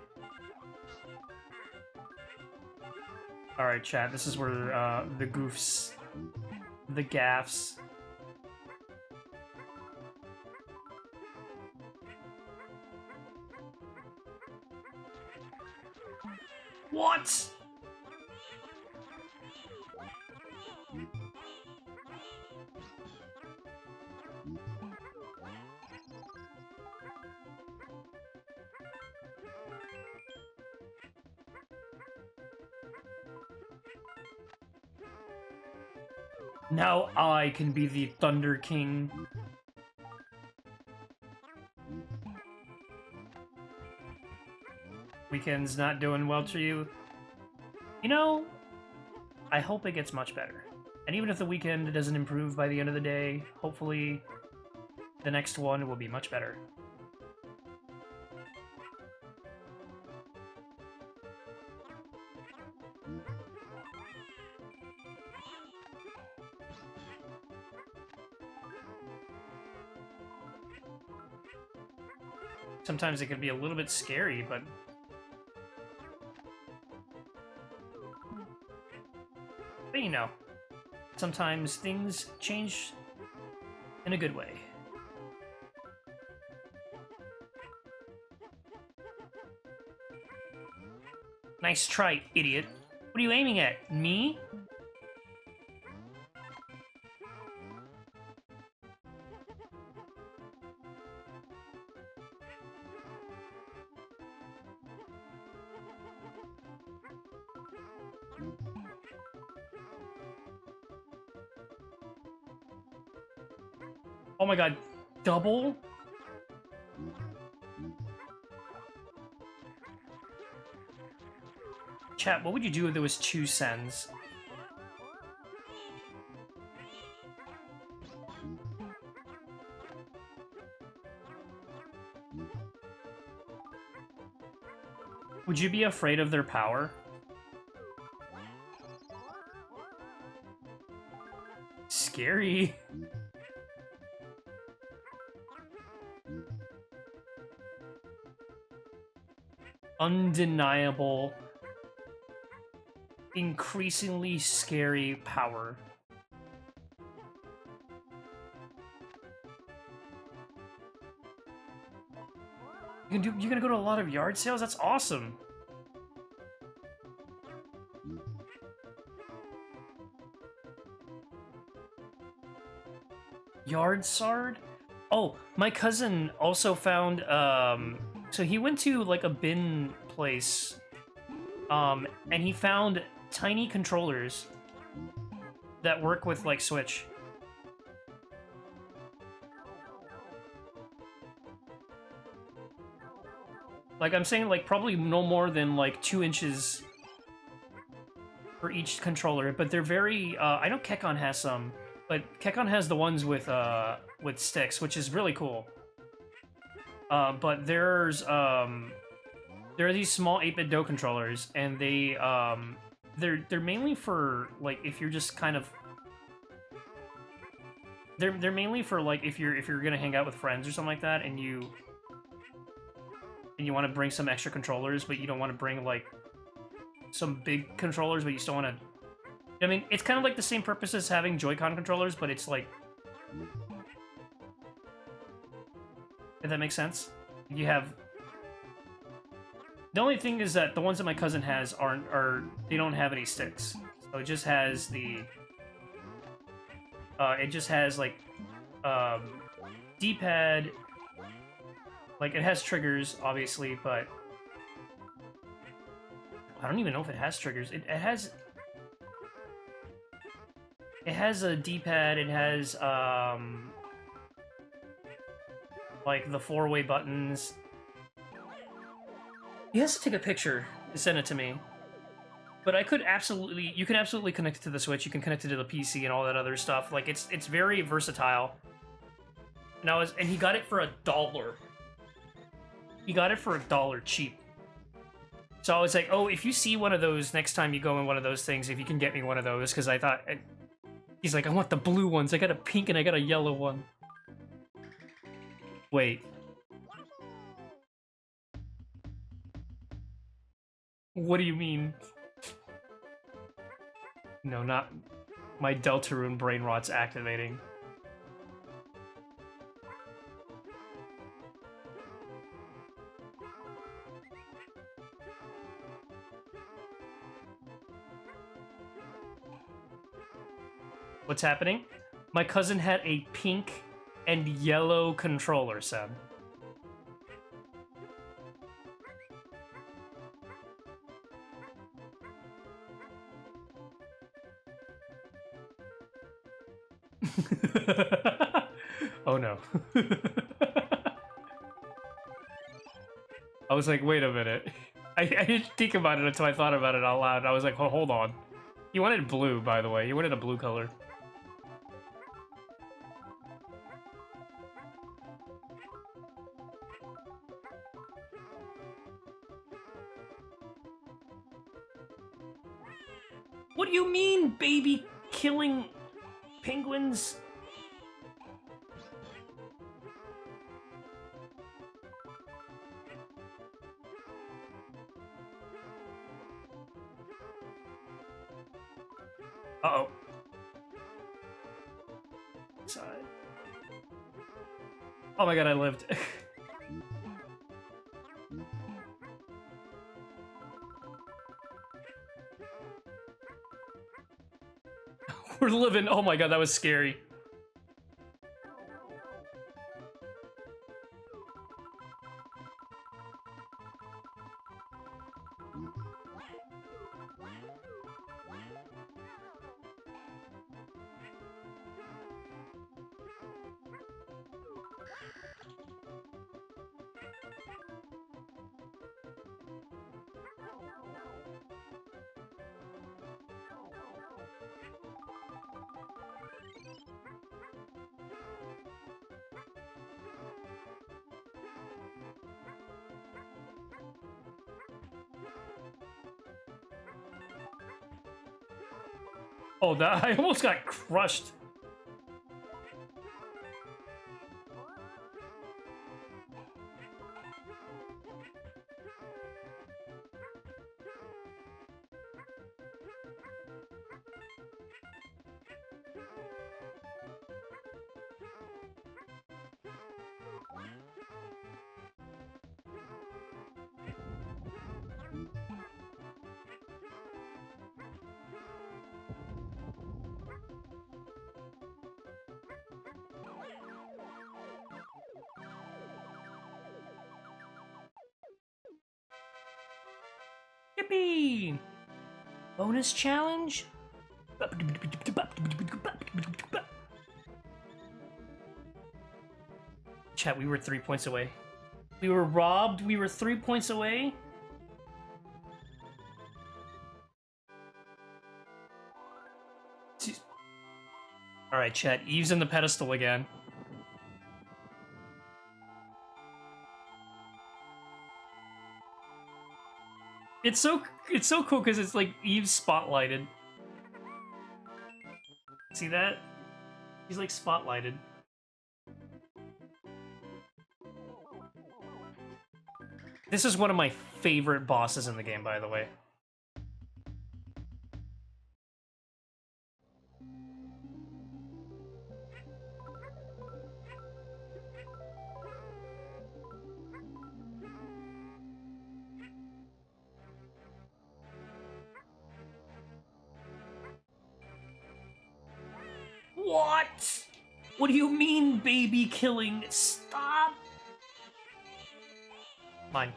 Alright, chat, this is where the goofs, the gaffs. What? Now I can be the Thunder King. Weekend's not doing well for you. You know, I hope it gets much better. And even if the weekend doesn't improve by the end of the day, hopefully the next one will be much better. Sometimes it can be a little bit scary, but you know, sometimes things change in a good way. Nice try, idiot. What are you aiming at? Me? Oh my god, double? Chat, what would you do if there was 2 sends? Would you be afraid of their power? Scary. Undeniable, increasingly scary power. You're gonna go to a lot of yard sales? That's awesome. Yard Sard? Oh, my cousin also found, so he went to, like, a bin place, and he found tiny controllers that work with, like, Switch. Like, I'm saying, like, probably no more than, like, 2 inches for each controller, but they're very, I know Kekon has some, but Kekon has the ones with sticks, which is really cool. But there are these small 8-bit Do controllers, and they're mainly for, like, if you're just kind of... They're mainly for, like, if you're gonna hang out with friends or something like that, and you want to bring some extra controllers, but you don't want to bring, like, some big controllers, but you still want to... I mean, it's kind of like the same purpose as having Joy-Con controllers, but it's like... If that makes sense? You have... The only thing is that the ones that my cousin has they don't have any sticks. So it just has the... it just has, like, D-pad... Like, it has triggers, obviously, but... I don't even know if it has triggers. It has... It has a D-pad, it has, like, the 4-way buttons, He has to take a picture and send it to me. But I could absolutely, you can absolutely connect it to the Switch. You can connect it to the PC and all that other stuff. Like it's very versatile. And he got it for $1. He got it for $1 cheap. So I was like, oh, if you see one of those next time you go in one of those things, if you can get me one of those, because I thought, he's like, I want the blue ones. I got a pink and I got a yellow one. Wait. What do you mean? No, not my Deltarune brain rot's activating. What's happening? My cousin had a pink and yellow controller, Seb. Oh no. I was like, wait a minute. I didn't think about it until I thought about it out loud. I was like, oh, hold on. He wanted blue, by the way. He wanted a blue color. What do you mean, baby killing penguins? Uh-oh. Side. Oh my god, I lived. We're living. Oh my god, that was scary. Oh, that I almost got crushed. Yippee! Bonus challenge? Chat, we were 3 points away. We were robbed, we were 3 points away. Alright, chat, Eve's in the pedestal again. It's so cool because it's like Eve's spotlighted. See that? He's like spotlighted. This is one of my favorite bosses in the game, by the way. What? What do you mean, baby killing? Stop! Mine.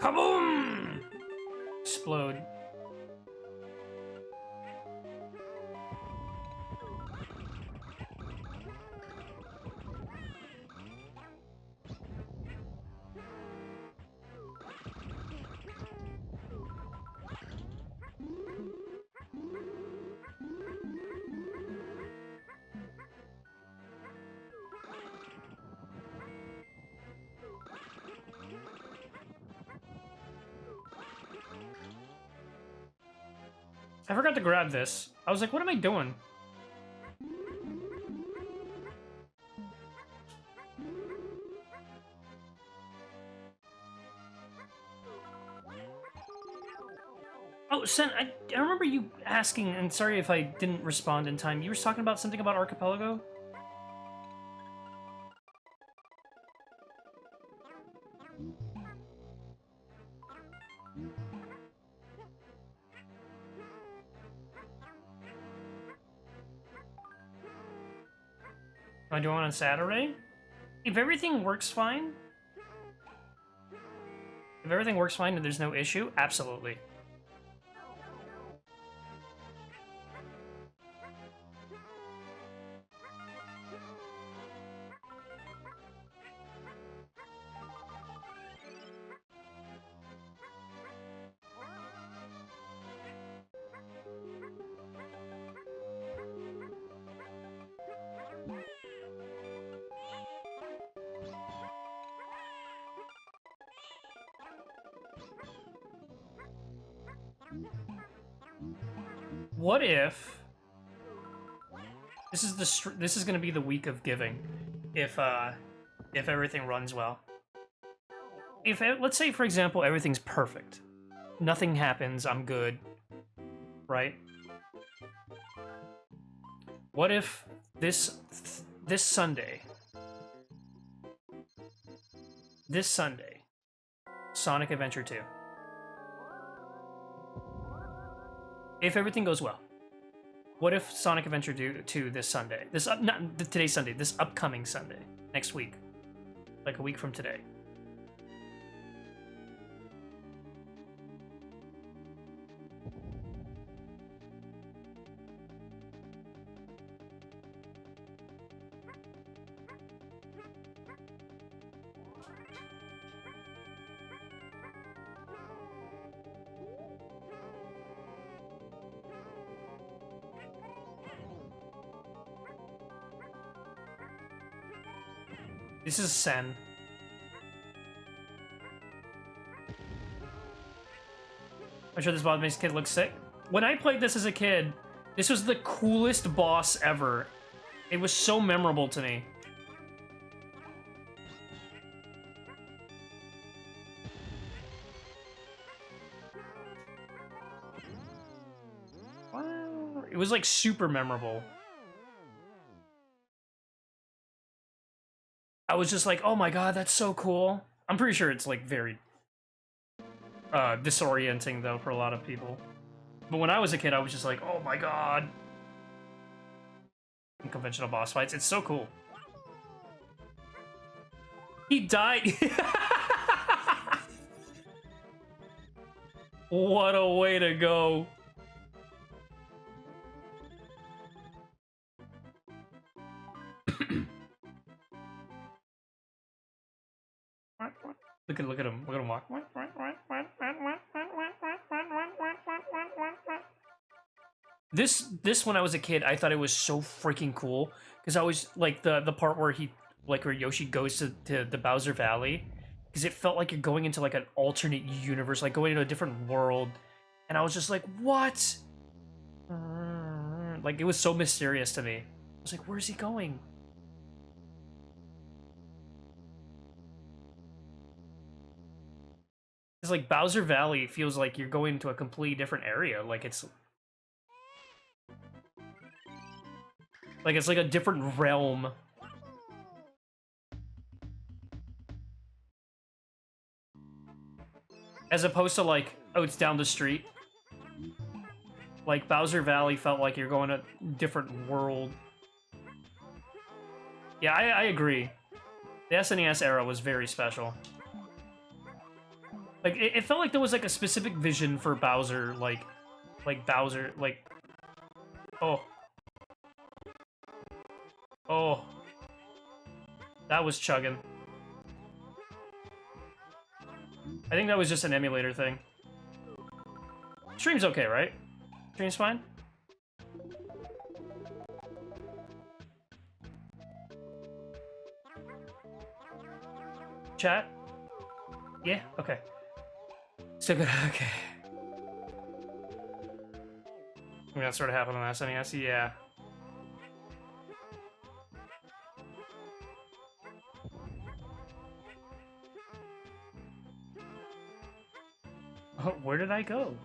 Kaboom! Explode. I forgot to grab this. I was like, what am I doing? Oh, Sen, I remember you asking, and sorry if I didn't respond in time. You were talking about something about Archipelago? Am I doing it on Saturday? If everything works fine... If everything works fine and there's no issue, absolutely. What if this is going to be the week of giving, if everything runs well. If let's say for example everything's perfect, nothing happens, I'm good, right? What if this Sunday, Sonic Adventure 2? If everything goes well, what if Sonic Adventure 2 this Sunday? Not today's Sunday, this upcoming Sunday, next week, like a week from today. This is Sen. I'm sure this boss makes kid look sick. When I played this as a kid, this was the coolest boss ever. It was so memorable to me. It was like super memorable. I was just like, oh my god, that's so cool. I'm pretty sure it's like very disorienting though for a lot of people. But when I was a kid, I was just like, oh my god. In conventional boss fights, it's so cool. He died. What a way to go. Look at him. Look at him walk. This when I was a kid, I thought it was so freaking cool because I was like the part where where Yoshi goes to the Bowser Valley, because it felt like you're going into like an alternate universe, like going into a different world, and I was just like, what? Like it was so mysterious to me. I was like, where's he going? It's like Bowser Valley feels like you're going to a completely different area. Like it's like a different realm. As opposed to like, oh, it's down the street. Like Bowser Valley felt like you're going to a different world. Yeah, I agree. The SNES era was very special. Like, it felt like there was, like, a specific vision for Bowser, like Bowser, like... Oh. Oh. That was chugging. I think that was just an emulator thing. Stream's okay, right? Stream's fine? Chat? Yeah? Okay. So good, okay. I mean, that sort of happened on SNES, yeah. Oh, where did I go?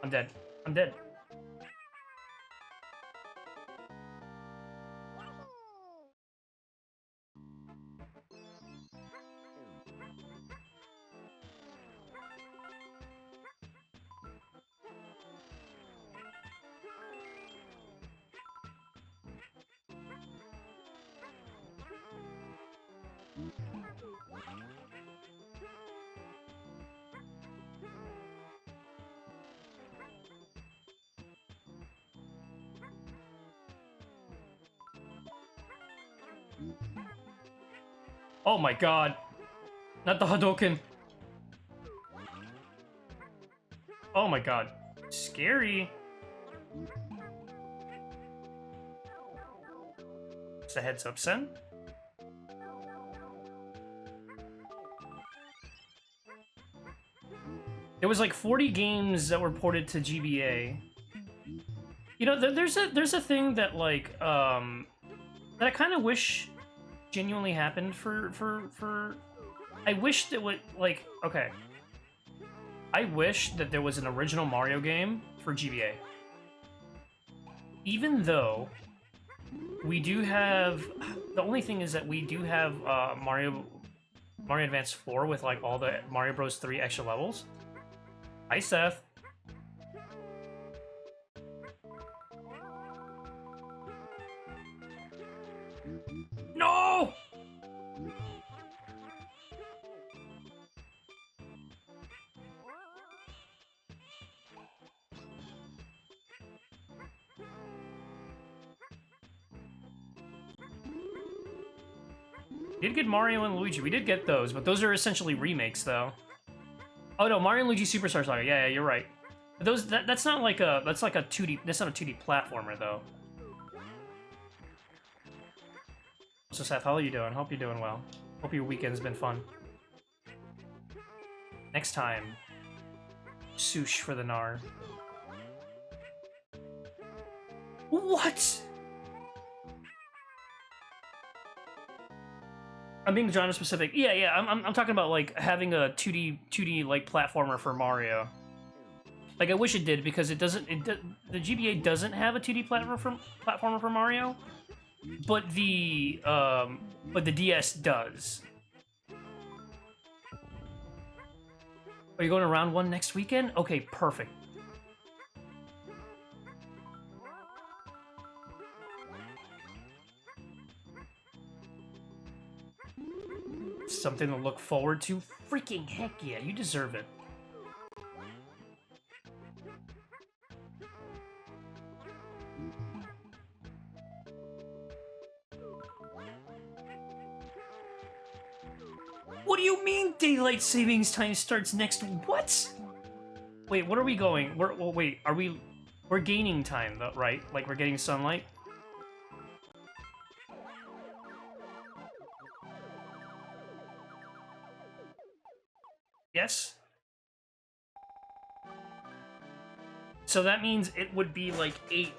I'm dead. I'm dead. Oh my god. Not the Hadouken. Oh my god. Scary. Just a heads up, Sen. There was like 40 games that were ported to GBA. You know, there's a thing that like that I kind of wish genuinely happened for I wish that would like okay. I wish that there was an original Mario game for GBA. Even though we do have the only thing is that we do have Mario Advance 4 with like all the Mario Bros 3 extra levels. Hi, Seth. No! We did get Mario and Luigi. We did get those, but those are essentially remakes, though. Oh no, Mario and Luigi Superstar Saga. Yeah, you're right. Those that's not like a 2D. That's not a 2D platformer though. So Seth, how are you doing? Hope you're doing well. Hope your weekend's been fun. Next time, sush for the Gnar. What? I'm being genre specific. Yeah. I'm talking about like having a 2D like platformer for Mario. Like I wish it did because it doesn't. The GBA doesn't have a 2D platformer for Mario, but the DS does. Are you going to round 1 next weekend? Okay, perfect. Something to look forward to? Freaking heck yeah, you deserve it. What do you mean daylight savings time starts next? What? Wait, what are we going? Wait, are we... We're gaining time, though, right? Like, we're getting sunlight? Yes? So that means it would be like 8...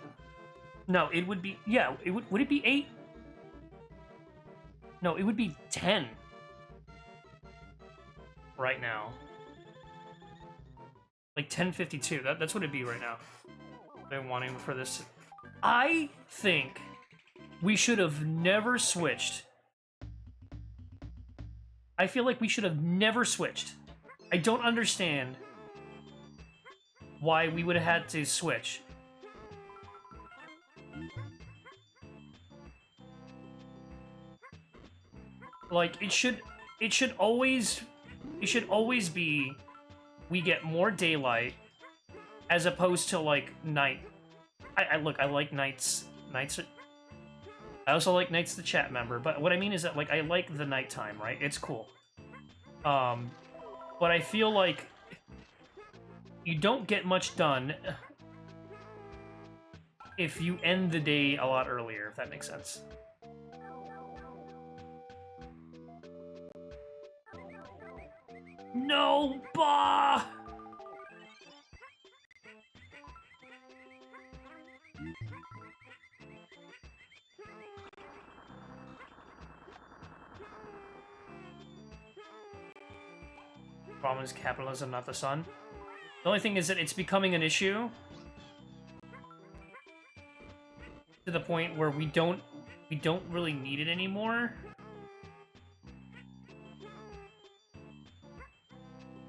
No, it would be... Yeah, it would it be 8? No, it would be 10. Right now. Like 10:52. That's what it'd be right now. I've been wanting for this. I think we should have never switched. I feel like we should have never switched. I don't understand why we would have had to switch. Like, it should always be we get more daylight as opposed to, like, night. Look, I like nights. I also like Night's the chat member, but what I mean is that, like, I like the nighttime, right? It's cool. But I feel like you don't get much done if you end the day a lot earlier, if that makes sense. No, bah! Problem is capitalism, not the sun. The only thing is that it's becoming an issue to the point where we don't really need it anymore.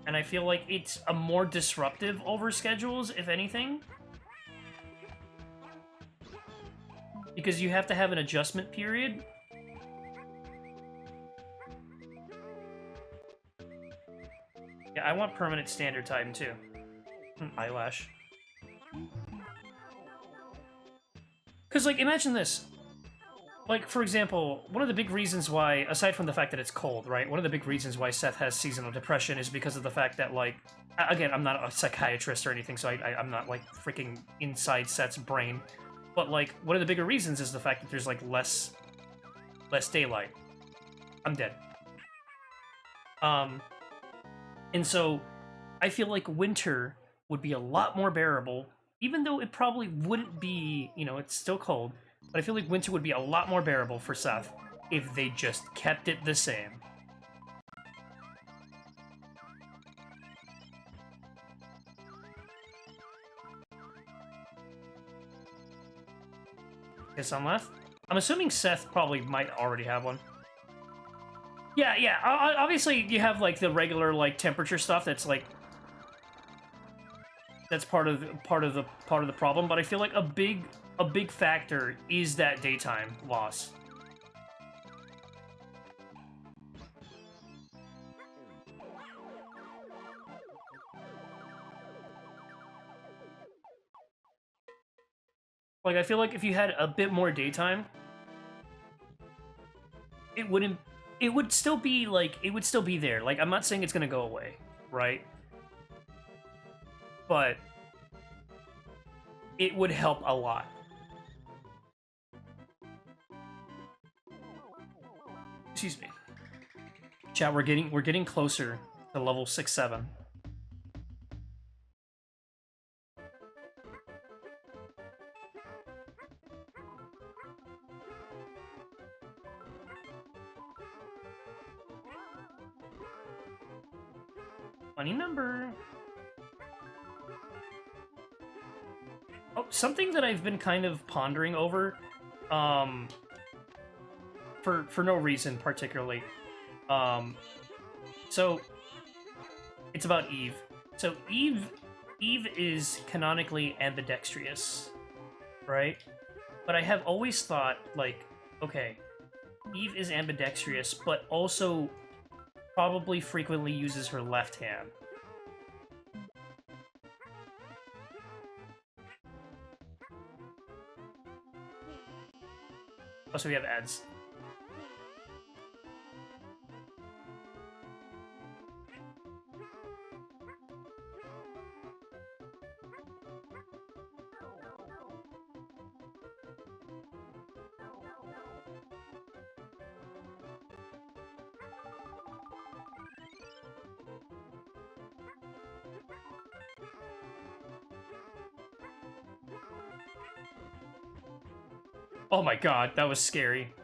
And I feel like it's a more disruptive over schedules, if anything. Because you have to have an adjustment period. Yeah, I want permanent standard time, too. Eyelash. Because, like, imagine this. Like, for example, one of the big reasons why, aside from the fact that it's cold, right? One of the big reasons why Seth has seasonal depression is because of the fact that, like, again, I'm not a psychiatrist or anything, so I'm not, like, freaking inside Seth's brain. But, like, one of the bigger reasons is the fact that there's, like, less daylight. I'm dead. And so, I feel like winter would be a lot more bearable, even though it probably wouldn't be, you know, it's still cold, but I feel like winter would be a lot more bearable for Seth if they just kept it the same. Okay, sun left? I'm assuming Seth probably might already have one. Yeah. Obviously, you have, like, the regular, like, temperature stuff that's, like, that's part of the problem, but I feel like a big factor is that daytime loss. Like, I feel like if you had a bit more daytime, it would still be, like, it would still be there. Like, I'm not saying it's gonna go away, right? But it would help a lot. Excuse me. Chat, we're getting closer to level 6-7. Funny number. Oh, something that I've been kind of pondering over, for no reason particularly. So it's about Eve. So Eve is canonically ambidextrous, right? But I have always thought, like, okay, Eve is ambidextrous, but also probably frequently uses her left hand. Also, we have ads. Oh my god, that was scary.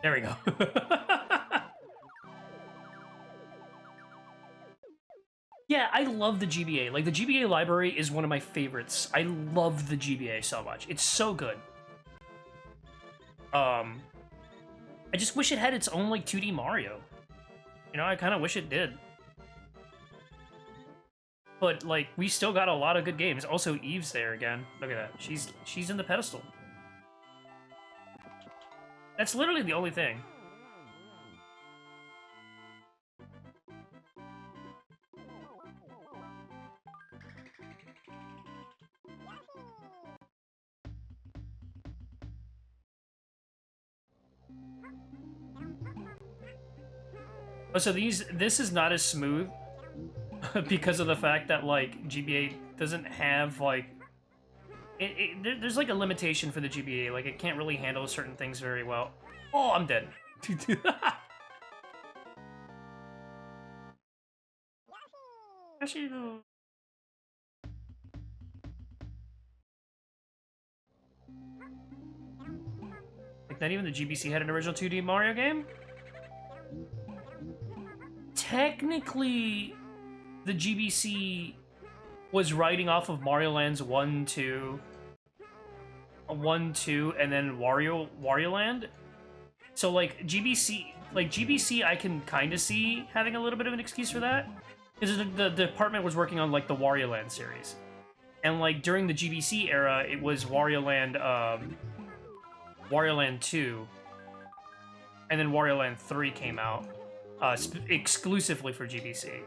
There we go. Yeah, I love the GBA. Like, the GBA library is one of my favorites. I love the GBA so much. It's so good. I just wish it had its own, like, 2D Mario. You know, I kind of wish it did. But, like, we still got a lot of good games. Also, Eve's there again. Look at that. She's in the pedestal. That's literally the only thing. Oh, so this is not as smooth because of the fact that, like, GBA doesn't have, like... there's, like, a limitation for the GBA. Like, it can't really handle certain things very well. Oh, I'm dead. Yoshi. Like, not even the GBC had an original 2D Mario game? Technically, the GBC was writing off of Mario Land's 1, 2, and then Wario Land. So, like, GBC, I can kind of see having a little bit of an excuse for that. Because the department was working on, like, the Wario Land series. And, like, during the GBC era, it was Wario Land 2, and then Wario Land 3 came out, exclusively for GBC.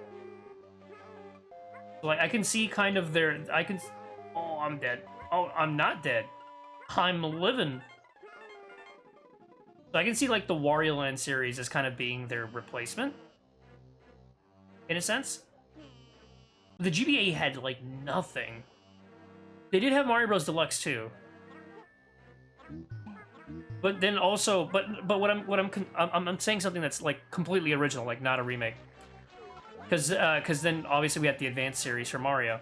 So, like, I can see kind of oh, I'm dead. Oh, I'm not dead. I'm living. So I can see, like, the Wario Land series as kind of being their replacement, in a sense. The GBA had, like, nothing. They did have Mario Bros. Deluxe too, but then also, but I'm saying something that's, like, completely original, like, not a remake, because then obviously we had the Advanced series for Mario.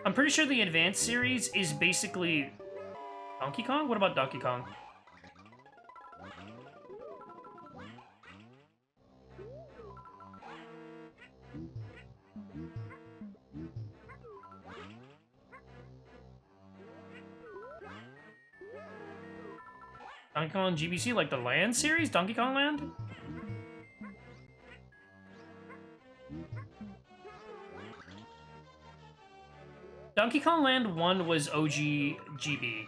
I'm pretty sure the Advanced series is basically Donkey Kong? What about Donkey Kong? Donkey Kong GBC, like the Land series? Donkey Kong Land? Donkey Kong Land 1 was OG GB.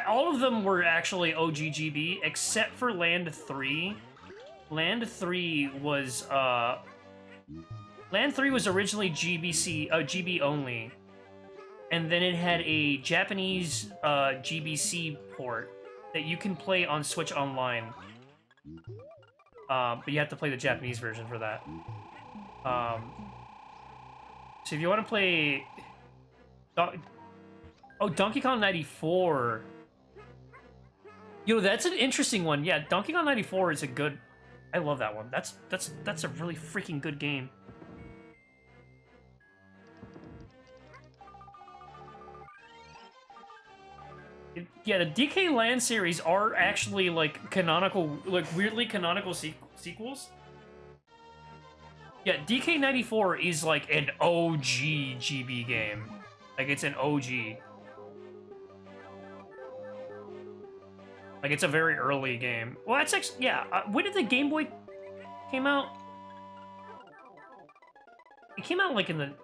All of them were actually OG GB, except for Land 3. Land 3 was, Land 3 was originally GB only. And then it had a Japanese, GBC port that you can play on Switch Online. But you have to play the Japanese version for that. So if you want to play... Oh, Donkey Kong 94. Yo, that's an interesting one. Yeah, Donkey Kong 94 is a good... I love that one. That's a really freaking good game. Yeah, the DK Land series are actually, like, canonical, like, weirdly canonical sequels. Yeah, DK94 is, like, an OG GB game. Like, it's an OG. Like, it's a very early game. Well, that's actually... Yeah, when did the Game Boy came out? It came out, like, didn't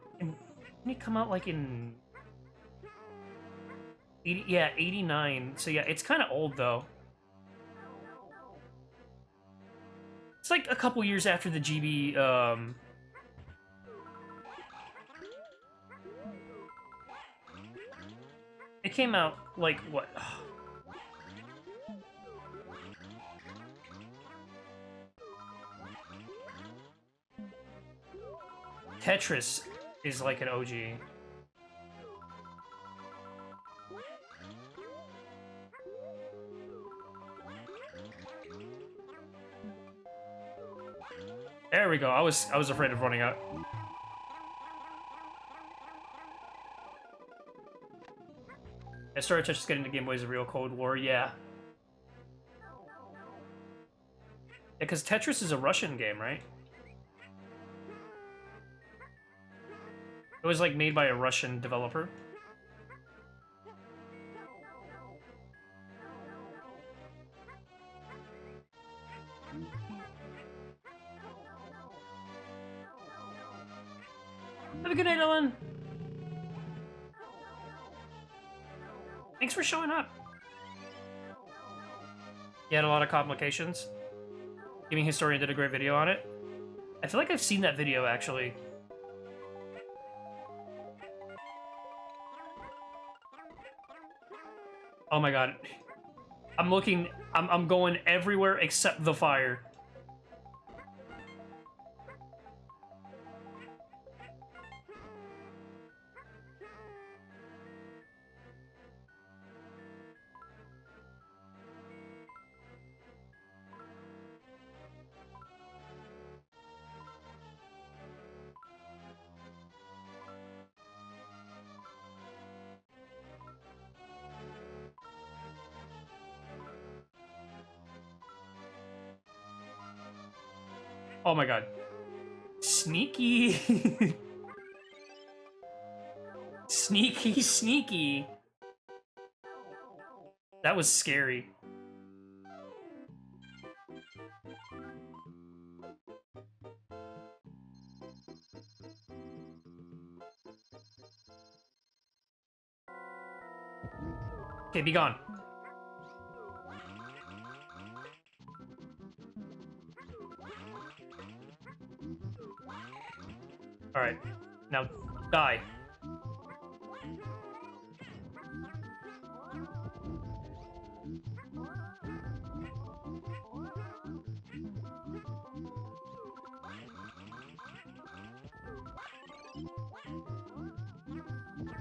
it come out, like, in... 80, yeah, 89. So, yeah, it's kind of old, though. It's, like, a couple years after the GB, It came out, like, what? Tetris is, like, an OG. we go. I was afraid of running out. Yeah, Story Touch is getting to Game Boy is a real Cold War, yeah. Yeah, because Tetris is a Russian game, right? It was like made by a Russian developer. Have a good night, Ellen. Thanks for showing up. You had a lot of complications. Gaming Historian did a great video on it. I feel like I've seen that video, actually. Oh my god. I'm going everywhere except the fire. Oh my god. Sneaky. Sneaky, sneaky. That was scary. Okay, be gone. Alright. Now, die.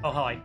Oh, hi.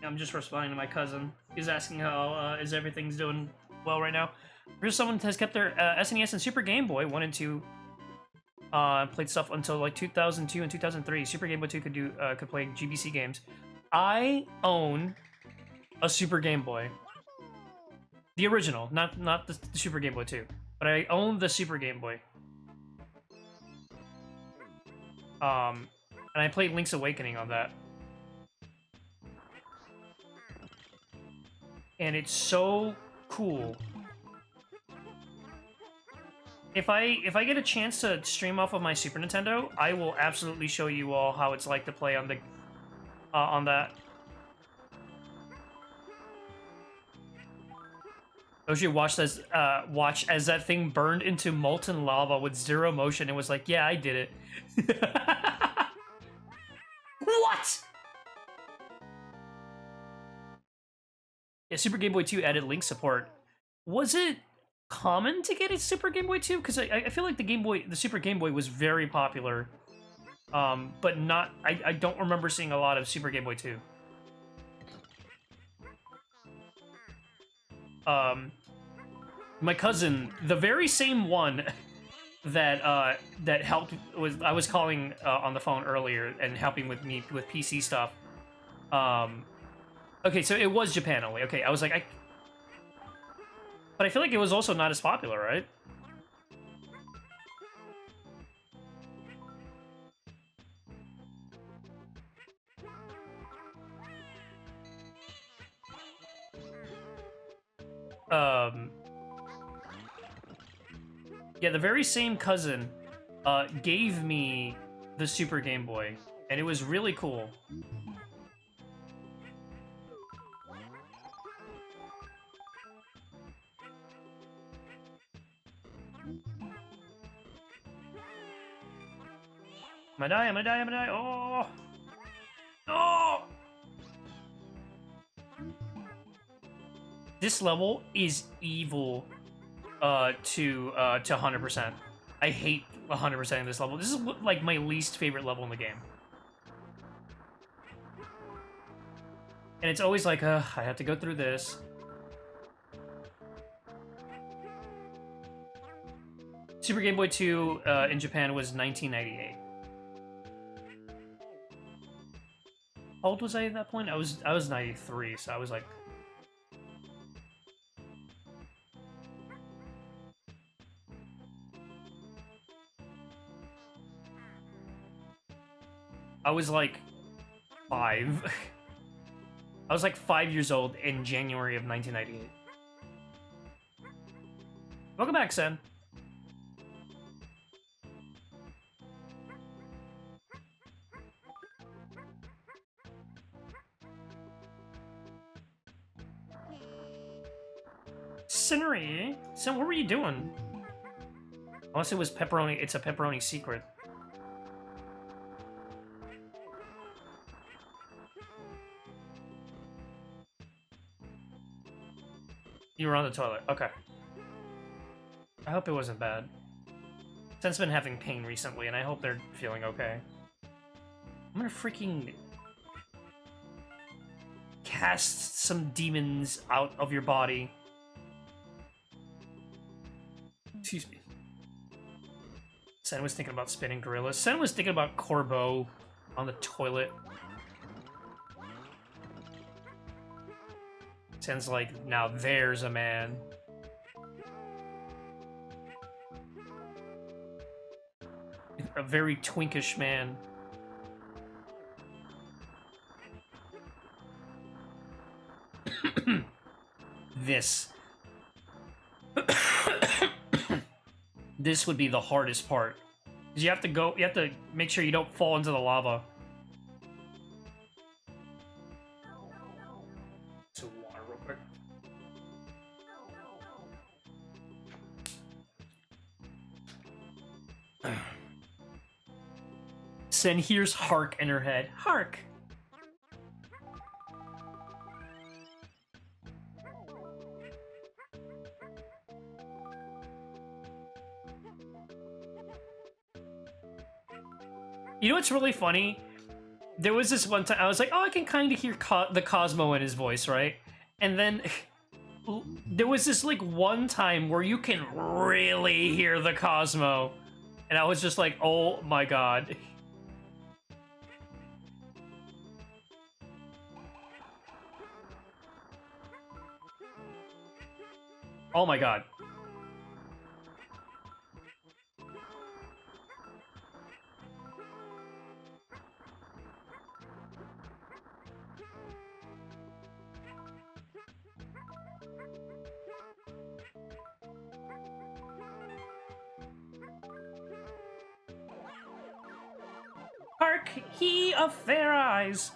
I'm just responding to my cousin. He's asking how is everything's doing well right now. Here's someone has kept their SNES and Super Game Boy 1 and 2. Played stuff until like 2002 and 2003. Super Game Boy 2 could play GBC games. I own a Super Game Boy. The original, not the Super Game Boy 2. But I own the Super Game Boy. And I played Link's Awakening on that. And it's so cool. If I get a chance to stream off of my Super Nintendo, I will absolutely show you all how it's like to play on the on that. Yoshi watch as that thing burned into molten lava with zero motion and was like, yeah, I did it. What? Yeah, Super Game Boy 2 added Link support. Was it common to get a Super Game Boy 2? Because I feel like the Super Game Boy was very popular. But not, I don't remember seeing a lot of Super Game Boy 2. My cousin, the very same one that that helped I was calling on the phone earlier and helping with me with PC stuff. Okay, so it was Japan only. Okay, I was like, but I feel like it was also not as popular, right? Yeah, the very same cousin gave me the Super Game Boy, and it was really cool. I'm gonna die, I'm gonna die, I'm gonna die. Oh! Oh! This level is evil to 100%. I hate 100% of this level. This is like my least favorite level in the game. And it's always like, I have to go through this. Super Game Boy 2 in Japan was 1998. How old was I at that point? I was 93, so I was like... I was like 5. I was like 5 years old in January of 1998. Welcome back, Sen. Cinery? Sen, what were you doing? Unless it was pepperoni, it's a pepperoni secret. You were on the toilet. Okay. I hope it wasn't bad. Sen's been having pain recently, and I hope they're feeling okay. I'm gonna freaking cast some demons out of your body. Excuse me. Sen was thinking about spinning gorillas. Sen was thinking about Corbeau on the toilet. Sen's like, now there's a man. A very twinkish man. This. This would be the hardest part. Because you have to make sure you don't fall into the lava. Some water real quick. Sen hears Hark in her head. Hark! You know what's really funny? There was this one time I was like, oh, I can kind of hear the Cosmo in his voice, right? And then there was this like one time where you can really hear the Cosmo, and I was just like, oh my god. Oh my god. Hark, he of fair eyes.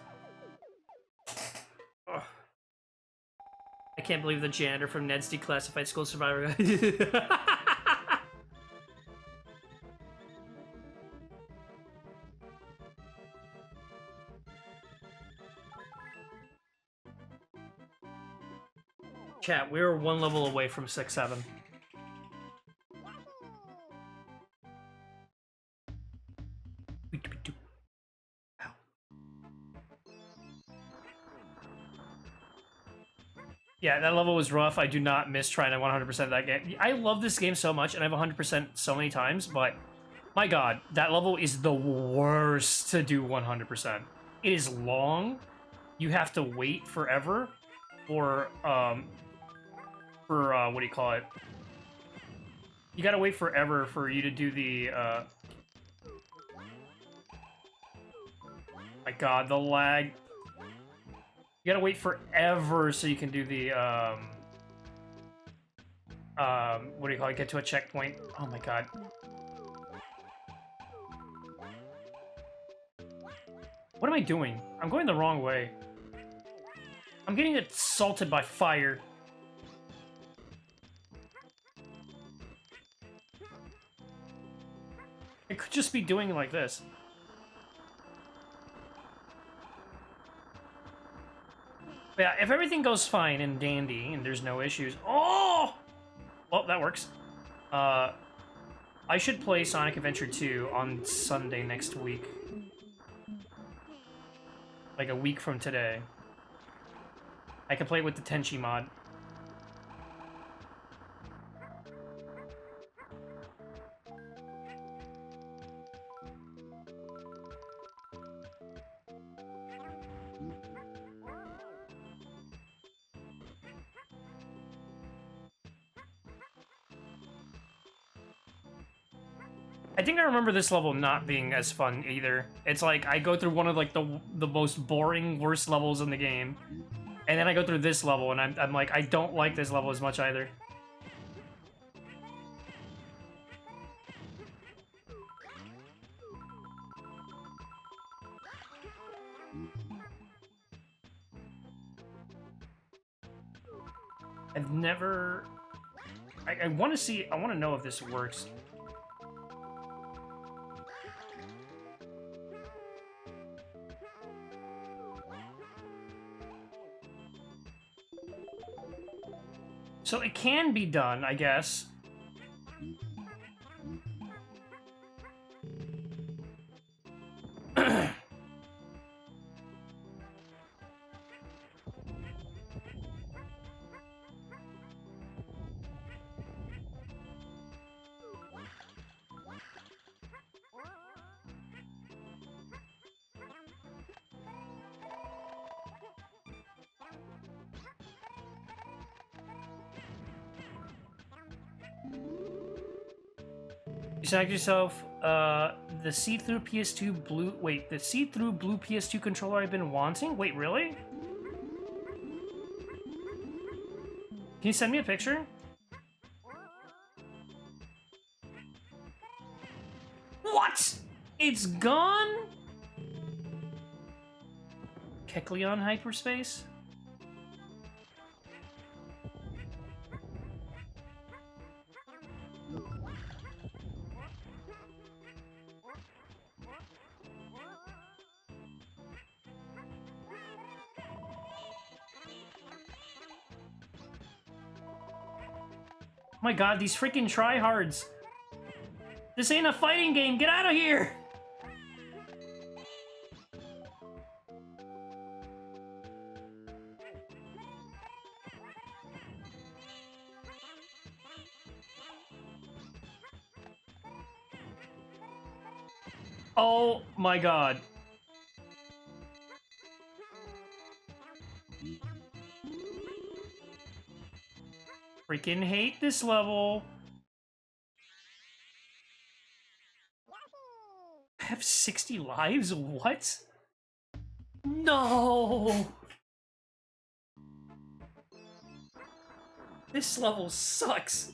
Ugh. I can't believe the janitor from Ned's Declassified School Survivor. Chat, we were one level away from 6-7. Yeah, that level was rough. I do not miss trying to 100% that game. I love this game so much, and I've 100% so many times, but my god, that level is the worst to do 100%. It is long. You have to wait forever for what do you call it? You gotta wait forever for you to do the, my god, the lag. You gotta wait forever so you can do the, what do you call it? Get to a checkpoint. Oh my god. What am I doing? I'm going the wrong way. I'm getting assaulted by fire. It could just be doing like this. But yeah, if everything goes fine and dandy and there's no issues... Oh! Well, that works. I should play Sonic Adventure 2 on Sunday next week. Like a week from today. I can play with the Tenchi mod. I think I remember this level not being as fun either. It's like I go through one of like the most boring, worst levels in the game, and then I go through this level, and I'm like, I don't like this level as much either. I've never... I want to see... I want to know if this works. So it can be done, I guess. You select yourself, the see-through PS2 blue... Wait, the see-through blue PS2 controller I've been wanting? Wait, really? Can you send me a picture? What? It's gone? Kecleon hyperspace? My god, these freaking tryhards! This ain't a fighting game! Get out of here! Oh my god. Freaking hate this level. I have 60 lives? What? No! This level sucks.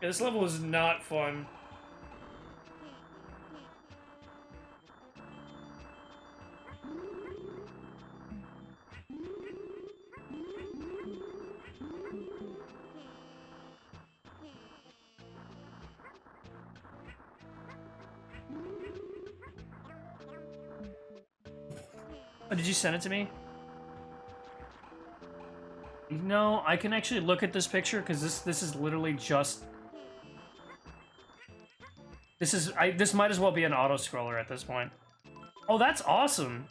This level is not fun. Oh, did you send it to me? No, I can actually look at this picture because this is literally just... This might as well be an auto-scroller at this point. Oh, that's awesome!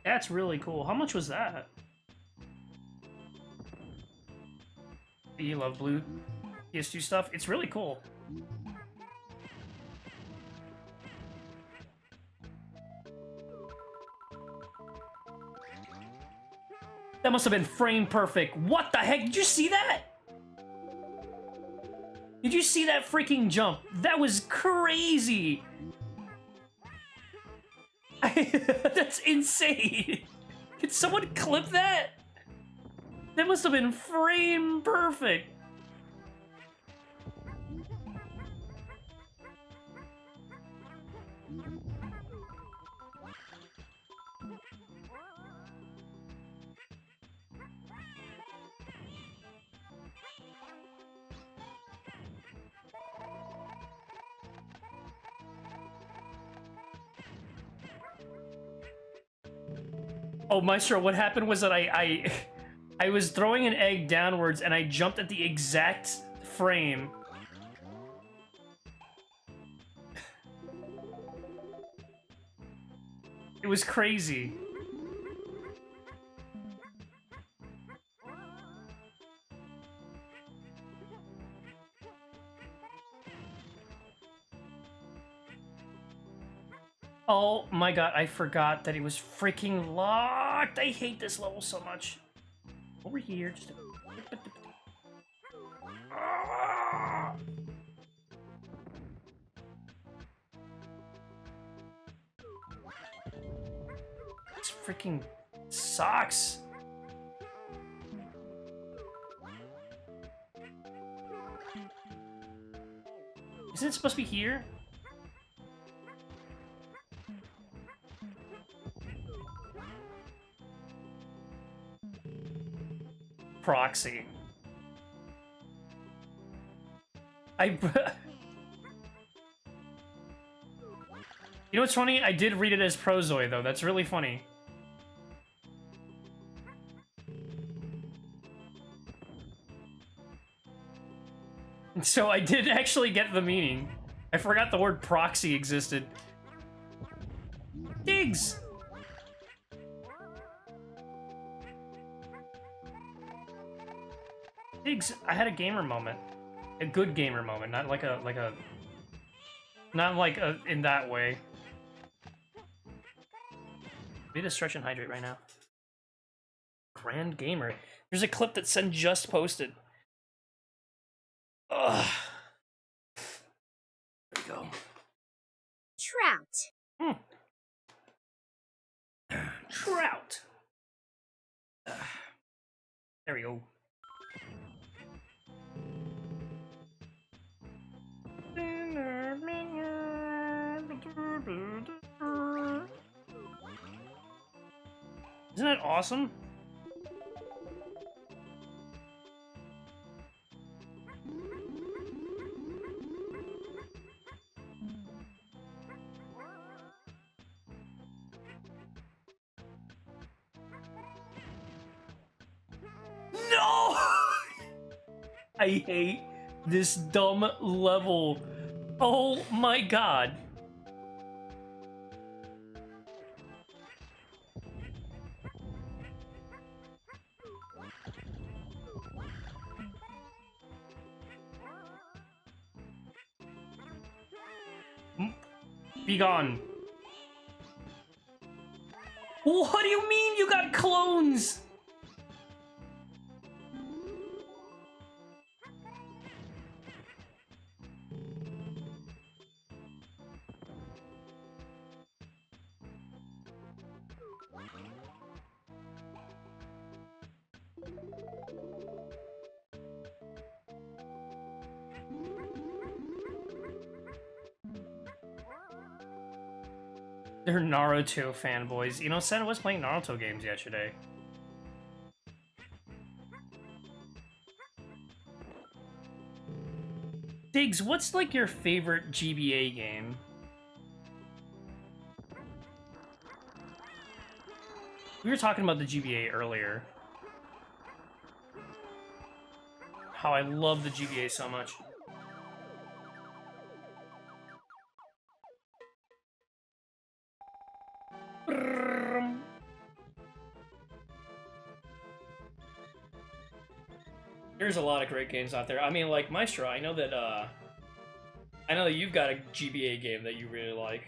That's really cool. How much was that? You love blue PS2 stuff? It's really cool. That must have been frame perfect. What the heck? Did you see that? Did you see that freaking jump? That was crazy. That's insane. Did someone clip that? That must have been frame perfect. Oh, Maestro, what happened was that I was throwing an egg downwards and I jumped at the exact frame. It was crazy. Oh my god, I forgot that it was freaking locked. I hate this level so much. Over here, just a... Ah! This freaking sucks. Isn't it supposed to be here? Proxy. You know what's funny? I did read it as Prozoi, though. That's really funny. So I did actually get the meaning. I forgot the word proxy existed. Diggs! Diggs, I had a gamer moment. A good gamer moment, not like a... Not like in that way. I need to stretch and hydrate right now. Grand gamer. There's a clip that Sen just posted. Ugh. There we go. Trout. Trout. There we go. Isn't that awesome? No! I hate this dumb level. Oh my god. Be gone. What do you mean you got clones? They're Naruto fanboys. You know, Sen was playing Naruto games yesterday. Diggs, what's like your favorite GBA game? We were talking about the GBA earlier. How I love the GBA so much. There's a lot of great games out there. I mean, like Maestro, I know that you've got a GBA game that you really like.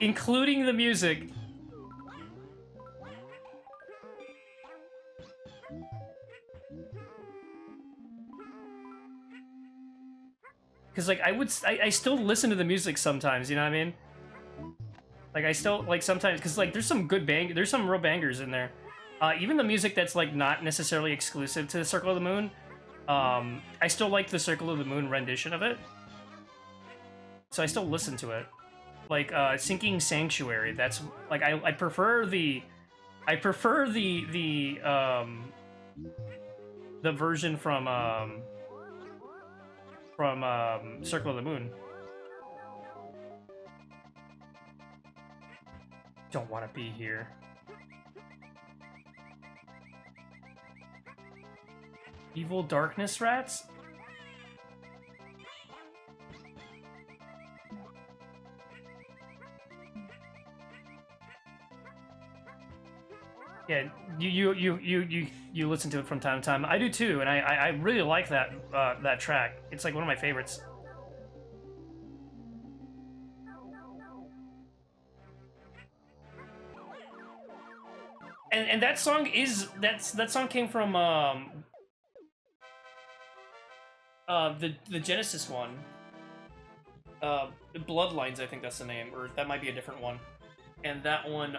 including the music. Because, like, I still listen to the music sometimes, you know what I mean? Like, I still, like, sometimes, because, like, there's some there's some real bangers in there. Even the music that's, like, not necessarily exclusive to Circle of the Moon, I still like the Circle of the Moon rendition of it. So I still listen to it. Like, Sinking Sanctuary, that's, like, I prefer the the version from Circle of the Moon. Don't want to be here. Evil Darkness Rats? Yeah, you listen to it from time to time. I do too, and I really like that that track. It's like one of my favorites. And that song is that song came from the Genesis one. Bloodlines, I think that's the name, or that might be a different one. And that one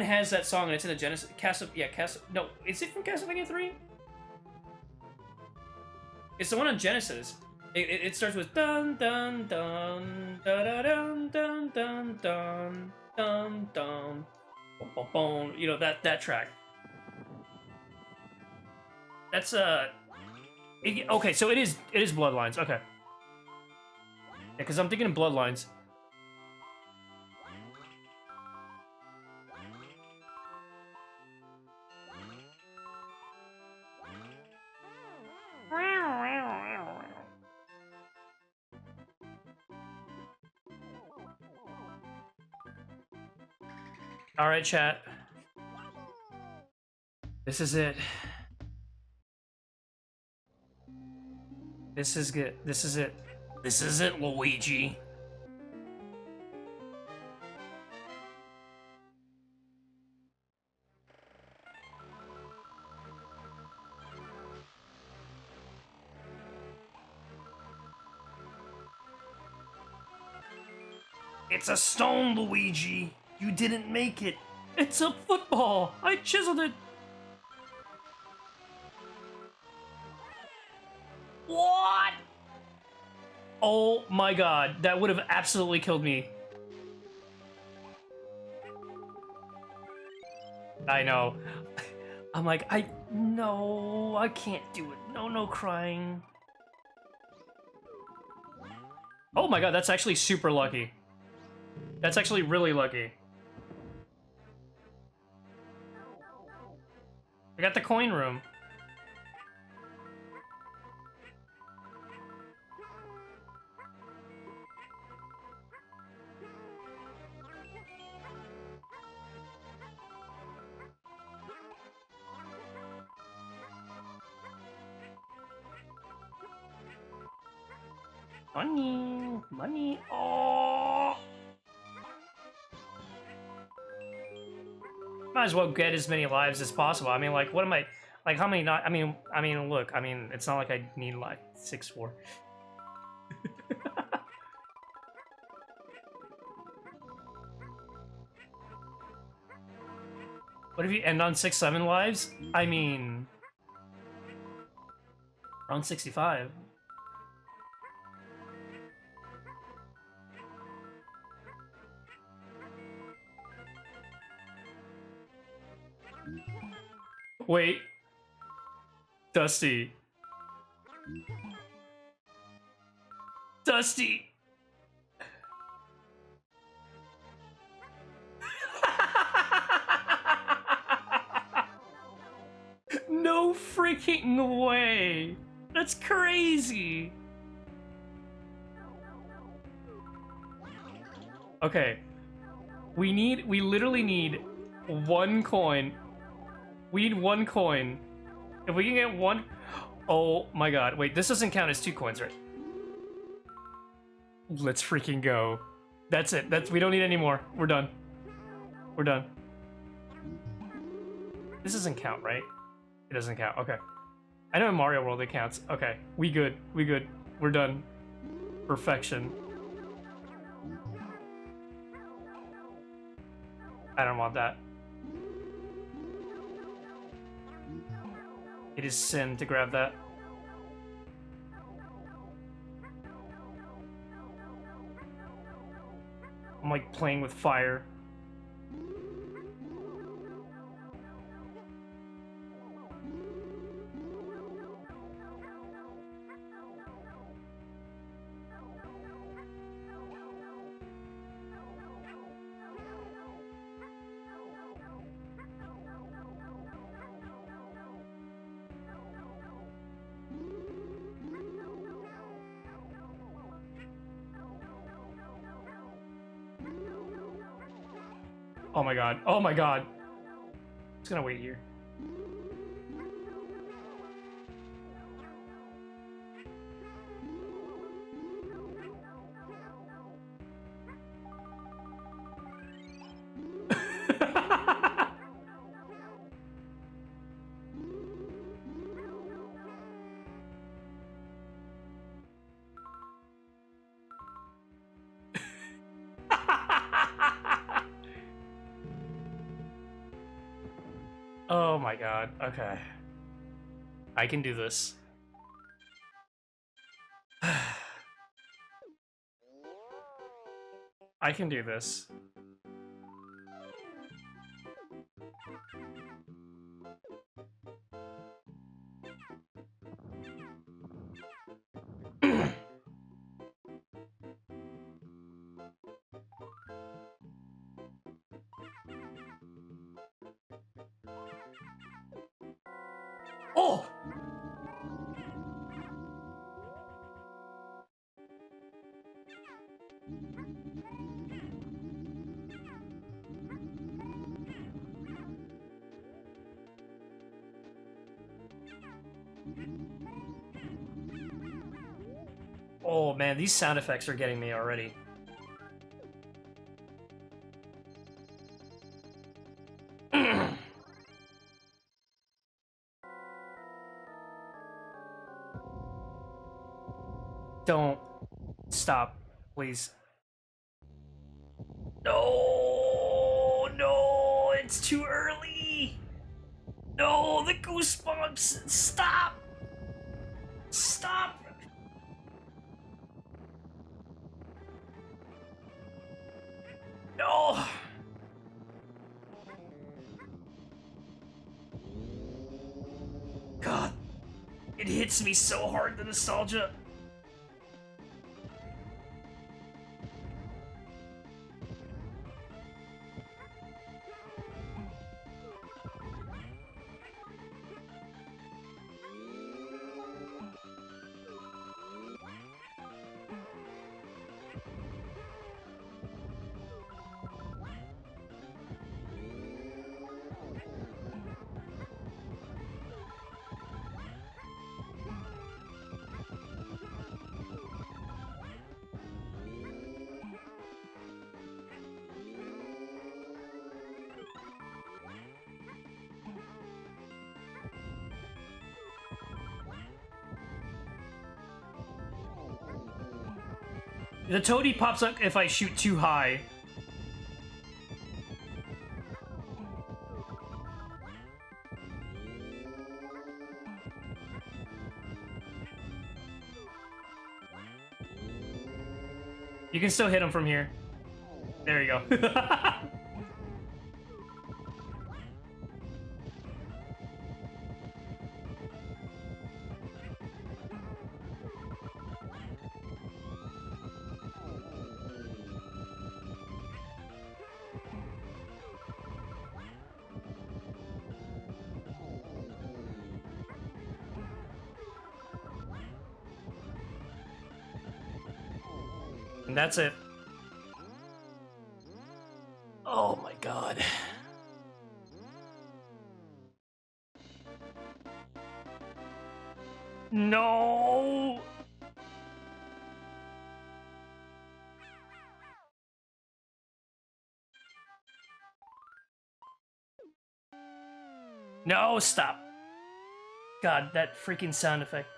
has that song, and it's in the Genesis no, is it from Castlevania 3? It's the one on Genesis. It starts with dun dun dun da da dun dun dun dun dun dun boom, boom, boom. You know, that track. That's okay, so it is Bloodlines. Okay. Yeah, because I'm thinking of Bloodlines. All right, chat. This is it. This is good. This is it. This is it, Luigi. It's a stone, Luigi. You didn't make it. It's a football. I chiseled it. What? Oh my god, that would have absolutely killed me. I know. I'm like, no, I can't do it. No crying. Oh my god, that's actually super lucky. That's actually really lucky. I got the coin room. Money, oh! Might as well get as many lives as possible. I mean, like, what am I, like, how many not, I mean, look, I mean, it's not like I need, like, 6-4. What if you end on 6-7 lives? I mean, around 65. Wait. Dusty. Dusty! No freaking way! That's crazy! Okay. We literally need one coin. We need one coin. If we can get one... Oh my god. Wait, this doesn't count as 2 coins, right? Let's freaking go. That's it. We don't need any more. We're done. We're done. This doesn't count, right? It doesn't count. Okay. I know in Mario World it counts. Okay. We good. We good. We're done. Perfection. I don't want that. It is sin to grab that. I'm like playing with fire. Oh my god. Oh my god. Just gonna wait here. Oh my god. Okay. I can do this. I can do this. Oh! Oh man, these sound effects are getting me already. Don't stop, please. No, no, it's too early. No, the goosebumps. Stop. Stop. No. God, it hits me so hard, the nostalgia. The toady pops up if I shoot too high. You can still hit him from here. There you go. And that's it. Oh my god. No! No, stop. God, that freaking sound effect.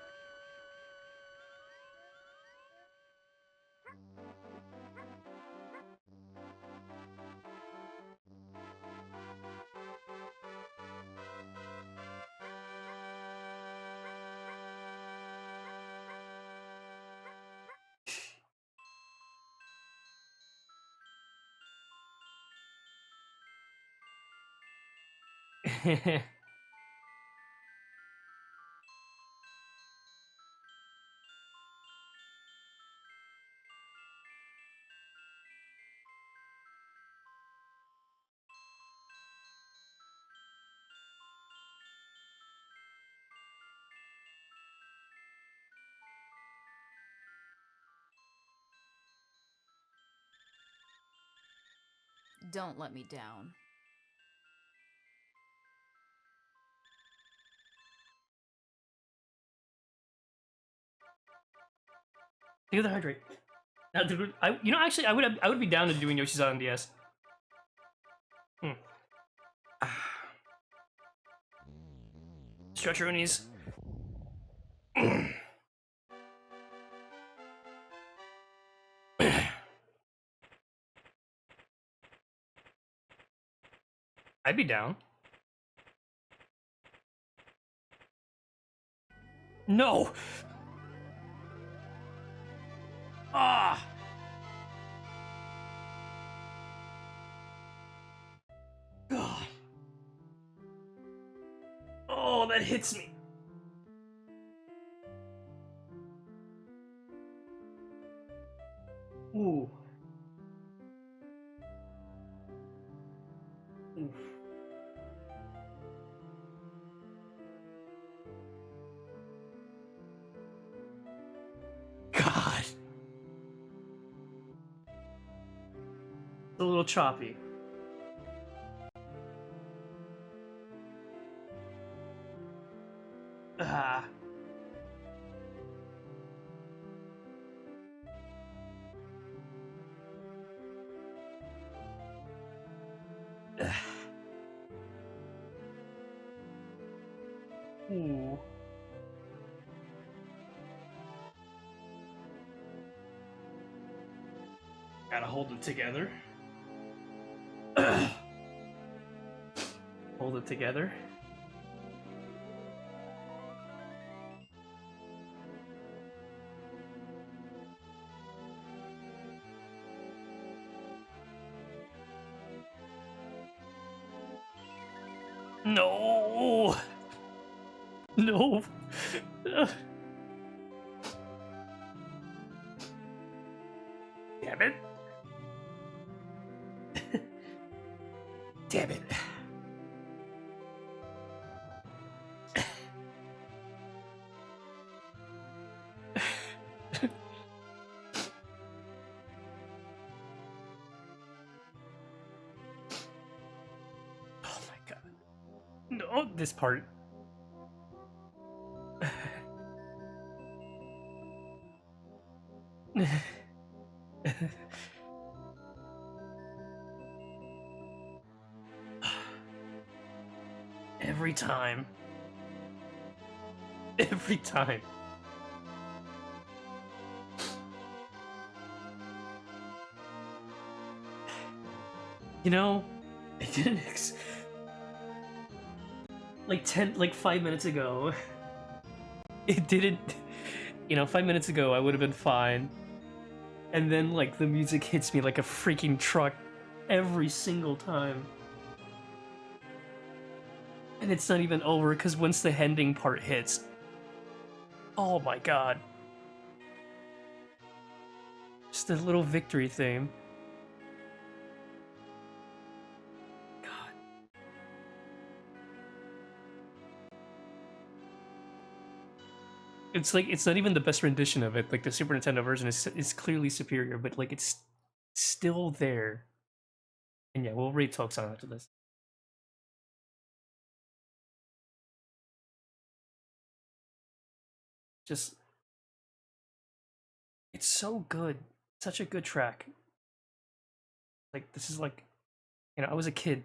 Don't let me down. Think of the hydrate. Now, actually, I would be down to doing Yoshi's on DS. Stretch your knees. I'd be down. No! Ah! God. Oh, that hits me. Ooh. Oof. God. It's a little choppy. Ah. Ooh. Gotta hold it together. Hold it together. No. No. Damn it. Damn it. Oh my god. No, this part. Every time. Every time. You know, I didn't like 5 minutes ago. It didn't 5 minutes ago I would have been fine. And then like the music hits me like a freaking truck every single time. And it's not even over because once the ending part hits, oh my god. Just a little victory theme. God. It's like it's not even the best rendition of it. Like the Super Nintendo version is clearly superior, but like it's still there. And yeah, we'll read talks on after this. Just it's so good. Such a good track. Like this is like I was a kid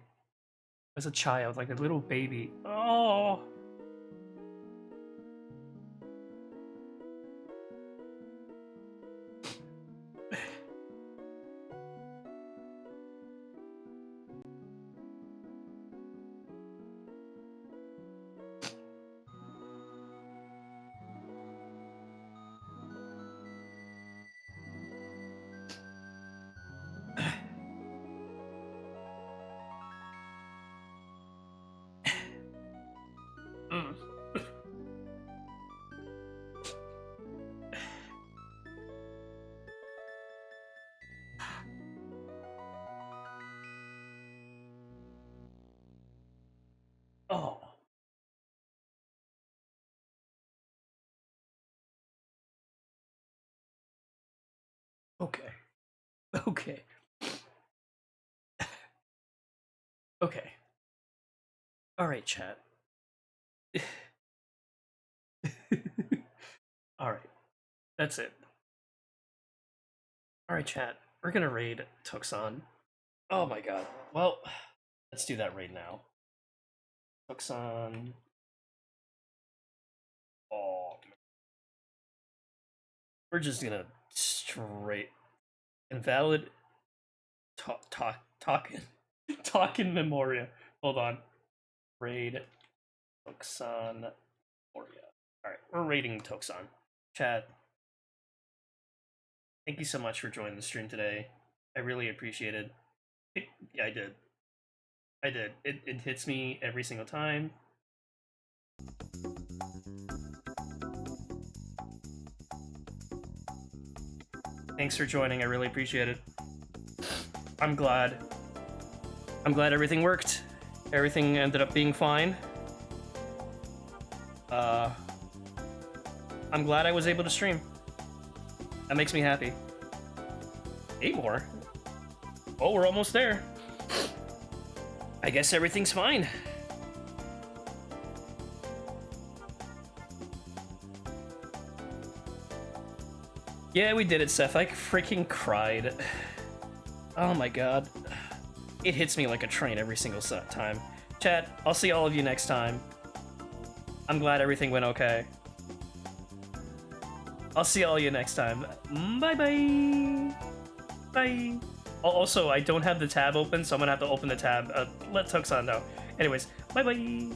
As a child, like a little baby. Oh. Mm. Oh. Okay. Okay. Okay. All right, chat. All right. That's it. All right, chat. We're gonna raid Tucson. Oh my god. Well, let's do that raid now. Tucson. Oh, we're just gonna straight invalid talk in memoria. Hold on. Raid Tucson Memoria. Alright, we're raiding Tucson. Chat, thank you so much for joining the stream today. I really appreciate it. Yeah, I did. I did. It hits me every single time. Thanks for joining. I really appreciate it. I'm glad. I'm glad everything worked. Everything ended up being fine. I'm glad I was able to stream. That makes me happy. 8 more? Oh, we're almost there. I guess everything's fine. Yeah, we did it, Seth. I freaking cried. Oh my god. It hits me like a train every single time. Chat, I'll see all of you next time. I'm glad everything went okay. I'll see all of you next time. Bye-bye. Bye. Oh, also, I don't have the tab open, so I'm gonna have to open the tab. Let Tucson know. Anyways, bye-bye.